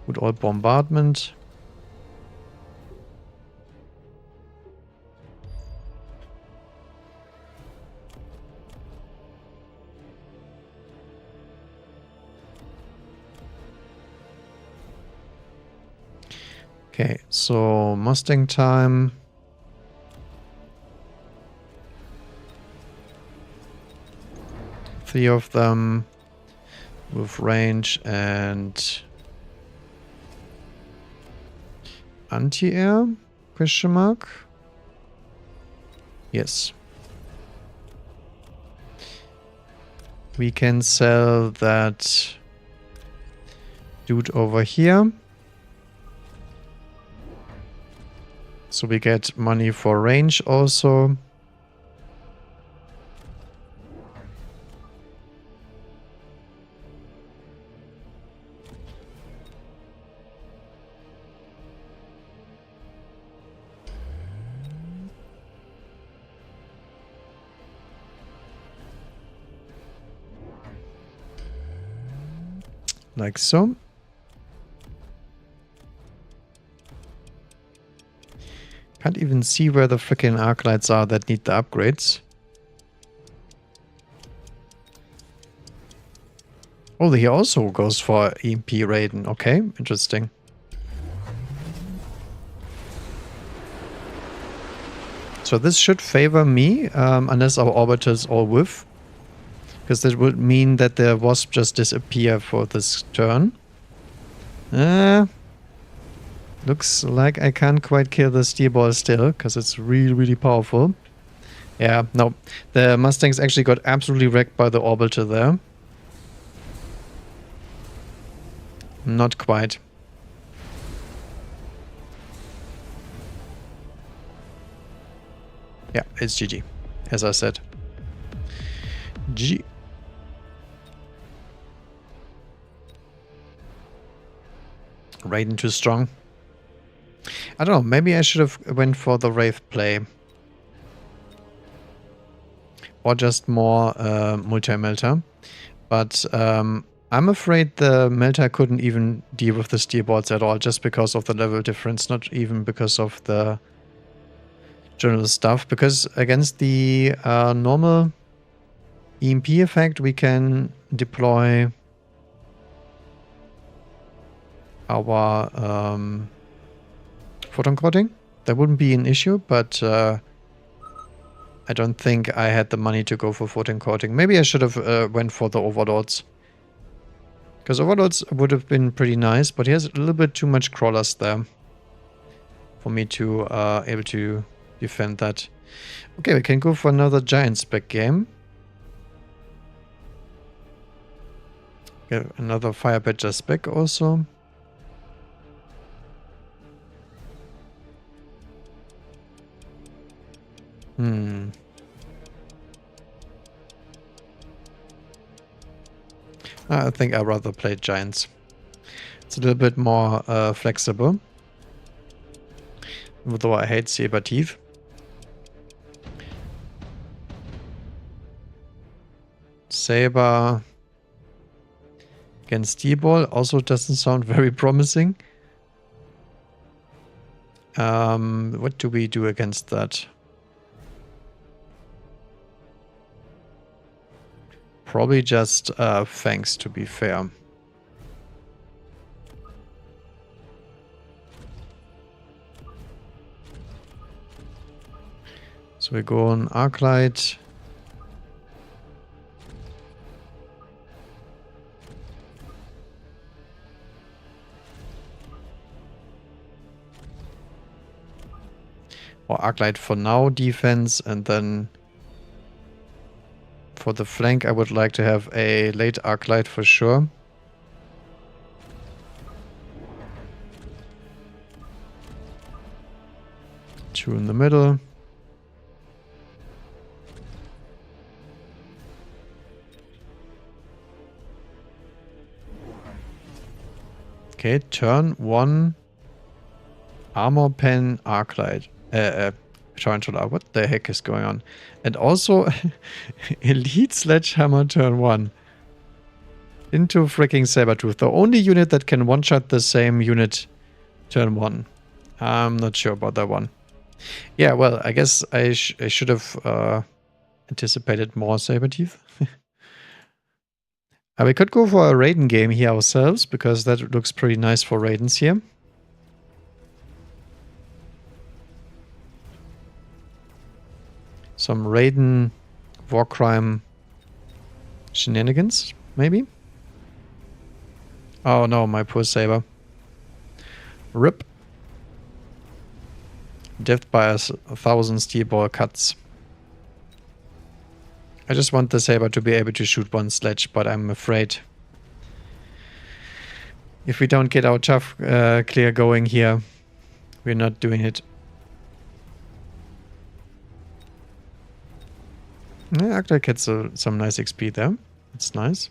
Good old bombardment. Okay, so Mustang time. Three of them with range and anti-air? Question mark? Yes. We can sell that dude over here. So we get money for range also. Like so. Can't even see where the freaking arc lights are that need the upgrades. Oh, he also goes for EMP Raiden. Okay, interesting. So this should favor me, unless our orbiters all whiff. Because that would mean that the Wasp just disappear for this turn. Looks like I can't quite kill the steel ball still, because it's really, really powerful. Yeah, no. The Mustangs actually got absolutely wrecked by the orbiter there. Not quite. Yeah, it's GG, as I said. GG. Raiden too strong. I don't know, maybe I should have went for the Wraith play. Or just more multi-melter. But I'm afraid the melter couldn't even deal with the steel bolts at all, just because of the level difference, not even because of the general stuff. Because against the normal EMP effect, we can deploy our photon coating. That wouldn't be an issue, but I don't think I had the money to go for photon coating. Maybe I should have went for the overlords. Because overlords would have been pretty nice, but he has a little bit too much crawlers there for me to able to defend that. Okay, we can go for another giant spec game. Get another Firebadger spec also. I think I'd rather play giants. It's a little bit more flexible. Although I hate Saber Teeth. Saber against Steel Ball also doesn't sound very promising. What do we do against that? Probably just Fangs, to be fair. So we go on Arclight. Or Arclight for now, defense, and then for the flank I would like to have a late Arclight for sure. 2 in the middle. Okay, turn 1 Armor Pen Arclight. Tarantula. What the heck is going on? And also Elite Sledgehammer turn 1 into freaking Sabertooth. The only unit that can one-shot the same unit turn 1. I'm not sure about that one. Yeah, well, I guess I should have anticipated more Sabertooth. We could go for a Raiden game here ourselves, because that looks pretty nice for Raidens here. Some Raiden Warcrime shenanigans, maybe? Oh no, my poor Saber. RIP. Death by 1,000 steel ball cuts. I just want the Saber to be able to shoot one sledge, but I'm afraid if we don't get our tough clear going here, we're not doing it. Yeah, Arclight gets some nice XP there. It's nice.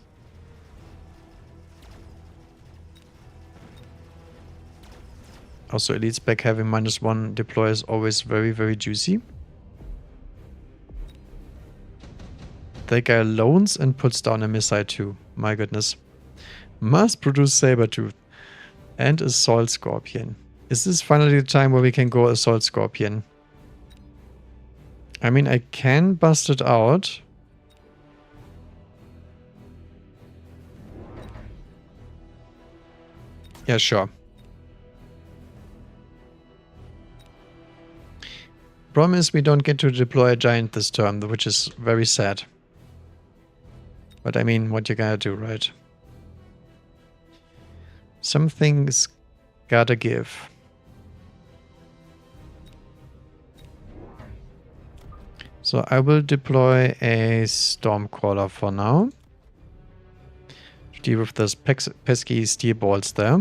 Also, Elite Spec having -1 deploy is always very, very juicy. That guy loans and puts down a missile too. My goodness. Mass produce Sabertooth and Assault Scorpion. Is this finally the time where we can go Assault Scorpion? I mean, I can bust it out. Yeah, sure. Problem is we don't get to deploy a giant this turn, which is very sad. But I mean, what you gotta do, right? Something's gotta give. So I will deploy a Stormcrawler for now. To deal with those pesky steel balls there.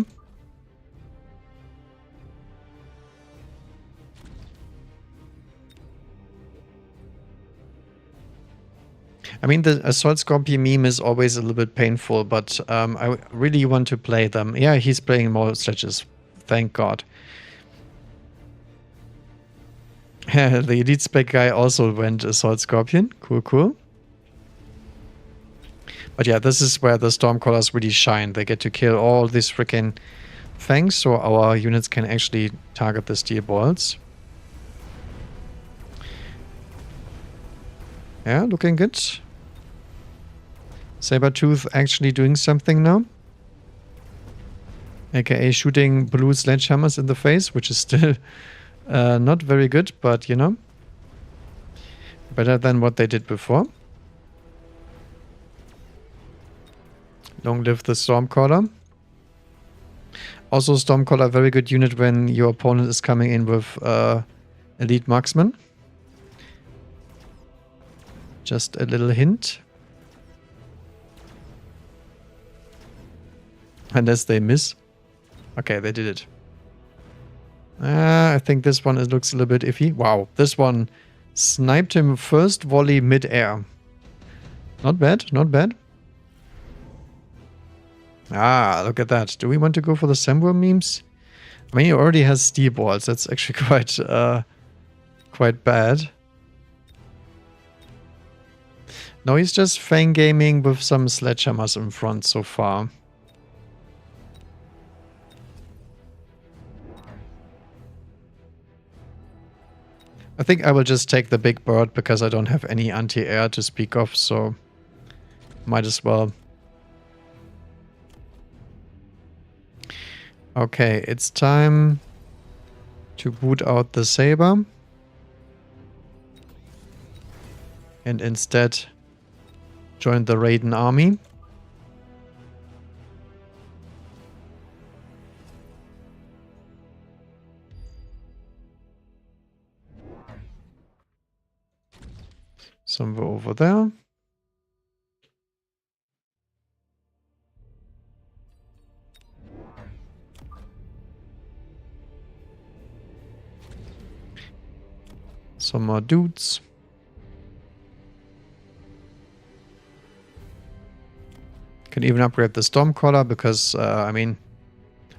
I mean, the Assault Scorpion meme is always a little bit painful, but I really want to play them. Yeah, he's playing more sledges. Thank God. The Elite Spec guy also went Assault Scorpion. Cool, cool. But yeah, this is where the Stormcrawlers really shine. They get to kill all these freaking things, so our units can actually target the steel balls. Yeah, looking good. Sabertooth actually doing something now. AKA shooting blue sledgehammers in the face, which is still not very good, but you know. Better than what they did before. Long live the Stormcaller. Also, Stormcaller, very good unit when your opponent is coming in with Elite Marksman. Just a little hint. Unless they miss. Okay, they did it. I think this one looks a little bit iffy. Wow, this one sniped him first volley mid-air. Not bad, not bad. Ah, look at that. Do we want to go for the Sandworm memes? I mean, he already has steel balls. That's actually quite bad. No, he's just Fang gaming with some sledgehammers in front so far. I think I will just take the big bird because I don't have any anti-air to speak of, so might as well. Okay, it's time to boot out the Saber. And instead join the Raiden army. Somewhere over there. Some more dudes. Can even upgrade the Stormcaller because, I mean,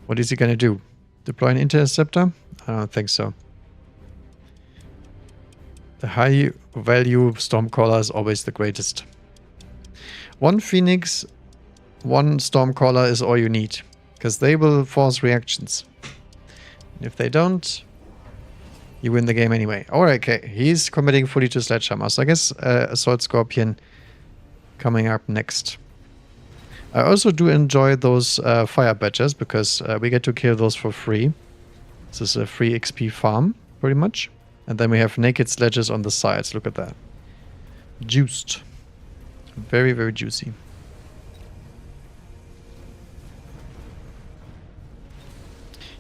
what is he gonna do? Deploy an interceptor? I don't think so. The high value Stormcaller is always the greatest. One Phoenix, one Stormcaller is all you need. Because they will force reactions. If they don't, you win the game anyway. Alright, okay. He's committing fully to Sledgehammer. So I guess Assault Scorpion coming up next. I also do enjoy those fire badgers because we get to kill those for free. This is a free XP farm, pretty much. And then we have naked sledges on the sides. Look at that. Juiced. Very, very juicy.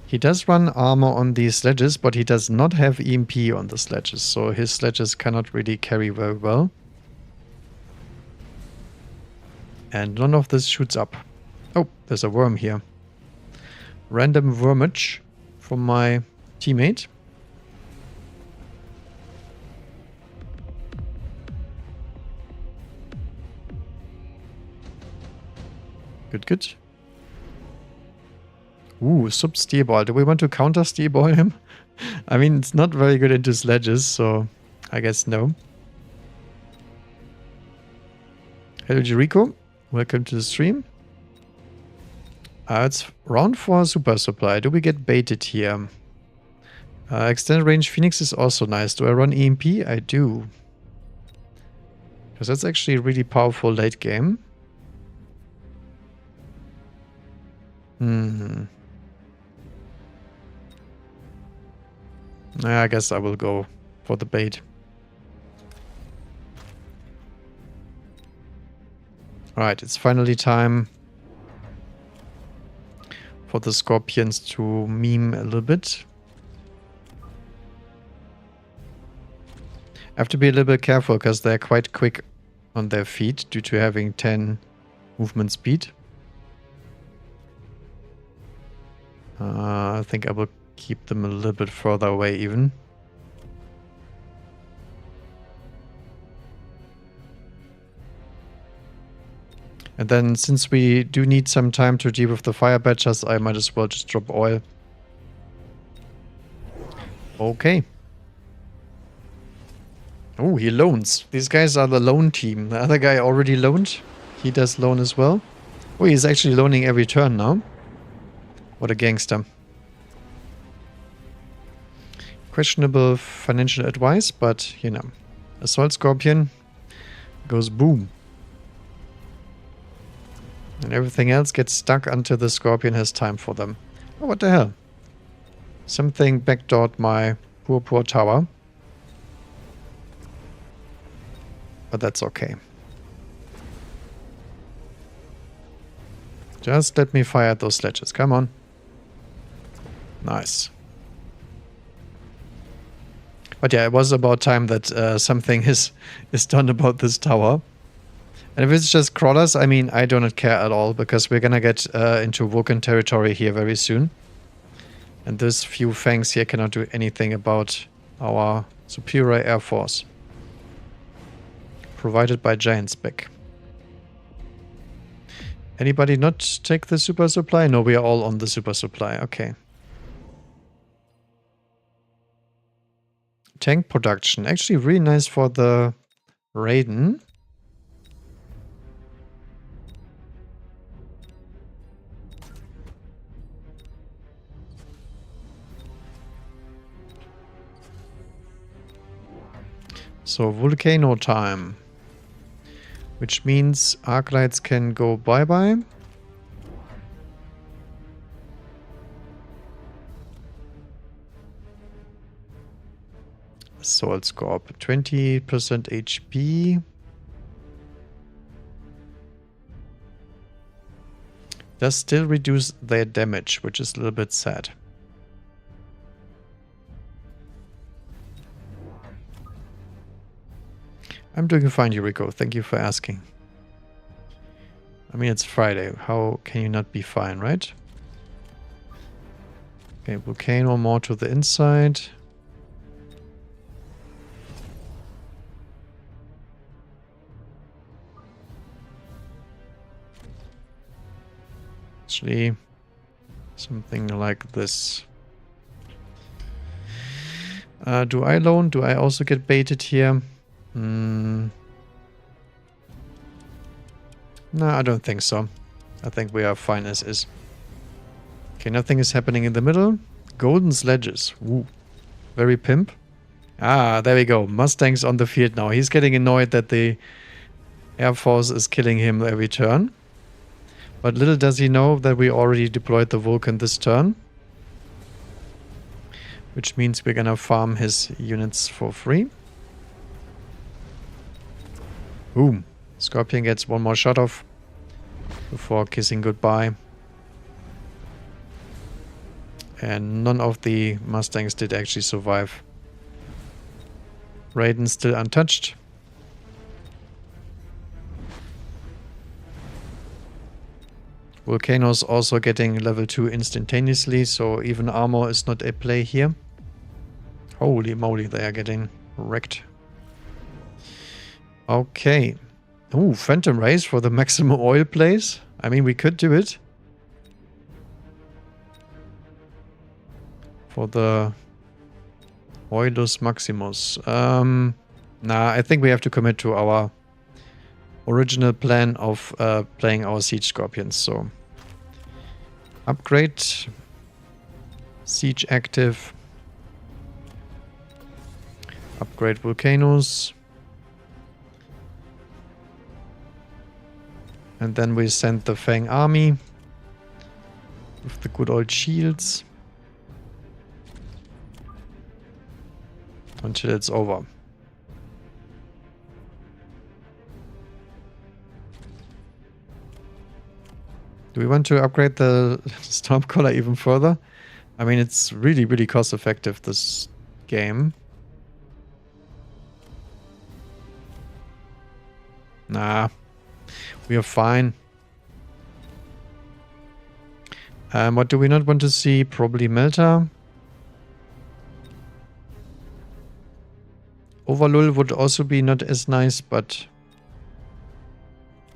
He does run armor on these sledges, but he does not have EMP on the sledges. So his sledges cannot really carry very well. And none of this shoots up. Oh, there's a worm here. Random wormage from my teammate. Good, good. Ooh, sub-steerball. Do we want to counter steerball him? I mean, it's not very good into sledges, so I guess no. Hello, Jericho. Welcome to the stream. It's round 4 super supply. Do we get baited here? Extended range Phoenix is also nice. Do I run EMP? I do. Because that's actually really powerful late game. I guess I will go for the bait. Alright, it's finally time for the Scorpions to meme a little bit. I have to be a little bit careful because they're quite quick on their feet due to having 10 movement speed. I think I will keep them a little bit further away even. And then since we do need some time to deal with the fire badgers, I might as well just drop oil. Okay. Oh, he loans. These guys are the loan team. The other guy already loaned. He does loan as well. Oh, he's actually loaning every turn now. What a gangster. Questionable financial advice, but, you know. Assault Scorpion goes boom. And everything else gets stuck until the Scorpion has time for them. Oh, what the hell? Something backdoored my poor tower. But that's okay. Just let me fire at those sledges. Come on. Nice. But yeah, it was about time that something is done about this tower. And if it's just crawlers, I mean, I do not care at all, because we're gonna get into Vulcan territory here very soon. And this few fangs here cannot do anything about our superior air force. Provided by Giant Spec. Anybody not take the super supply? No, we are all on the super supply. Okay. Tank production. Actually really nice for the Raiden. So Volcano time. Which means Arclights can go bye-bye. Assault Scorp, 20% HP. Does still reduce their damage, which is a little bit sad. I'm doing fine, Yuriko. Thank you for asking. I mean, it's Friday. How can you not be fine, right? Okay, Volcano more to the inside. Actually, something like this. Do I loan? Do I also get baited here? No, I don't think so. I think we are fine as is. Okay, nothing is happening in the middle. Golden sledges. Woo. Very pimp. Ah, there we go. Mustang's on the field now. He's getting annoyed that the Air Force is killing him every turn. But little does he know that we already deployed the Vulcan this turn. Which means we're gonna farm his units for free. Boom. Scorpion gets one more shot off before kissing goodbye. And none of the Mustangs did actually survive. Raiden still untouched. Volcano's also getting level 2 instantaneously, so even armor is not a play here. Holy moly, they are getting wrecked. Okay. Ooh, Phantom Race for the maximum oil plays. I mean, we could do it. For the Oilus Maximus. Nah, I think we have to commit to our original plan of playing our Siege Scorpions. So, upgrade. Siege active. Upgrade Volcanoes. And then we send the Fang army with the good old shields until it's over. Do we want to upgrade the Stormcaller even further? I mean, it's really, really cost effective, this game. Nah, we are fine. What do we not want to see? Probably Melta. Overlul would also be not as nice, but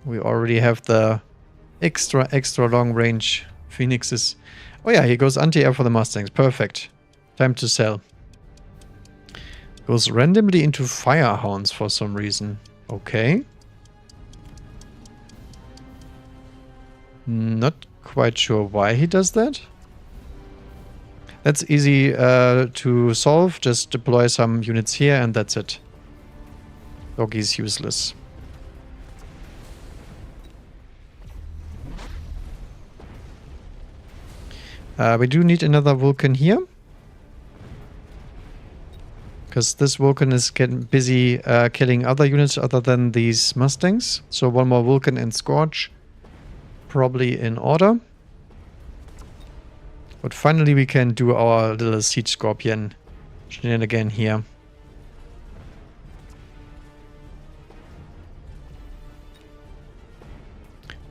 we already have the extra long range Phoenixes. Oh yeah, he goes anti-air for the Mustangs. Perfect. Time to sell. Goes randomly into Firehounds for some reason. Okay. Not quite sure why he does that. That's easy to solve. Just deploy some units here and that's it. Doggy's useless. We do need another Vulcan here. Because this Vulcan is getting busy killing other units other than these Mustangs. So one more Vulcan and Scorch. Probably in order. But finally we can do our little Siege Scorpion shenanigan here.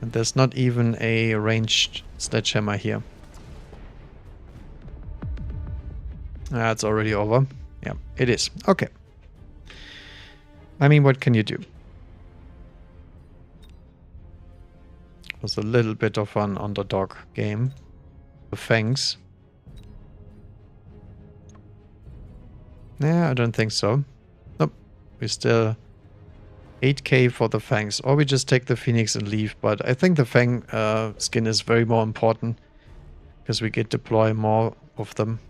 And there's not even a ranged sledgehammer here. Ah, it's already over. Yeah, it is. Okay. I mean, what can you do? It was a little bit of an underdog game. The Fangs. Nah, I don't think so. Nope. We still 8k for the Fangs. Or we just take the Phoenix and leave. But I think the Fang skin is very more important. Because we get deploy more of them.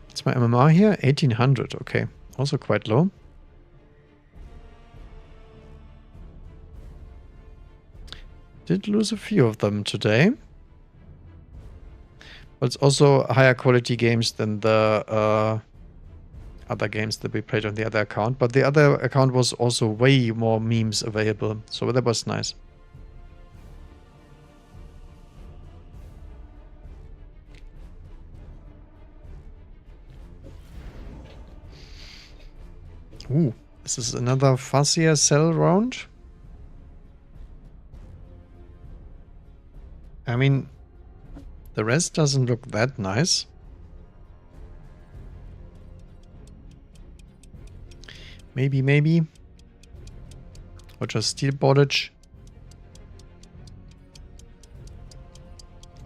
What's my MMR here? 1800. Okay. Also quite low. Did lose a few of them today. But it's also higher quality games than the other games that we played on the other account. But the other account was also way more memes available. So that was nice. Ooh, this is another Farseer cell round. I mean, the rest doesn't look that nice. Maybe. Or just steel bordage.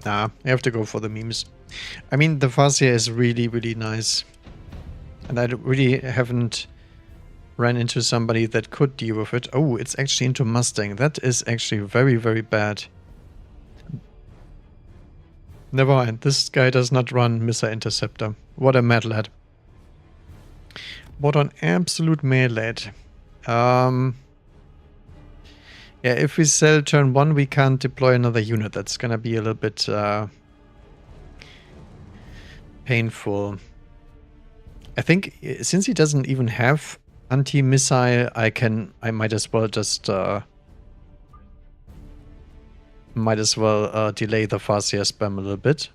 Nah, I have to go for the memes. I mean, the Farseer is really, really nice. And I really haven't ran into somebody that could deal with it. Oh, it's actually into Mustang. That is actually very, very bad. Never mind. This guy does not run Missile Interceptor. What a mad lad. What an absolute mad lad. Yeah, if we sell turn 1, we can't deploy another unit. That's gonna be a little bit painful. I think since he doesn't even have anti-missile, I might as well just delay the Farseer spam a little bit.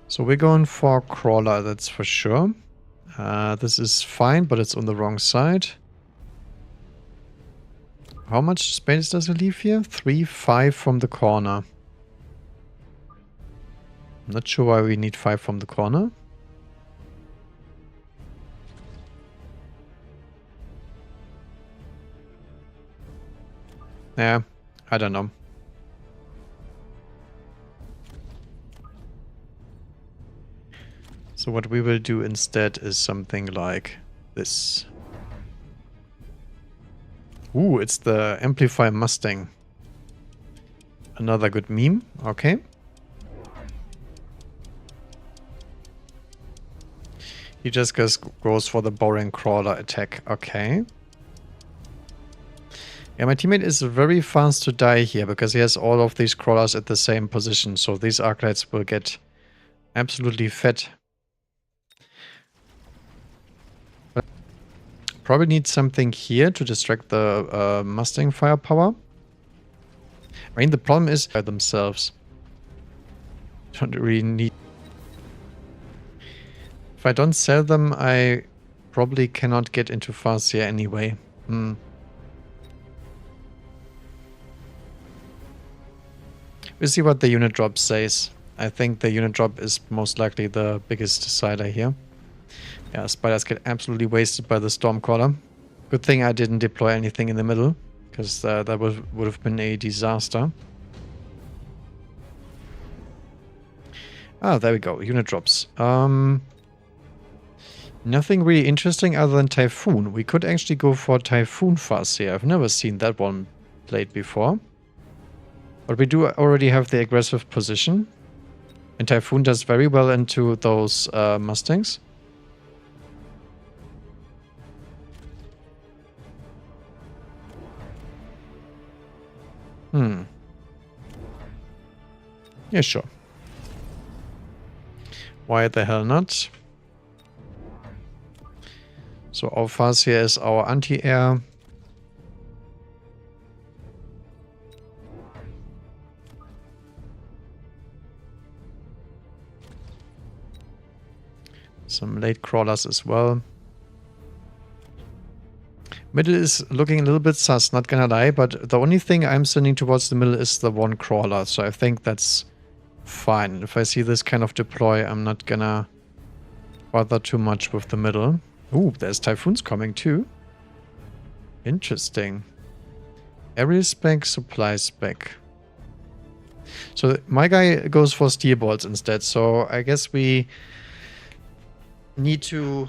So we're going for Crawler, that's for sure. This is fine, but it's on the wrong side. How much space does it leave here? 3, 5 from the corner. I'm not sure why we need 5 from the corner. Yeah, I don't know. So what we will do instead is something like this. Ooh, it's the Amplify Mustang. Another good meme. Okay. He just goes for the boring crawler attack. Okay. Yeah, my teammate is very fast to die here because he has all of these crawlers at the same position. So these Arclights will get absolutely fed. Probably need something here to distract the Mustang firepower. I mean, the problem is by themselves. Don't really need... If I don't sell them, I probably cannot get into Farseer anyway. We'll see what the unit drop says. I think the unit drop is most likely the biggest decider here. Yeah, spiders get absolutely wasted by the Stormcaller. Good thing I didn't deploy anything in the middle, because that would have been a disaster. Ah, there we go. Unit drops. Nothing really interesting other than Typhoon. We could actually go for Typhoon Farseer. I've never seen that one played before. But we do already have the aggressive position. And Typhoon does very well into those Mustangs. Yeah, sure. Why the hell not? So our Farseer is our anti-air. Some late crawlers as well. Middle is looking a little bit sus, not gonna lie, but the only thing I'm sending towards the middle is the one crawler, so I think that's fine. If I see this kind of deploy, I'm not gonna bother too much with the middle. Ooh, there's Typhoons coming too. Interesting. Area spec, supply spec. So my guy goes for steel bolts instead, so I guess we need to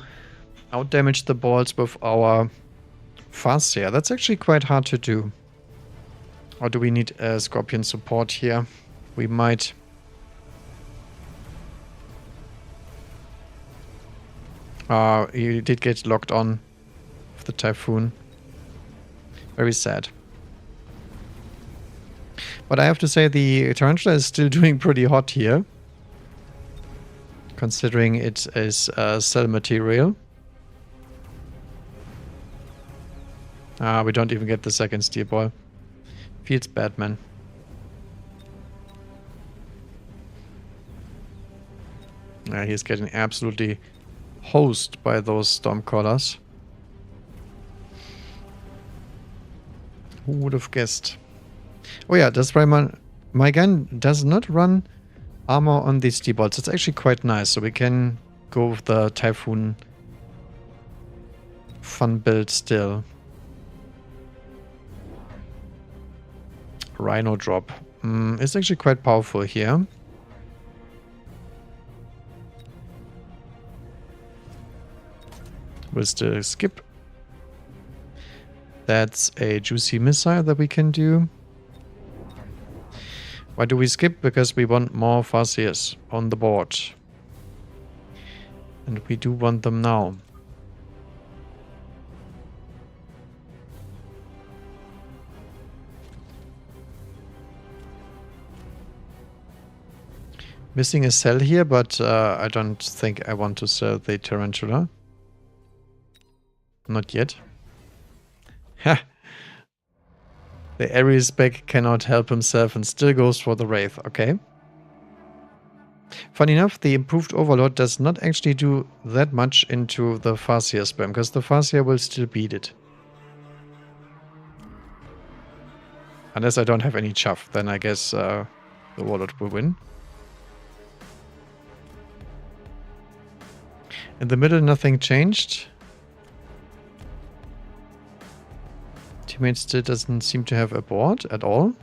outdamage the balls with our Farseer. That's actually quite hard to do. Or do we need a Scorpion support here? We might. He did get locked on with the Typhoon. Very sad. But I have to say the Tarantula is still doing pretty hot here. Considering it is cell material. We don't even get the second steel ball. Feels bad, man. He's getting absolutely hosed by those Stormcallers. Who would have guessed? Oh yeah, that's why my gun does not run armor on these steel bolts. It's actually quite nice, so we can go with the Typhoon fun build still. Rhino drop. It's actually quite powerful here. We'll still skip. That's a juicy missile that we can do. Why do we skip? Because we want more Farseers on the board. And we do want them now. Missing a cell here, but I don't think I want to sell the Tarantula. Not yet. Ha! The Ares spec cannot help himself and still goes for the Wraith. Okay. Funny enough, the improved Overlord does not actually do that much into the Farseer spam, because the Farseer will still beat it. Unless I don't have any chuff, then I guess the Warlord will win. In the middle, nothing changed. Teammate still doesn't seem to have a board at all.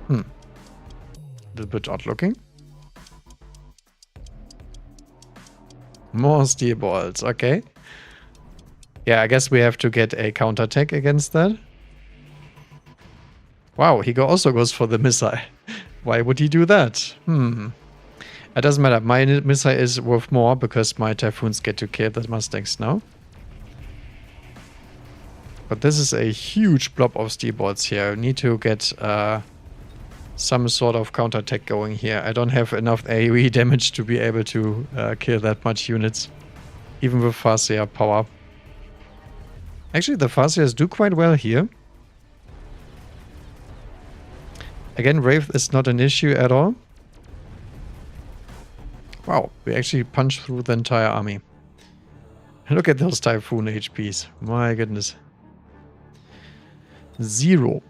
A little bit odd looking. More steel balls, okay. Yeah, I guess we have to get a counterattack against that. Wow, he also goes for the missile. Why would he do that? It doesn't matter. My missile is worth more because my Typhoons get to kill the Mustangs now. But this is a huge blob of steel balls here. I need to get some sort of counterattack going here. I don't have enough AoE damage to be able to kill that much units. Even with Farseer power. Actually, the Farseers do quite well here. Again, Wraith is not an issue at all. Wow, we actually punched through the entire army. Look at those Typhoon HPs. My goodness. 0.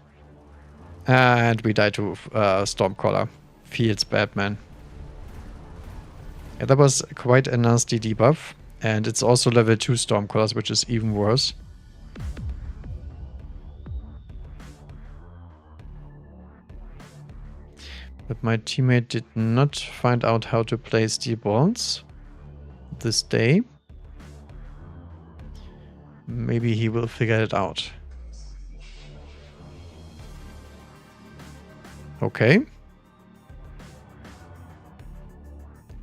And we die to Stormcaller. Feels bad, man. Yeah, that was quite a nasty debuff. And it's also level 2 Stormcallers, which is even worse. But my teammate did not find out how to play steel balls this day. Maybe he will figure it out. Okay.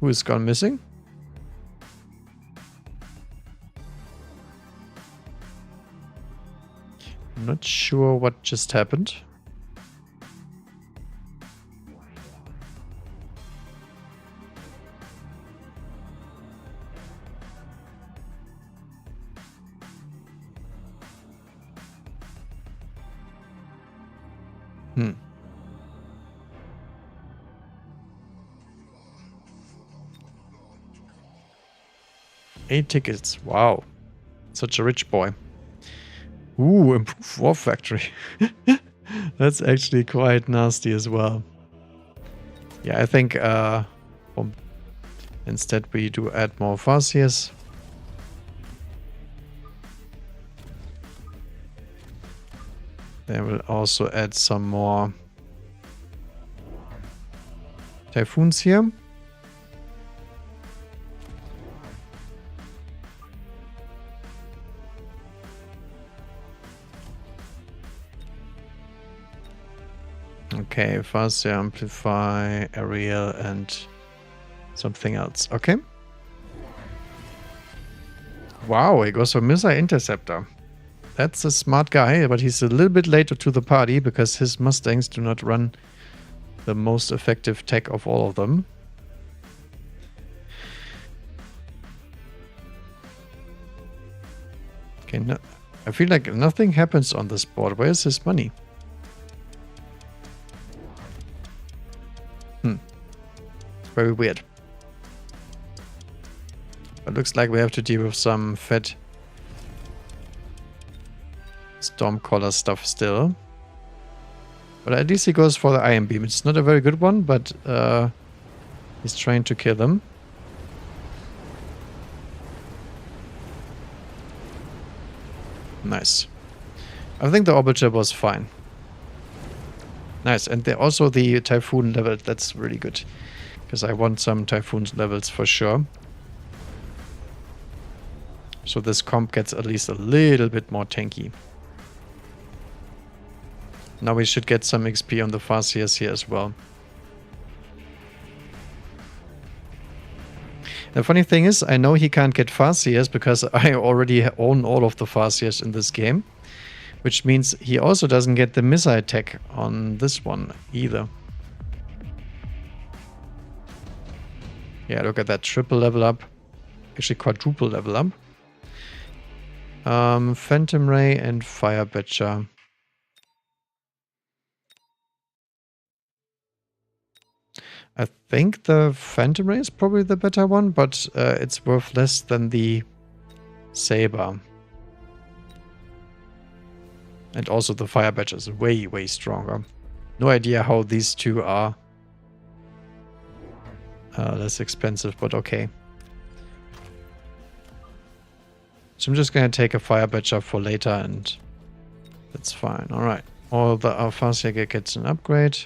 Who is gone missing? I'm not sure what just happened. Hmm. 8 tickets. Wow. Such a rich boy. Ooh, improved War Factory. That's actually quite nasty as well. Yeah, I think instead we do add more Farseers. Then we'll also add some more Typhoons here. Okay, Farseer, Amplify, Aerial, and something else. Okay. Wow, he goes for Missile Interceptor. That's a smart guy, but he's a little bit later to the party because his Mustangs do not run the most effective tech of all of them. Okay, no, I feel like nothing happens on this board. Where is his money? Very weird. It looks like we have to deal with some fat Stormcaller stuff still. But at least he goes for the Iron Beam. It's not a very good one, but he's trying to kill them. Nice. I think the Orbiter was fine. Nice. And also the Typhoon level, that's really good. Because I want some Typhoon levels for sure. So this comp gets at least a little bit more tanky. Now we should get some XP on the Farseers here as well. The funny thing is, I know he can't get Farseers because I already own all of the Farseers in this game. Which means he also doesn't get the missile attack on this one either. Yeah, look at that. Triple level up. Actually quadruple level up. Phantom Ray and Fire Badger. I think the Phantom Ray is probably the better one, but it's worth less than the Saber. And also the Fire Badger is way, way stronger. No idea how these two are less expensive, but okay. So I'm just going to take a Fire Badger for later and that's fine. Alright. All the Farseer gets an upgrade.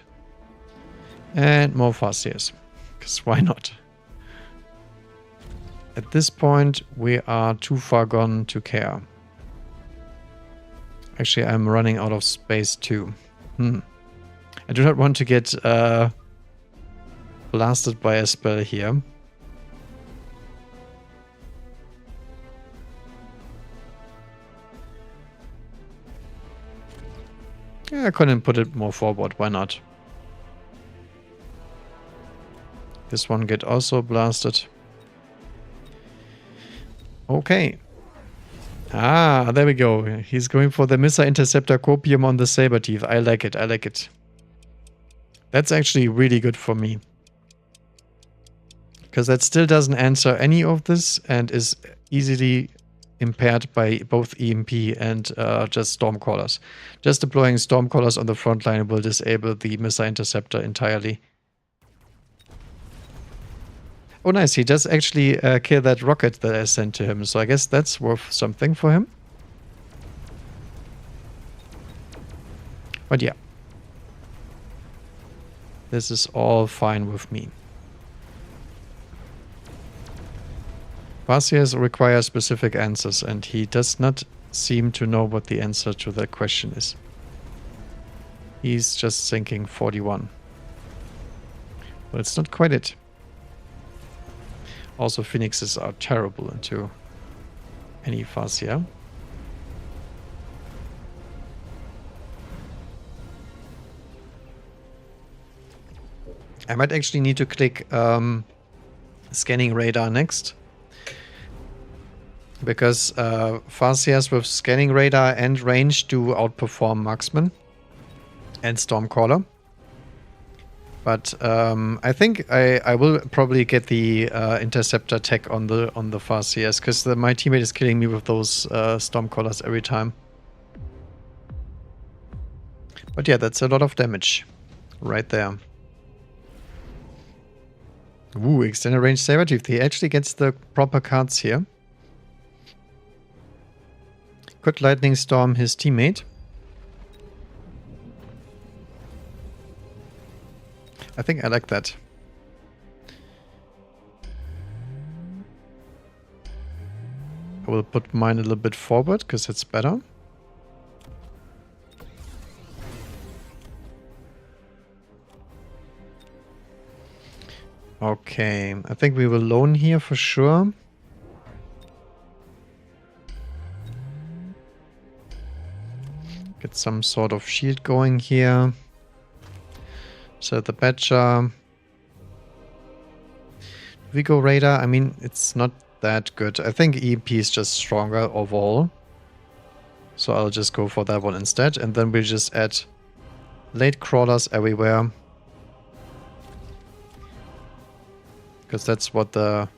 And more Farseers. Because why not? At this point, we are too far gone to care. Actually, I'm running out of space too. I do not want to get blasted by a spell here. Yeah, I couldn't put it more forward. Why not? This one get also blasted. Okay. Ah, there we go. He's going for the Missile Interceptor Copium on the Saberteeth. I like it. I like it. That's actually really good for me. Because that still doesn't answer any of this and is easily impaired by both EMP and just Stormcallers. Just deploying Stormcallers on the front line will disable the Missile Interceptor entirely. Oh nice, he does actually kill that rocket that I sent to him, so I guess that's worth something for him. But yeah. This is all fine with me. Farseers require specific answers, and he does not seem to know what the answer to that question is. He's just thinking 41. But it's not quite it. Also, Phoenixes are terrible into any Farseer. I might actually need to click Scanning Radar next. Because Farseers with Scanning Radar and range do outperform Marksman and Stormcaller. But I think I will probably get the Interceptor tech on the Farseers, because my teammate is killing me with those Stormcallers every time. But yeah, that's a lot of damage right there. Ooh, extended range Sabertooth. He actually gets the proper cards here. Could Lightning Storm his teammate. I think I like that. I will put mine a little bit forward because it's better. Okay, I think we will loan here for sure. Get some sort of shield going here. So the Badger. We go Radar. I mean, it's not that good. I think EMP is just stronger overall. So I'll just go for that one instead. And then we'll just add late crawlers everywhere. Because that's what the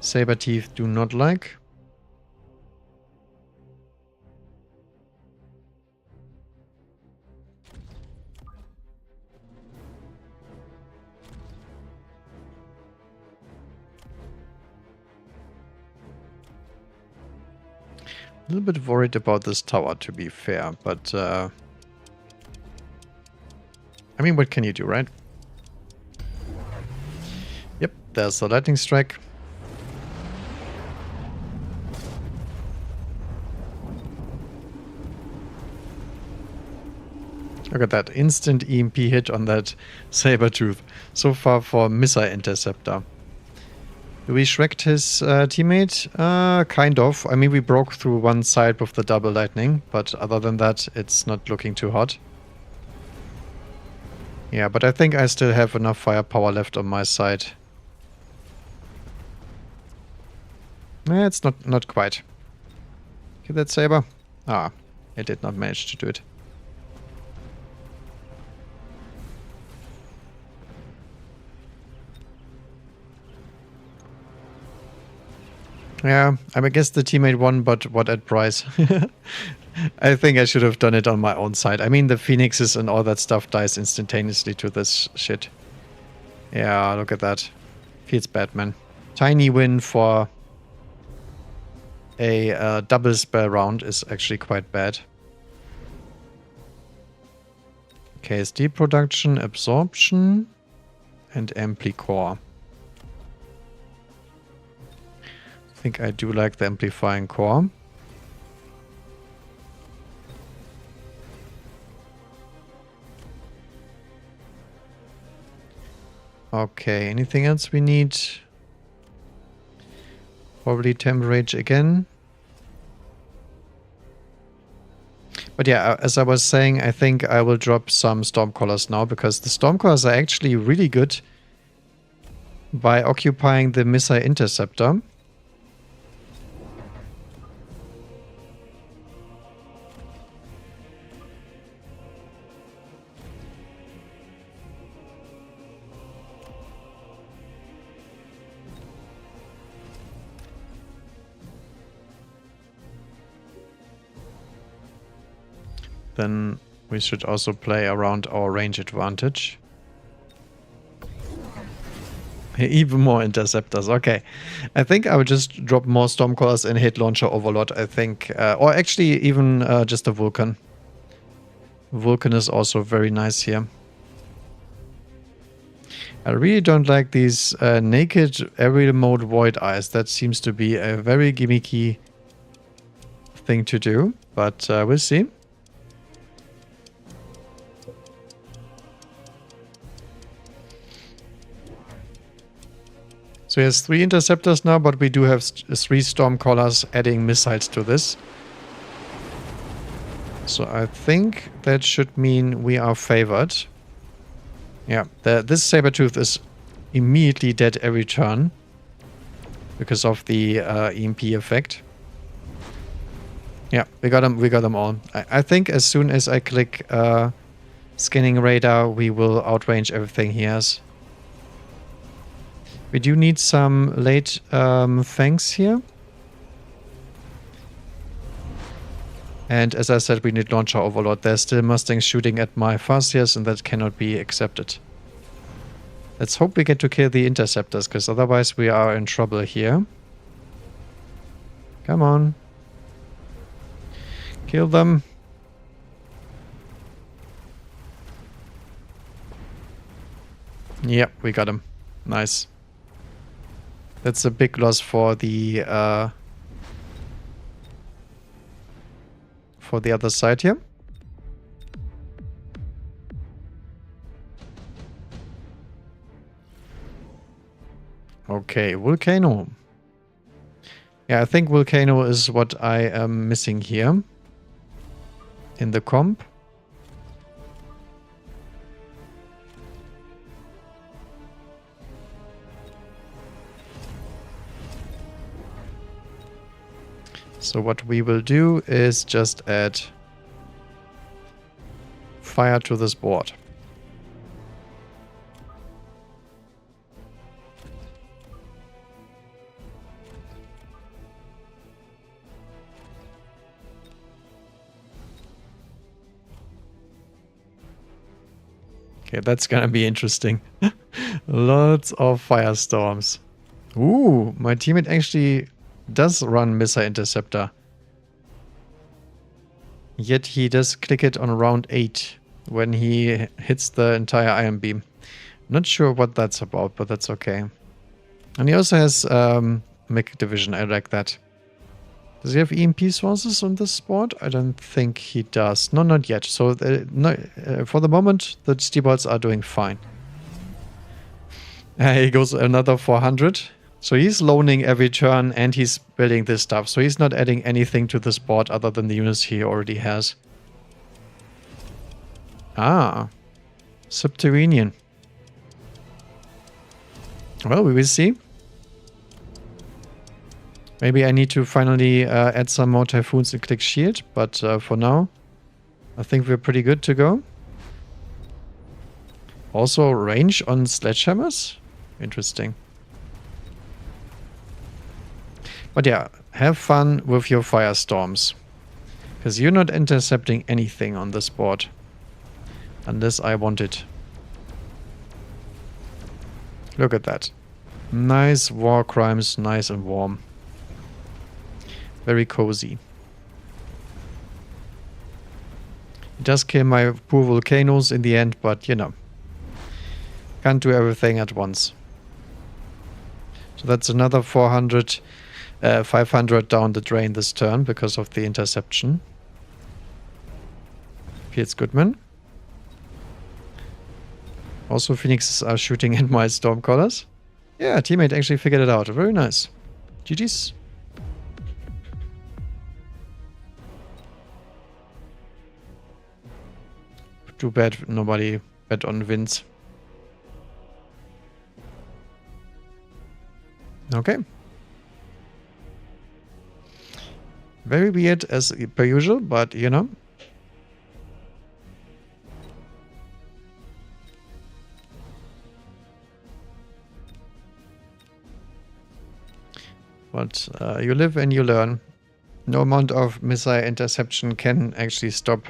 Saberteeth do not like. little bit worried about this tower, to be fair, but I mean, what can you do, right? Yep, there's the lightning strike. Look at that instant EMP hit on that Sabertooth. So far for Missile Interceptor. Do we Shrek'd his teammate? Kind of. I mean, we broke through one side with the double lightning, but other than that, it's not looking too hot. Yeah, but I think I still have enough firepower left on my side. It's not quite. Get that Saber? Ah, it did not manage to do it. Yeah, I guess the teammate won, but what at price? I think I should have done it on my own side. I mean, the phoenixes and all that stuff dies instantaneously to this shit. Yeah, look at that. Feels bad, man. Tiny win for a double spell round is actually quite bad. KSD production, absorption, and ampli core. I think I do like the amplifying core. Okay, anything else we need? Probably Temp Rage again. But yeah, as I was saying, I think I will drop some Stormcallers now, because the Stormcallers are actually really good by occupying the Missile Interceptor. Then we should also play around our range advantage. Even more interceptors. Okay. I think I would just drop more Stormcallers and hit Launcher Overlord, I think. Or actually even just a Vulcan. Vulcan is also very nice here. I really don't like these naked aerial mode Void Eyes. That seems to be a very gimmicky thing to do. But we'll see. So he has 3 interceptors now, but we do have 3 Stormcallers adding missiles to this. So I think that should mean we are favored. Yeah, this Sabertooth is immediately dead every turn because of the EMP effect. Yeah, we got them all. I think as soon as I click scanning radar, we will outrange everything he has. We do need some late Fangs here. And as I said, we need Launcher Overlord. There's still Mustangs shooting at my Farseers, and that cannot be accepted. Let's hope we get to kill the Interceptors, because otherwise we are in trouble here. Come on. Kill them. Yep, we got him. Nice. That's a big loss for the other side here. Okay, Volcano. Yeah, I think Volcano is what I am missing here in the comp. So what we will do is just add fire to this board. Okay, that's gonna be interesting. Lots of firestorms. Ooh, my teammate actually does run Missile Interceptor. Yet he does click it on round 8 when he hits the entire Iron Beam. Not sure what that's about, but that's okay. And he also has Mech Division. I like that. Does he have EMP sources on this board? I don't think he does. No, not yet. So for the moment, the Steelballs are doing fine. He goes another 400. So he's loaning every turn and he's building this stuff. So he's not adding anything to this board other than the units he already has. Ah. Subterranean. Well, we will see. Maybe I need to finally add some more Typhoons and click shield. But for now, I think we're pretty good to go. Also range on sledgehammers? Interesting. But yeah, have fun with your firestorms. Because you're not intercepting anything on this board. Unless I want it. Look at that. Nice war crimes, nice and warm. Very cozy. It does kill my poor volcanoes in the end, but you know. Can't do everything at once. So that's another 400... 500 down the drain this turn because of the interception. Feels good, man. Also, Phoenixes are shooting at my Stormcallers. Yeah, teammate actually figured it out. Very nice. GG's. Too bad nobody bet on wins. Okay. Very weird as per usual, but you know. But you live and you learn. No amount of missile interception can actually stop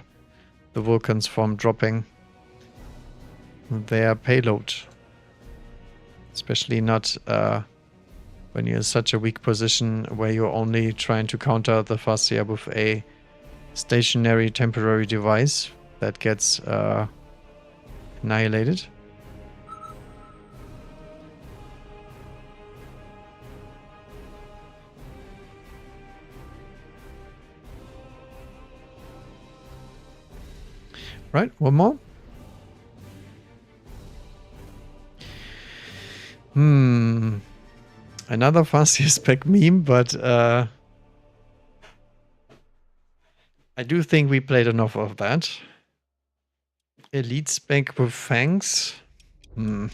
the Vulcans from dropping their payload. Especially not when you're in such a weak position where you're only trying to counter the Farseer with a stationary temporary device that gets annihilated. Right, one more. Another Farseer spec meme, but I do think we played enough of that. Elite spec with fangs? Nah,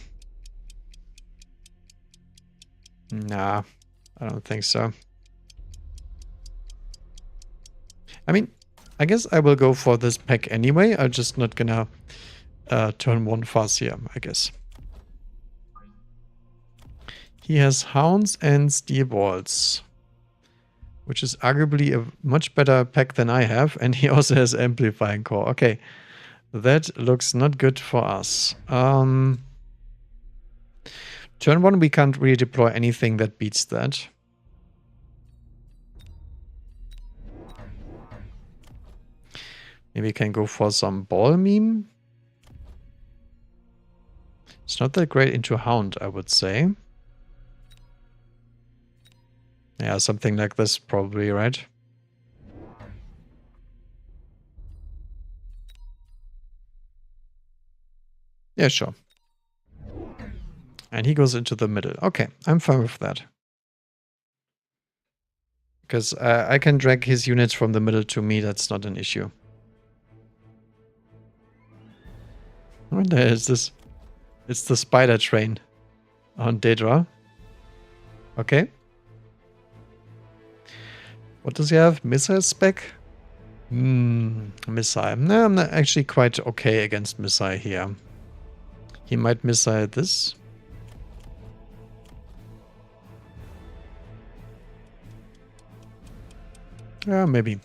I don't think so. I mean, I guess I will go for this pack anyway. I'm just not gonna turn one Farseer, I guess. He has Hounds and Steelballs, which is arguably a much better pack than I have, and he also has Amplifying Core. Okay, that looks not good for us. Turn 1, we can't really deploy anything that beats that. Maybe we can go for some ball meme. It's not that great into Hound, I would say. Yeah, something like this probably, right? Yeah, sure. And he goes into the middle. Okay, I'm fine with that. Because I can drag his units from the middle to me, that's not an issue. What the hell is this? It's the spider train on Daedra. Okay. What does he have? Missile spec? Missile. No, I'm not actually quite okay against missile here. He might missile this. Yeah, maybe.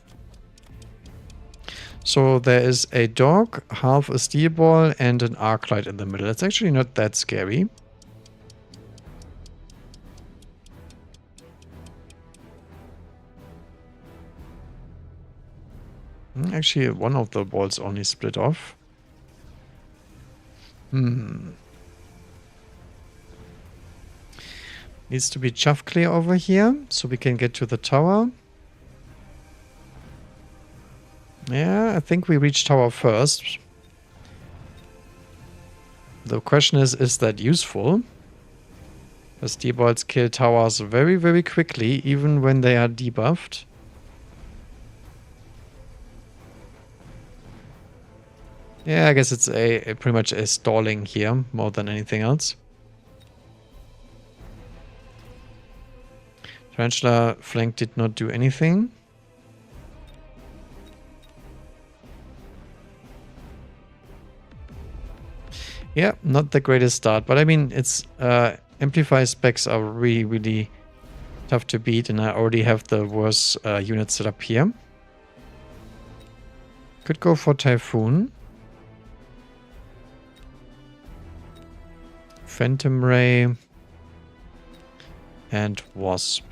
So there is a dog, half a steel ball, and an arc light in the middle. It's actually not that scary. Actually, one of the walls only split off. Needs to be chaff clear over here, so we can get to the tower. Yeah, I think we reach tower first. The question is that useful? Because debuffs kill towers very, very quickly, even when they are debuffed. Yeah, I guess it's a pretty much a stalling here, more than anything else. Tarantula flank did not do anything. Yeah, not the greatest start, but I mean, it's Amplify specs are really, really tough to beat, and I already have the worst unit set up here. Could go for Typhoon. Phantom Ray. And Wasp.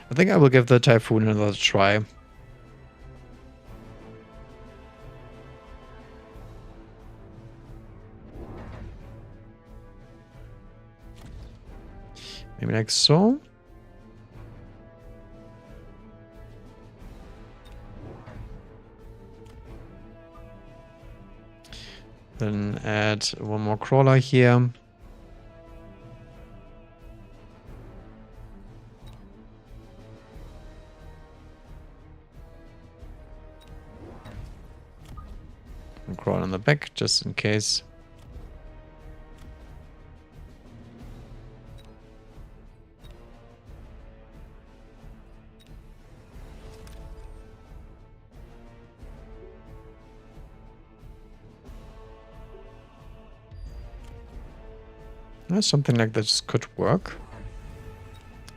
I think I will give the Typhoon another try. Maybe like so. Then add one more crawler here. And crawl on the back just in case. Something like this could work.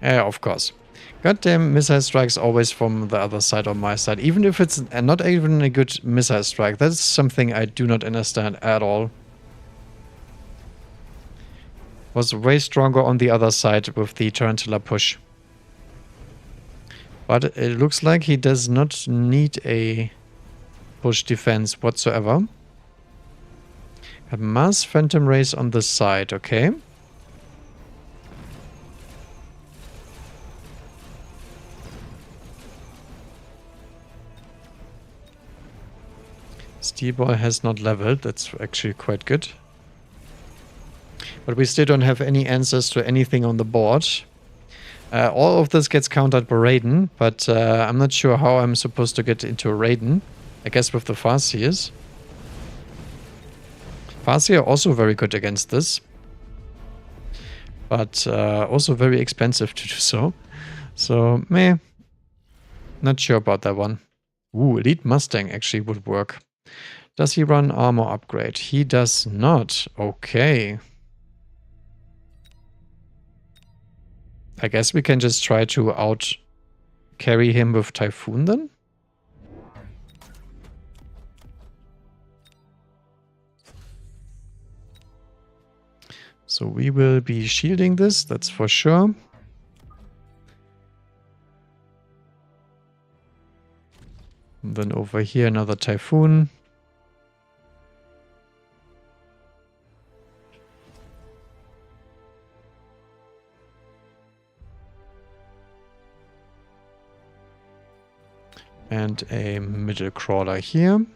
Yeah, of course. Goddamn missile strikes always from the other side or my side. Even if it's not even a good missile strike. That's something I do not understand at all. Was way stronger on the other side with the Tarantula push. But it looks like he does not need a push defense whatsoever. A mass Phantom Rays on the side, okay. Steel Ball has not leveled, that's actually quite good. But we still don't have any answers to anything on the board. All of this gets countered by Raiden, but I'm not sure how I'm supposed to get into Raiden. I guess with the Farseers. Farseer are also very good against this. But also very expensive to do so. So, meh. Not sure about that one. Ooh, Elite Mustang actually would work. Does he run armor upgrade? He does not. Okay. I guess we can just try to out carry him with Typhoon then? So we will be shielding this, that's for sure. And then over here another Typhoon. And a middle crawler here.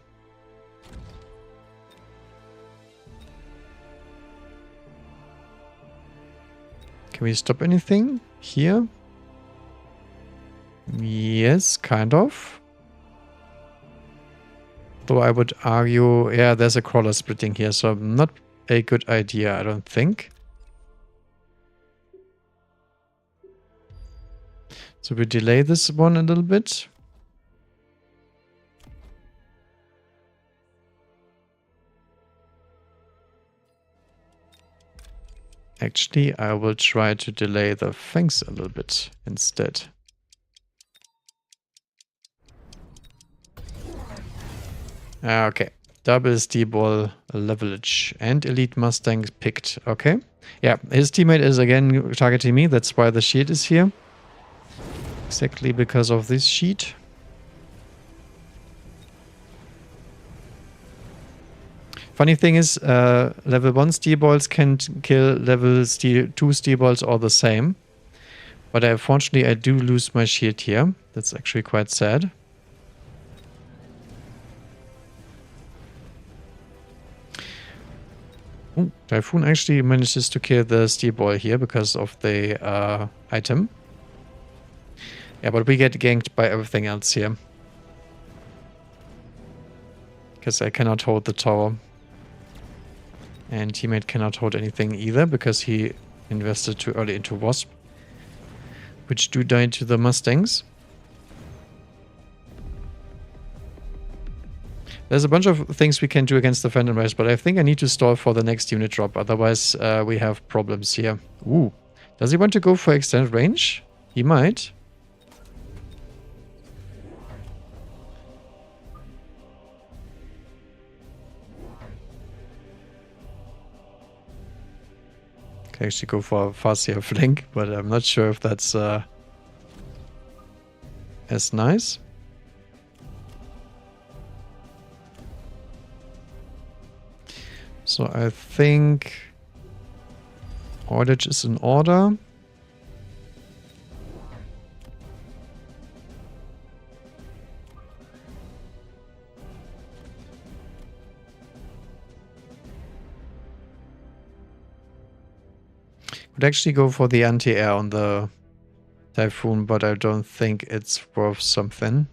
Can we stop anything here? Yes, kind of. Though I would argue, yeah, there's a crawler splitting here, so not a good idea, I don't think. So we delay this one a little bit. Actually, I will try to delay the fangs a little bit instead. Okay, double Steel Ball leverage and Elite Mustang picked. Okay, yeah, his teammate is again targeting me. That's why the shield is here. Exactly because of this sheet. Funny thing is, level 1 steel balls can kill level 2 steel balls all the same. But unfortunately I do lose my shield here. That's actually quite sad. Ooh, Typhoon actually manages to kill the steel ball here because of the item. Yeah, but we get ganked by everything else here. Because I cannot hold the tower. And teammate cannot hold anything either because he invested too early into Wasp. Which do die to the Mustangs. There's a bunch of things we can do against the Phantom Race, but I think I need to stall for the next unit drop. Otherwise, we have problems here. Ooh. Does he want to go for extended range? He might. Can actually go for a Farseer flank, but I'm not sure if that's as nice. So I think Oilage is in order. Could actually go for the anti-air on the Typhoon, but I don't think it's worth something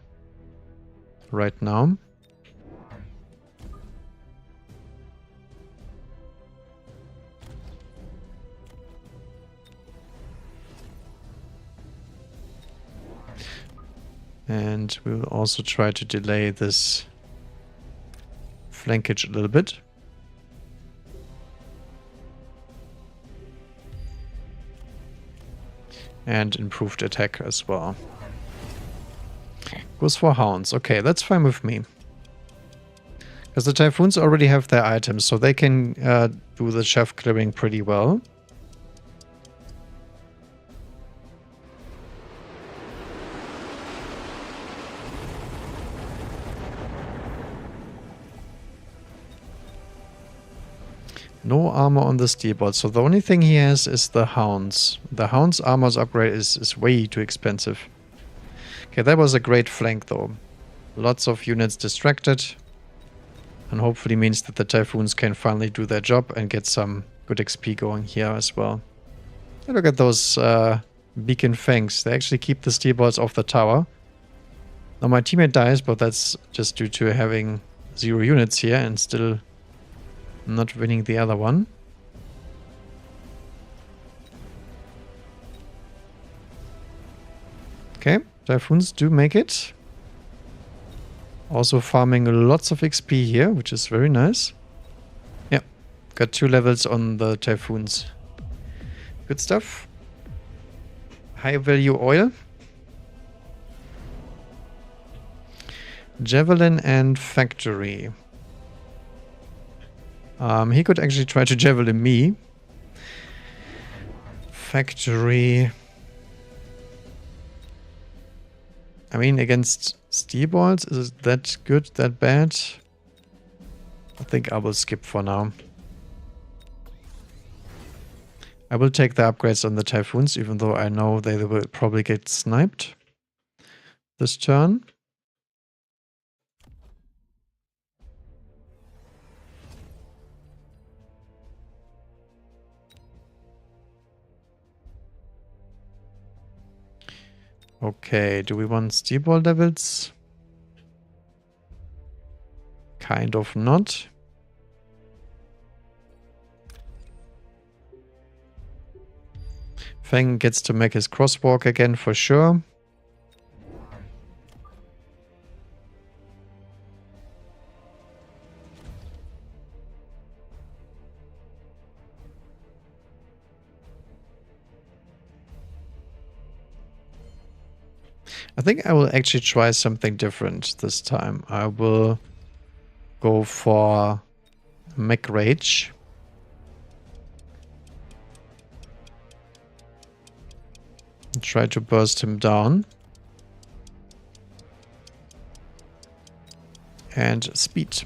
right now. And we will also try to delay this flankage a little bit. And improved attack as well. Goes for Hounds. Okay, that's fine with me. Because the Typhoons already have their items, so they can do the chef clearing pretty well. No armor on the Steelbot, so the only thing he has is the Hounds. The Hounds armor's upgrade is way too expensive. Okay, that was a great flank though. Lots of units distracted. And hopefully means that the Typhoons can finally do their job and get some good XP going here as well. And look at those Beacon Fangs. They actually keep the Steelbots off the tower. Now my teammate dies, but that's just due to having 0 units here and still not winning the other one. Okay, Typhoons do make it. Also farming lots of XP here, which is very nice. Yeah, got 2 levels on the Typhoons. Good stuff. High value oil. Javelin and Factory. He could actually try to Javelin me. Factory. I mean, against steel balls, is it that good, that bad? I think I will skip for now. I will take the upgrades on the Typhoons, even though I know they will probably get sniped this turn. Okay, do we want steel ball levels? Kind of not. Fang gets to make his crosswalk again for sure. I think I will actually try something different this time. I will go for Mech Rage. And try to burst him down. And speed.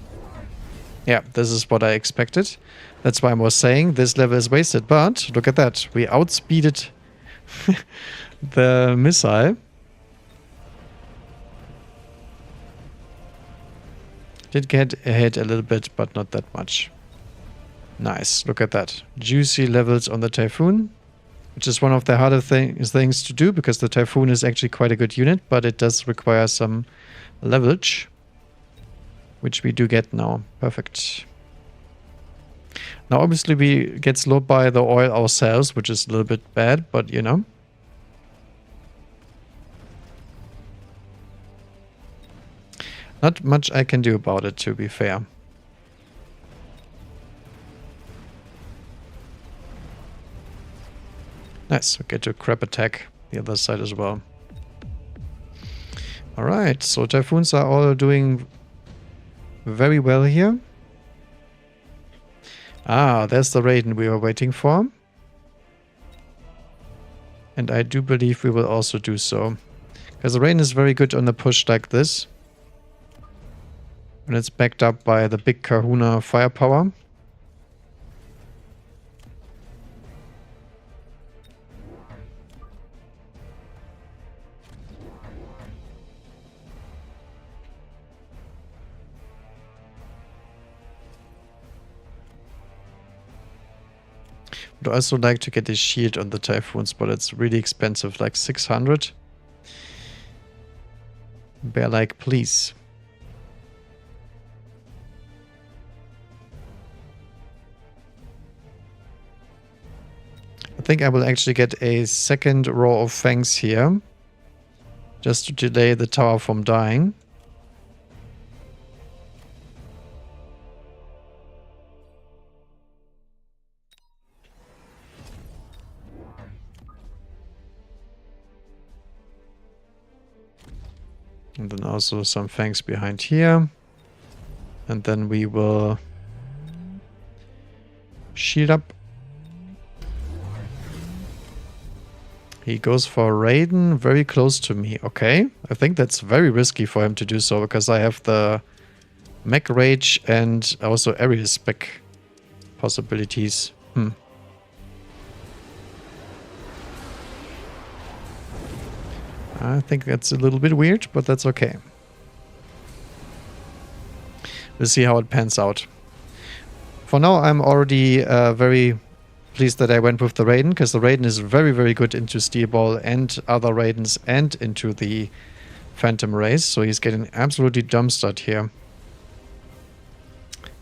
Yeah, this is what I expected. That's why I was saying this level is wasted. But look at that. We outspeeded the missile. Did get ahead a little bit, but not that much. Nice. Look at that. Juicy levels on the Typhoon, which is one of the harder things to do because the Typhoon is actually quite a good unit, but it does require some leverage, which we do get now. Perfect. Now, obviously, we get slowed by the oil ourselves, which is a little bit bad, but you know. Not much I can do about it, to be fair. Nice, we get to crab attack the other side as well. Alright, so Typhoons are all doing very well here. Ah, there's the Raiden we were waiting for. And I do believe we will also do so. Because the Raiden is very good on a push like this. When it's backed up by the big Kahuna firepower. Would also like to get a shield on the Typhoons, but it's really expensive, like 600. Bear like, please. I think I will actually get a second row of fangs here. Just to delay the tower from dying. And then also some fangs behind here. And then we will shield up. He goes for Raiden very close to me. Okay. I think that's very risky for him to do so because I have the Mech Rage and also area spec possibilities. I think that's a little bit weird, but that's okay. We'll see how it pans out. For now, I'm already very pleased that I went with the Raiden, because the Raiden is very, very good into Steel Ball and other Raidens and into the Phantom Race, so he's getting absolutely dumpstered here.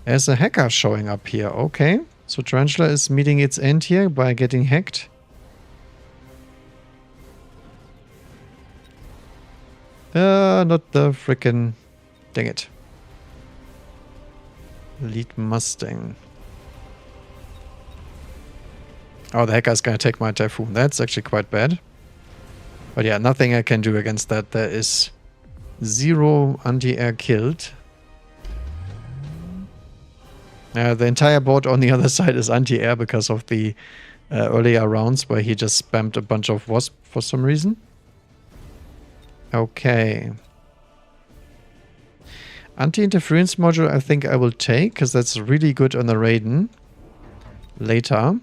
There's a hacker showing up here, okay. So Tarantula is meeting its end here by getting hacked. Not the frickin'... Dang it. Elite Mustang. Oh, the hacker's gonna take my Typhoon. That's actually quite bad. But yeah, nothing I can do against that. There is 0 anti-air killed. The entire board on the other side is anti-air because of the earlier rounds where he just spammed a bunch of Wasp for some reason. Okay. Anti-interference module I think I will take, because that's really good on the Raiden. Later.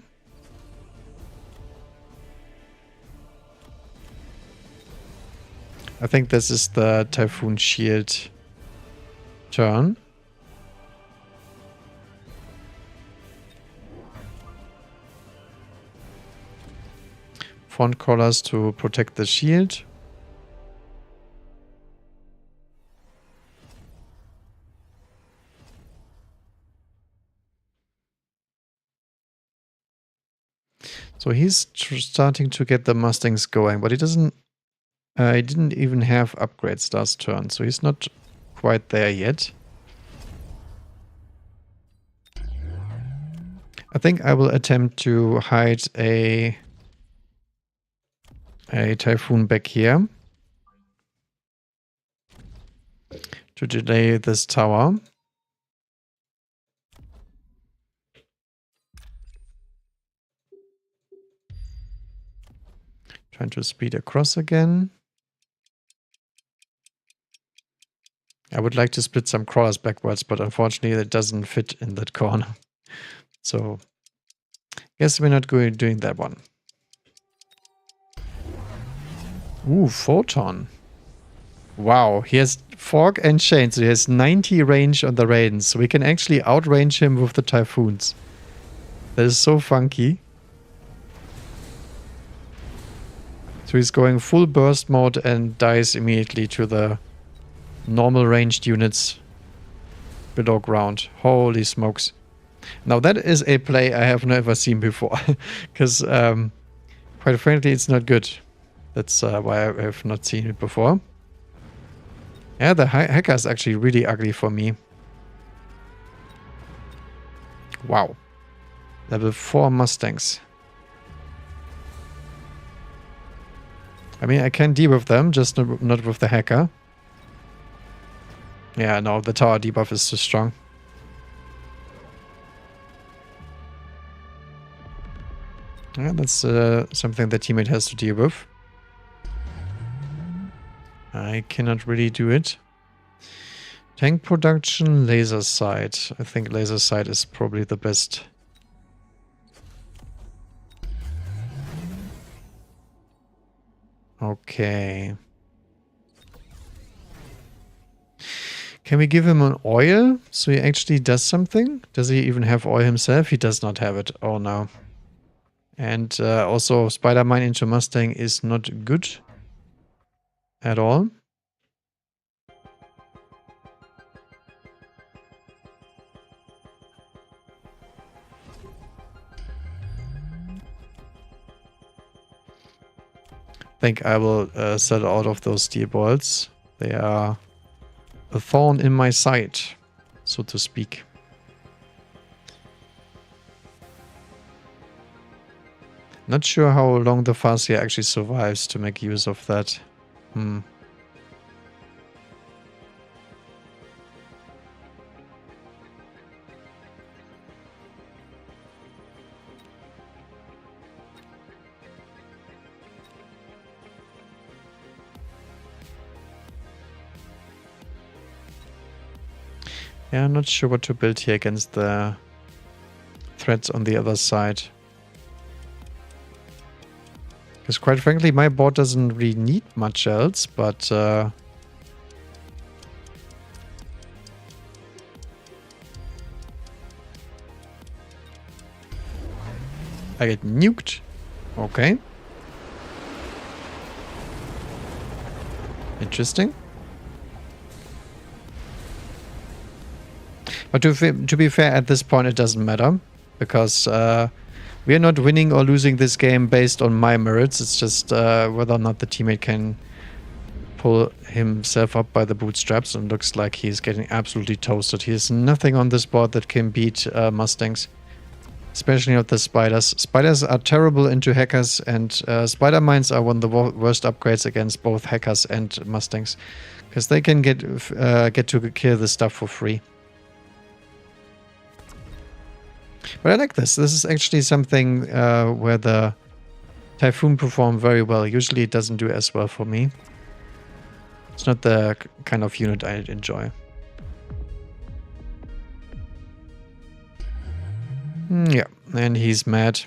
I think this is the Typhoon Shield turn. Front collars to protect the shield. So he's starting to get the Mustangs going, but he doesn't. He didn't even have upgrades last turn, so he's not quite there yet. I think I will attempt to hide a Typhoon back here to delay this tower. Trying to speed across again. I would like to split some crawlers backwards, but unfortunately it doesn't fit in that corner. So, guess we're not doing that one. Ooh, Photon. Wow, he has Fork and Chain, so he has 90 range on the Raidens. So we can actually outrange him with the Typhoons. That is so funky. So he's going full burst mode and dies immediately to the normal ranged units below ground. Holy smokes. Now that is a play I have never seen before. Because, quite frankly, it's not good. That's why I have not seen it before. Yeah, the hacker is actually really ugly for me. Wow. Level 4 Mustangs. I mean, I can debuff them, just not with the hacker. Yeah, no, the tower debuff is too strong. Yeah, that's something the teammate has to deal with. I cannot really do it. Tank production, laser sight. I think laser sight is probably the best. Okay. Can we give him an oil so he actually does something? Does he even have oil himself? He does not have it. Oh no. And also Spider Mine into Mustang is not good at all. I think I will sell out of those steel bolts. They are a thorn in my side, so to speak. Not sure how long the Farseer actually survives to make use of that. Yeah, I'm not sure what to build here against the threats on the other side. Because quite frankly, my board doesn't really need much else, but... I get nuked. Okay. Interesting. But to be fair, at this point it doesn't matter. Because we are not winning or losing this game based on my merits. It's just whether or not the teammate can pull himself up by the bootstraps. And looks like he's getting absolutely toasted. He has nothing on this board that can beat Mustangs. Especially not the Spiders. Spiders are terrible into hackers. And Spider Mines are one of the worst upgrades against both hackers and Mustangs. Because they can get to kill the stuff for free. But I like this. This is actually something where the Typhoon performed very well. Usually it doesn't do as well for me. It's not the kind of unit I enjoy. Yeah, and he's mad.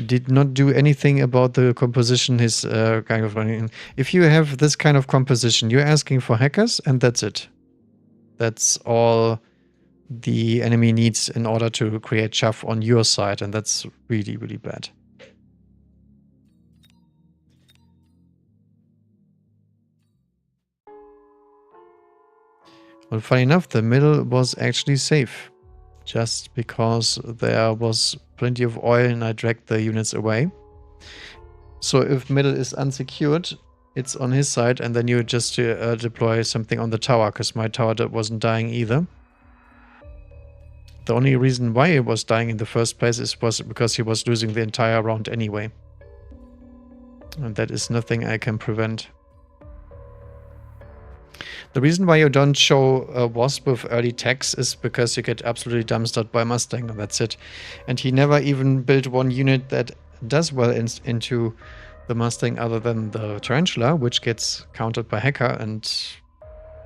Did not do anything about the composition he's kind of running in. If you have this kind of composition, you're asking for hackers and that's it. That's all the enemy needs in order to create chaff on your side, and that's really, really bad. Well, funny enough, the middle was actually safe. Just because there was plenty of oil and I dragged the units away. So if middle is unsecured, it's on his side, and then you just deploy something on the tower, because my tower wasn't dying either. The only reason why it was dying in the first place was because he was losing the entire round anyway. And that is nothing I can prevent. The reason why you don't show a Wasp with early techs is because you get absolutely dumpstered by Mustang, and that's it. And he never even built one unit that does well into the Mustang other than the Tarantula, which gets countered by Hacker, and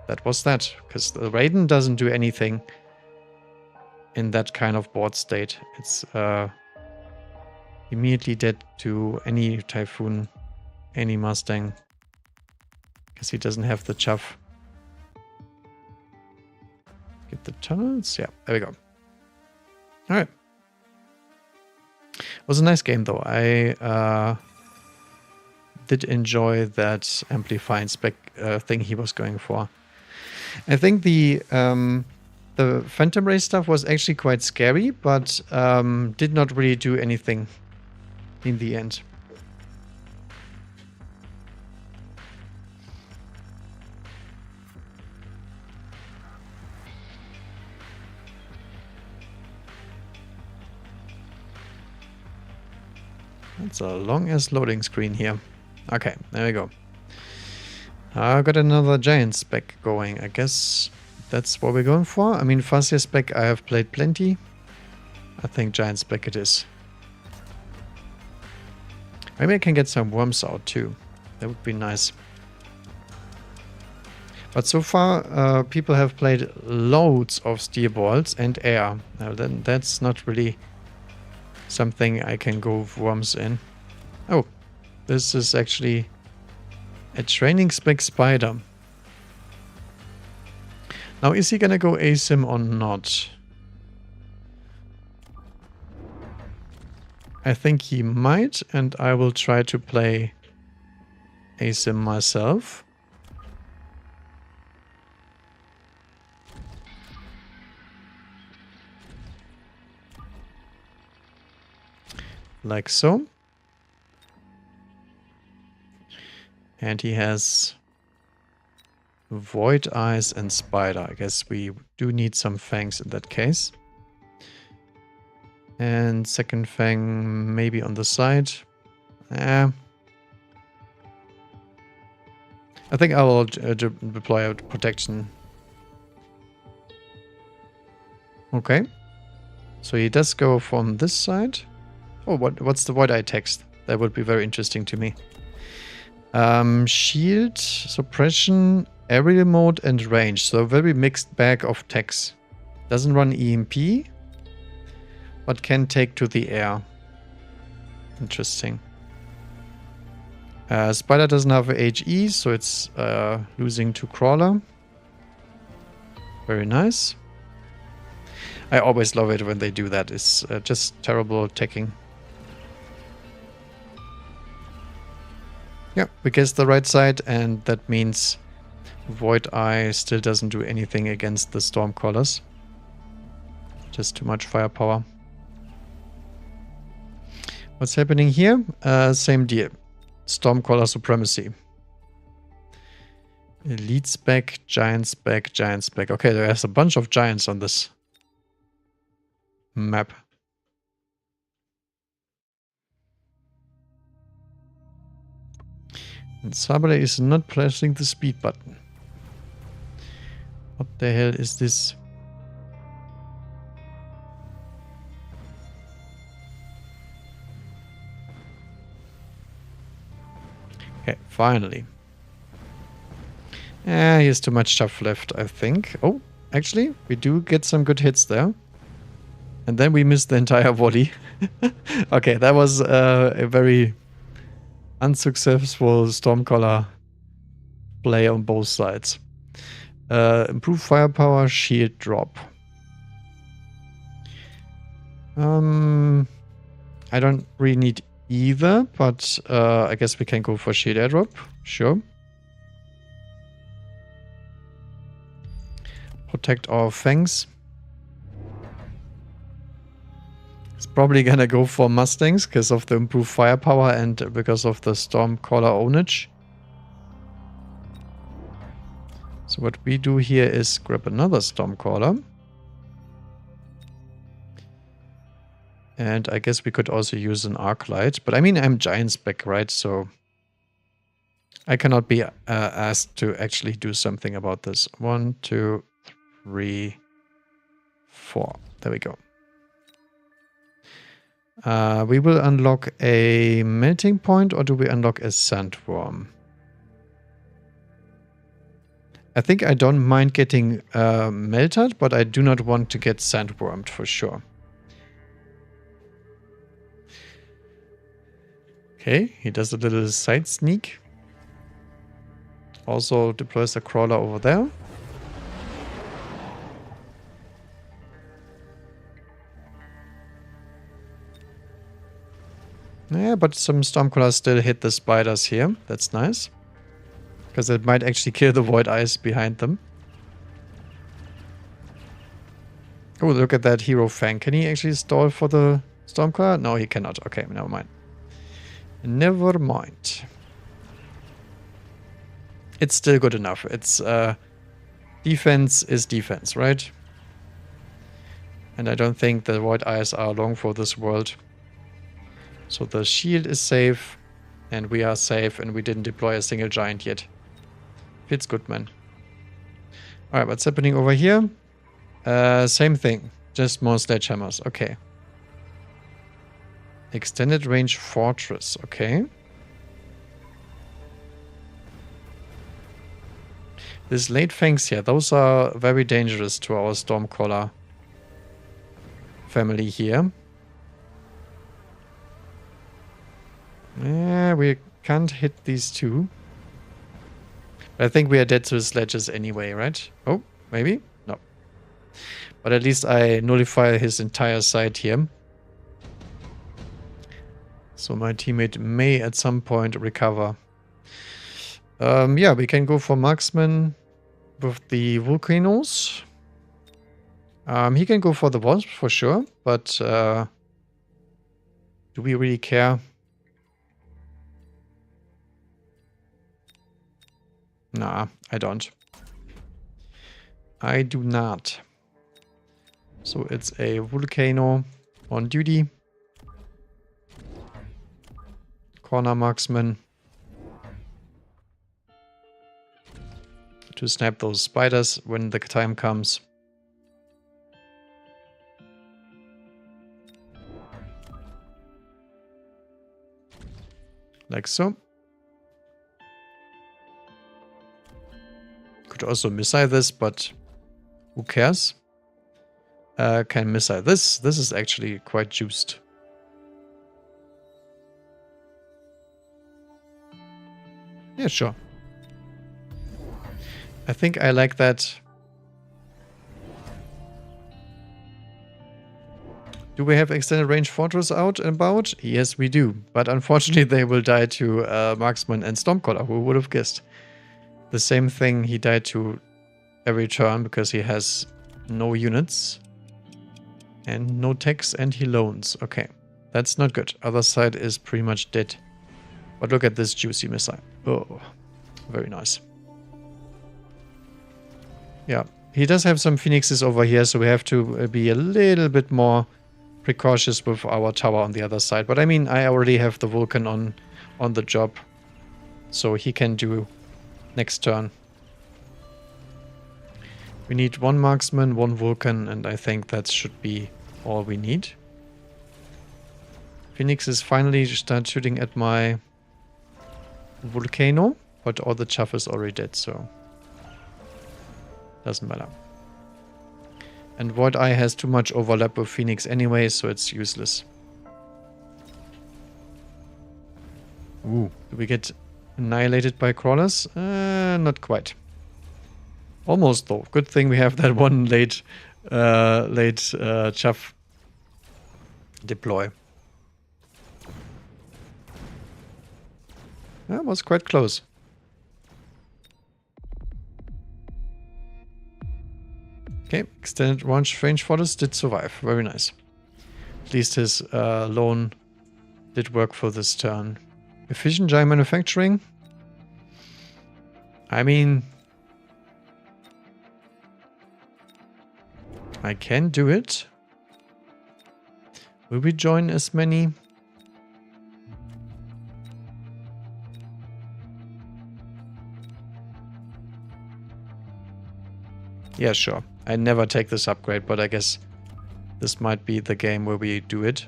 that was that. Because the Raiden doesn't do anything in that kind of board state. It's immediately dead to any Typhoon, any Mustang. Because he doesn't have the chuff. Get the tunnels. Yeah, there we go. Alright. It was a nice game though. I did enjoy that amplifying spec thing he was going for. I think the Phantom Ray stuff was actually quite scary, but did not really do anything in the end. It's a long-ass loading screen here. Okay, there we go. I got another giant spec going. I guess that's what we're going for. I mean, Fuzzy spec I have played plenty. I think giant spec it is. Maybe I can get some worms out too. That would be nice. But so far, people have played loads of steel balls and air. Now then, that's not really something I can go worms in. Oh, this is actually a training spec spider. Now, is he gonna go ASIM or not? I think he might, and I will try to play ASIM myself. Like so. And he has Void Eyes and Spider. I guess we do need some fangs in that case. And second fang maybe on the side. I think I will deploy a protection. Okay. So he does go from this side. Oh, what's the Void Eye text? That would be very interesting to me. Shield, suppression, aerial mode, and range. So a very mixed bag of techs. Doesn't run EMP, but can take to the air. Interesting. Spider doesn't have a HE, so it's losing to Crawler. Very nice. I always love it when they do that. It's just terrible teching. Yeah, we guessed the right side, and that means Void Eye still doesn't do anything against the Stormcallers. Just too much firepower. What's happening here? Same deal. Stormcaller supremacy. Elite spec, giant spec, giant spec. Okay, there's a bunch of giants on this map. And Sabre is not pressing the speed button. What the hell is this? Okay, finally. He has too much stuff left, I think. Oh, actually, we do get some good hits there. And then we missed the entire volley. Okay, that was a very unsuccessful Stormcaller play on both sides. Improve firepower, shield drop. I don't really need either, but I guess we can go for shield airdrop. Sure. Protect our fangs. It's probably gonna go for Mustangs because of the improved firepower and because of the Stormcaller ownage. So what we do here is grab another Stormcaller. And I guess we could also use an Arclight. But I mean, I'm giant spec, right? So I cannot be asked to actually do something about this. 1, 2, 3, 4. There we go. We will unlock a melting point, or do we unlock a sandworm? I think I don't mind getting melted, but I do not want to get sandwormed for sure. Okay, he does a little side sneak. Also deploys a crawler over there. Yeah, but some Stormcrawlers still hit the spiders here. That's nice. Because it might actually kill the Void Eyes behind them. Oh, look at that Hero Fang. Can he actually stall for the Stormcrawler? No, he cannot. Okay, never mind. Never mind. It's still good enough. It's defense is defense, right? And I don't think the Void Eyes are long for this world. So the shield is safe, and we are safe, and we didn't deploy a single giant yet. Fits good, man. Alright, what's happening over here? Same thing. Just more sledgehammers. Okay. Extended range fortress. Okay. These late fangs here, those are very dangerous to our Stormcrawler family here. Yeah, we can't hit these two. But I think we are dead to the sledges anyway, right? Oh, maybe? No. But at least I nullify his entire side here. So my teammate may at some point recover. Yeah, we can go for marksman with the volcanoes. He can go for the wasp for sure, but do we really care? Nah, I don't. I do not. So it's a volcano on duty. Corner marksman. To snap those spiders when the time comes. Like so. Could also missile this, but who cares? Can missile this. This is actually quite juiced. Yeah, sure. I think I like that. Do we have extended range fortress out and about? Yes, we do. But unfortunately, they will die to marksman and Stormcrawler. Who would have guessed? The same thing, he died to every turn because he has no units and no techs, and he loans. Okay, that's not good. Other side is pretty much dead. But look at this juicy missile. Oh, very nice. Yeah, he does have some phoenixes over here, so we have to be a little bit more precautious with our tower on the other side. But I mean, I already have the Vulcan on the job, so he can do next turn. We need one marksman, one Vulcan, and I think that should be all we need. Phoenix is finally start shooting at my volcano, but all the chaff is already dead, so doesn't matter. And Void Eye has too much overlap with Phoenix anyway, so it's useless. Ooh, do we get annihilated by crawlers? Not quite. Almost though. Good thing we have that one late chaff deploy. That was quite close. Okay, extended range fortress did survive. Very nice. At least his loan did work for this turn. Efficient giant manufacturing. I mean, I can do it. Will we join as many? Yeah, sure. I never take this upgrade, but I guess this might be the game where we do it.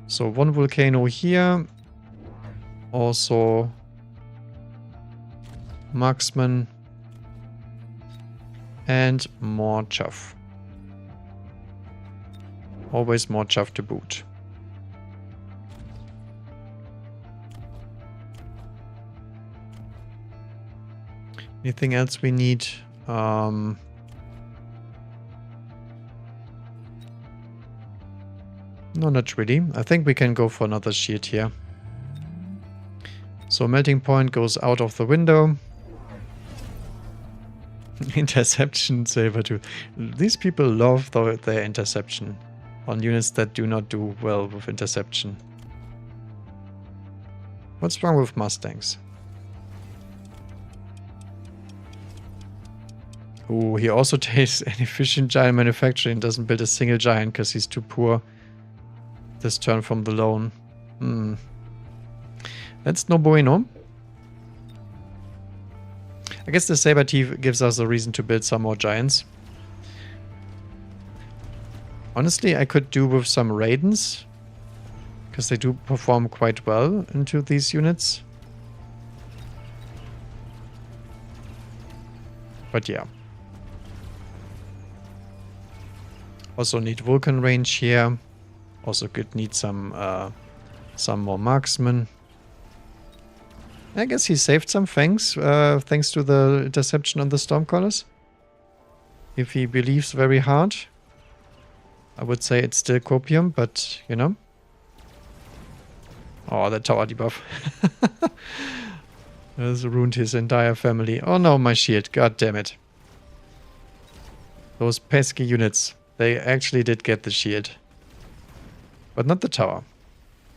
So one volcano here. Also marksman, and more chaff. Always more chaff to boot. Anything else we need? No, not really. I think we can go for another shield here. So melting point goes out of the window. Interception, Sabertooth. These people love their interception on units that do not do well with interception. What's wrong with Mustangs? Oh, he also takes an efficient giant manufacturing and doesn't build a single giant because he's too poor this turn from the loan. That's no bueno. I guess the Saber-Teeth gives us a reason to build some more giants. Honestly, I could do with some Raidens, because they do perform quite well into these units. But yeah. Also need Vulcan range here. Also could need some more marksmen. I guess he saved some fangs, thanks to the interception on the Stormcallers. If he believes very hard. I would say it's still copium, but, you know. Oh, the tower debuff. Has ruined his entire family. Oh no, my shield. God damn it. Those pesky units. They actually did get the shield. But not the tower.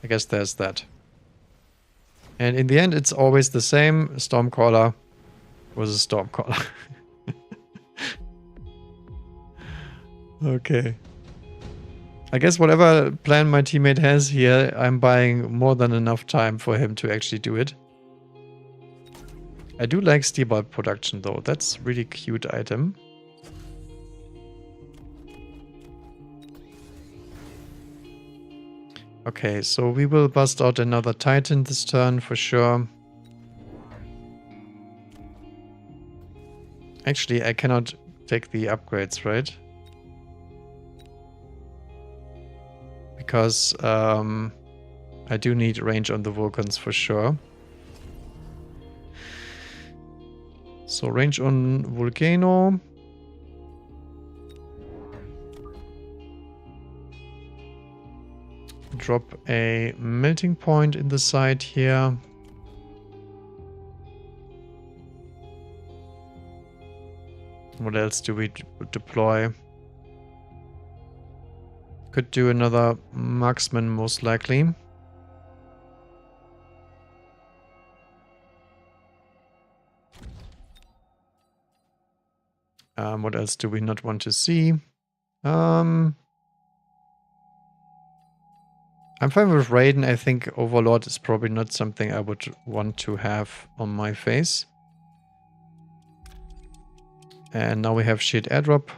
I guess there's that. And in the end, it's always the same. Stormcaller was a Stormcaller. Okay. I guess whatever plan my teammate has here, I'm buying more than enough time for him to actually do it. I do like steel bulb production though. That's a really cute item. Okay, so we will bust out another Titan this turn for sure. Actually, I cannot take the upgrades, right? Because I do need range on the Vulcans for sure. So range on Volcano. Drop a melting point in the side here. What else do we deploy? Could do another marksman most likely. What else do we not want to see? I'm fine with Raiden. I think Overlord is probably not something I would want to have on my face. And now we have Shield Airdrop.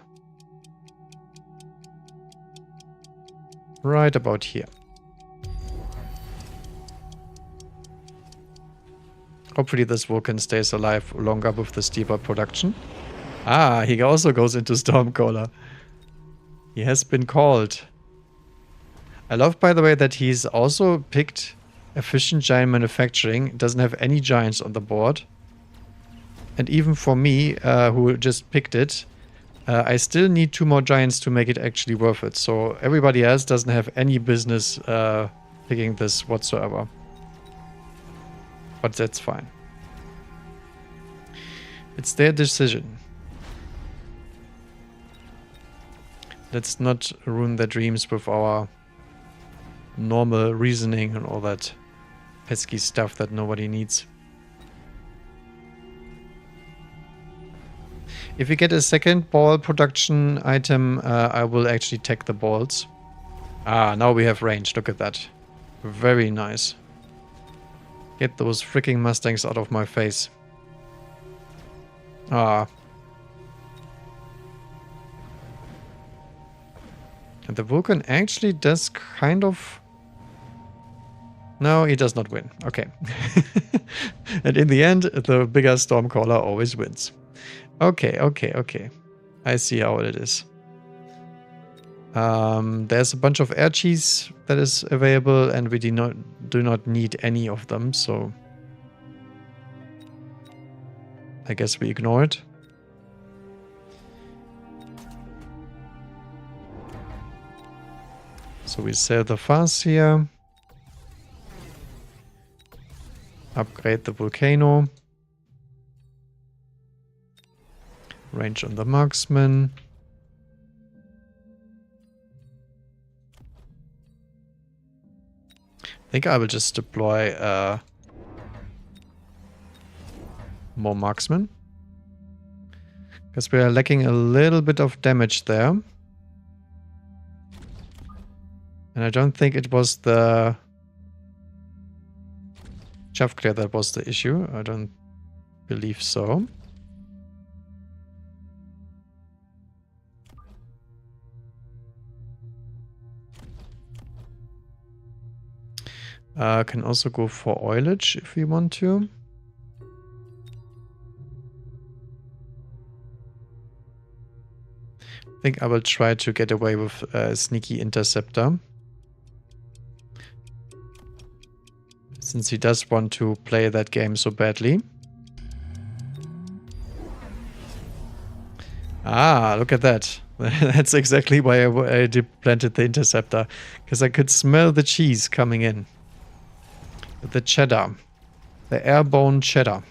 Right about here. Hopefully this Vulcan stays alive longer with the steeper production. Ah, he also goes into Stormcaller. He has been called. I love, by the way, that he's also picked efficient giant manufacturing. It doesn't have any giants on the board. And even for me, who just picked it, I still need 2 more giants to make it actually worth it. So everybody else doesn't have any business picking this whatsoever. But that's fine. It's their decision. Let's not ruin their dreams with our normal reasoning and all that pesky stuff that nobody needs. If we get a second ball production item, I will actually take the balls. Ah, now we have range. Look at that. Very nice. Get those freaking Mustangs out of my face. Ah. And the Vulcan actually does kind of No, he does not win. Okay. And in the end, the bigger Stormcaller always wins. Okay, okay, okay. I see how it is. There's a bunch of air cheese that is available, and we do not need any of them, so I guess we ignore it. So we sell the Fast here. Upgrade the Volcano. Range on the Marksman. I think I will just deploy more Marksmen. Because we are lacking a little bit of damage there. And I don't think it was the Chaff Clear that was the issue. I don't believe so. Can also go for oilage if we want to. I think I will try to get away with Sneaky Interceptor. Since he does want to play that game so badly. Ah, look at that. That's exactly why I planted the Interceptor. Because I could smell the cheese coming in. The cheddar. The airborne cheddar.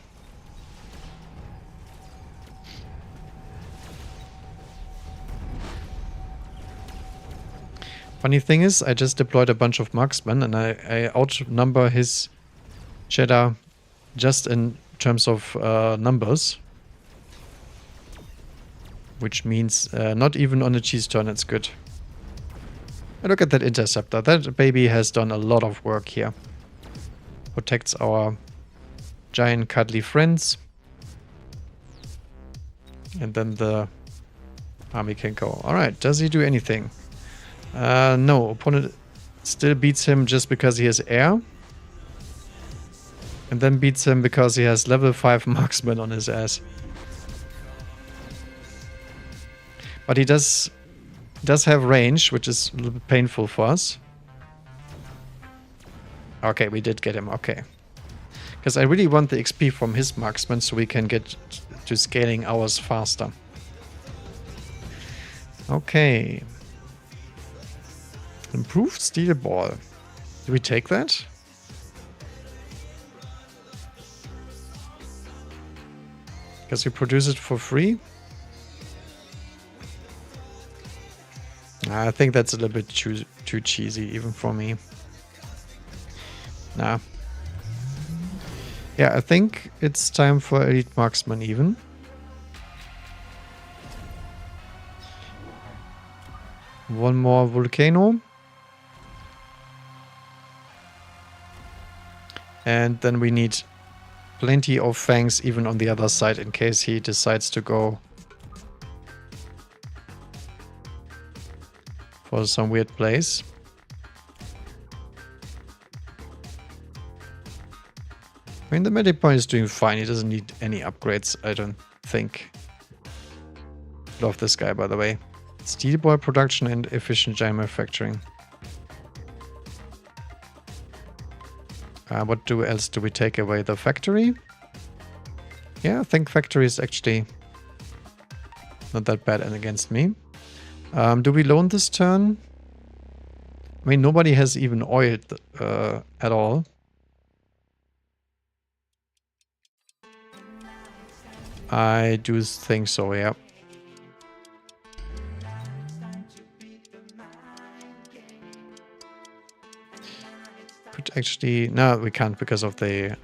Funny thing is, I just deployed a bunch of marksmen and I outnumber his cheddar just in terms of numbers. Which means not even on a cheese turn it's good. And look at that Interceptor. That baby has done a lot of work here. Protects our giant cuddly friends. And then the army can go. Alright, does he do anything? No, opponent still beats him just because he has air. And then beats him because he has level 5 marksman on his ass. But he does have range, which is a little bit painful for us. Okay, we did get him, okay. Because I really want the XP from his marksman so we can get to scaling ours faster. Okay. Improved steel ball. Do we take that? Because we produce it for free? I think that's a little bit too cheesy, even for me. Nah. Yeah, I think it's time for Elite Marksman even. One more Volcano. And then we need plenty of fangs even on the other side in case he decides to go for some weird place. I mean, the medic point is doing fine. He doesn't need any upgrades, I don't think. Love this guy, by the way. Steel ball production and efficient giant manufacturing. What else do we take away? The factory? Yeah, I think factory is actually not that bad and against me. Do we loan this turn? I mean, nobody has even oiled at all. I do think so, yeah. Could actually... No, we can't because of the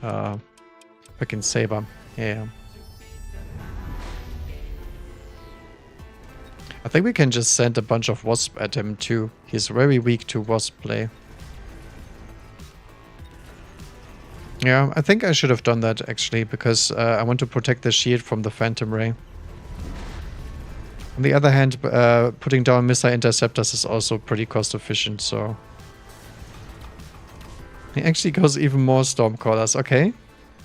freaking saber. Yeah. I think we can just send a bunch of wasp at him too. He's very weak to wasp play. Yeah, I think I should have done that actually, because I want to protect the shield from the Phantom Ray. On the other hand, putting down missile interceptors is also pretty cost efficient, so... He actually goes even more Stormcallers. Okay.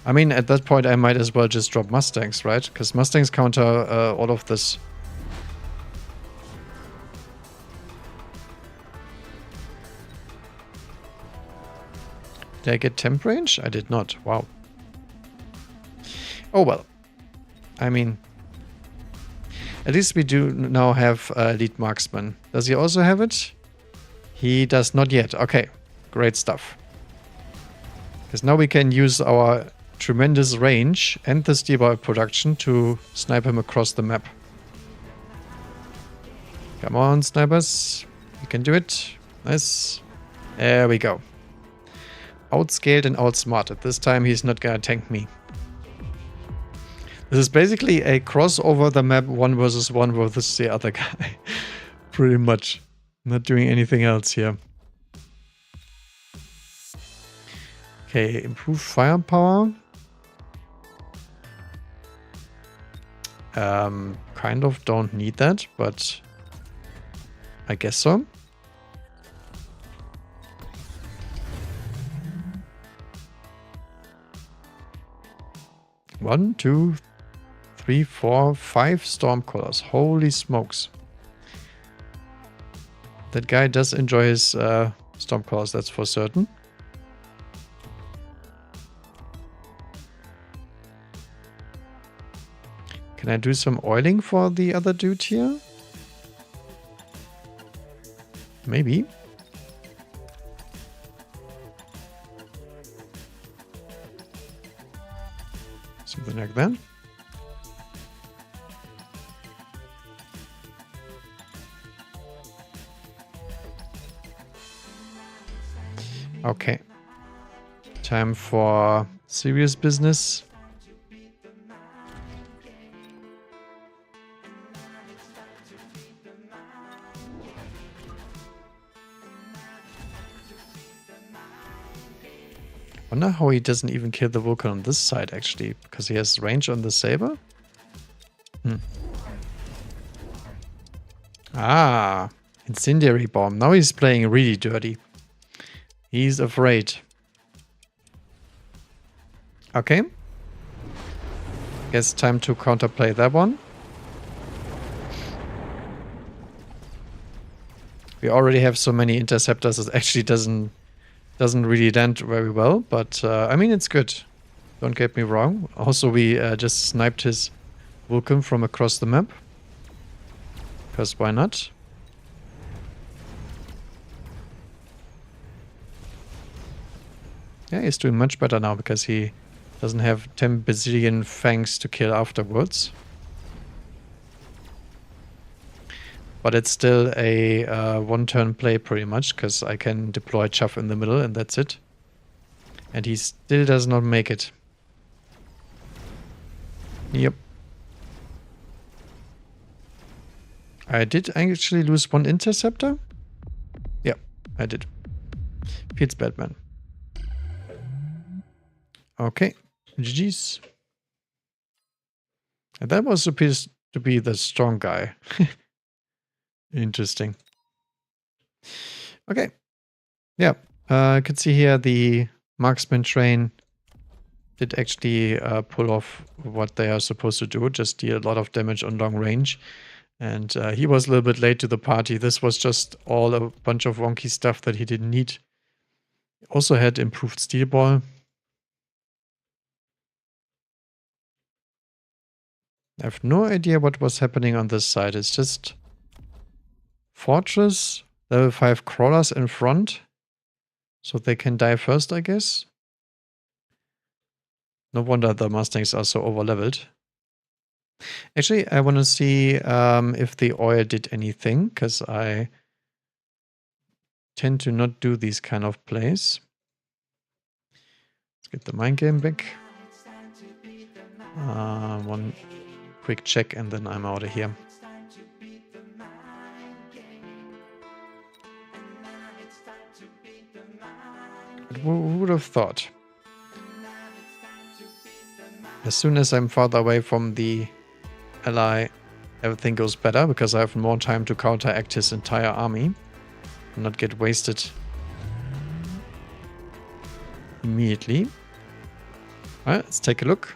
I mean, at that point, I might as well just drop Mustangs, right? Because Mustangs counter all of this. Did I get temp range? I did not. Wow. Oh, well. I mean, at least we do now have Elite Marksman. Does he also have it? He does not yet. Okay. Great stuff. Because now we can use our tremendous range and the steel ball production to snipe him across the map. Come on, snipers. You can do it. Nice. There we go. Outscaled and outsmarted. This time he's not gonna tank me. This is basically a crossover the map 1 versus 1 versus the other guy. Pretty much. Not doing anything else here. Okay, improve firepower. Kind of don't need that, but I guess so. One, two, 3, 4, 5 Stormcallers. Holy smokes. That guy does enjoy his Stormcallers, that's for certain. Can I do some oiling for the other dude here? Maybe. Something like that. Okay. Time for serious business. Wonder how he doesn't even kill the Vulcan on this side, actually, because he has range on the saber. Ah, incendiary bomb. Now he's playing really dirty. He's afraid. Okay. Guess time to counterplay that one. We already have so many interceptors, it actually doesn't really land very well, but I mean, it's good. Don't get me wrong. Also, we just sniped his Vulcan from across the map. Because why not? Yeah, he's doing much better now because he doesn't have 10 bazillion fangs to kill afterwards. But it's still a one-turn play pretty much, because I can deploy Chuff in the middle and that's it. And he still does not make it. Yep. I did actually lose one interceptor? Yeah, I did. Feels bad, man. Okay, GG's. And that was supposed to be the strong guy. Interesting. Okay. Yeah, I can see here the marksman train did actually pull off what they are supposed to do, just deal a lot of damage on long range. And he was a little bit late to the party. This was just all a bunch of wonky stuff that he didn't need. Also had improved steel ball. I have no idea what was happening on this side. It's just Fortress, level 5 crawlers in front. So they can die first, I guess. No wonder the Mustangs are so overleveled. Actually, I want to see if the oil did anything, because I tend to not do these kind of plays. Let's get the mind game back. One quick check and then I'm out of here. Who would have thought? As soon as I'm farther away from the ally, everything goes better because I have more time to counteract his entire army and not get wasted. immediately. All right, let's take a look.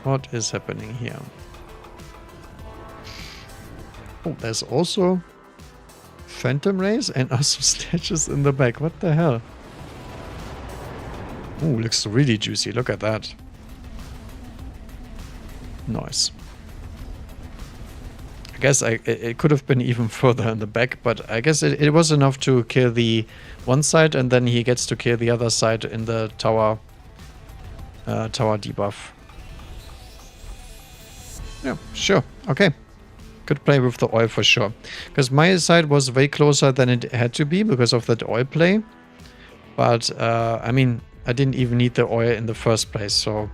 What is happening here? Oh, there's also Phantom Rays and also statues in the back. What the hell? Oh, looks really juicy. Look at that. Nice. I guess it could have been even further in the back, but I guess it was enough to kill the one side, and then he gets to kill the other side in the tower debuff. Yeah, sure. Okay. Could play with the oil for sure. Because my side was way closer than it had to be because of that oil play. But, I mean, I didn't even need the oil in the first place. So,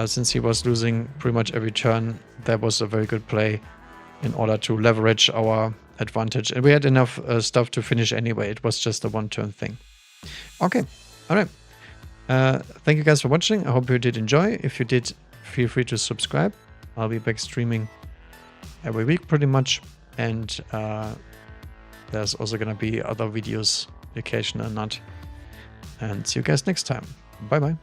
since he was losing pretty much every turn, that was a very good play in order to leverage our advantage. And we had enough stuff to finish anyway. It was just a one-turn thing. Okay. All right. Thank you guys for watching. I hope you did enjoy. If you did, feel free to subscribe. I'll be back streaming every week pretty much, and there's also gonna be other videos, occasional or not. And see you guys next time. Bye bye.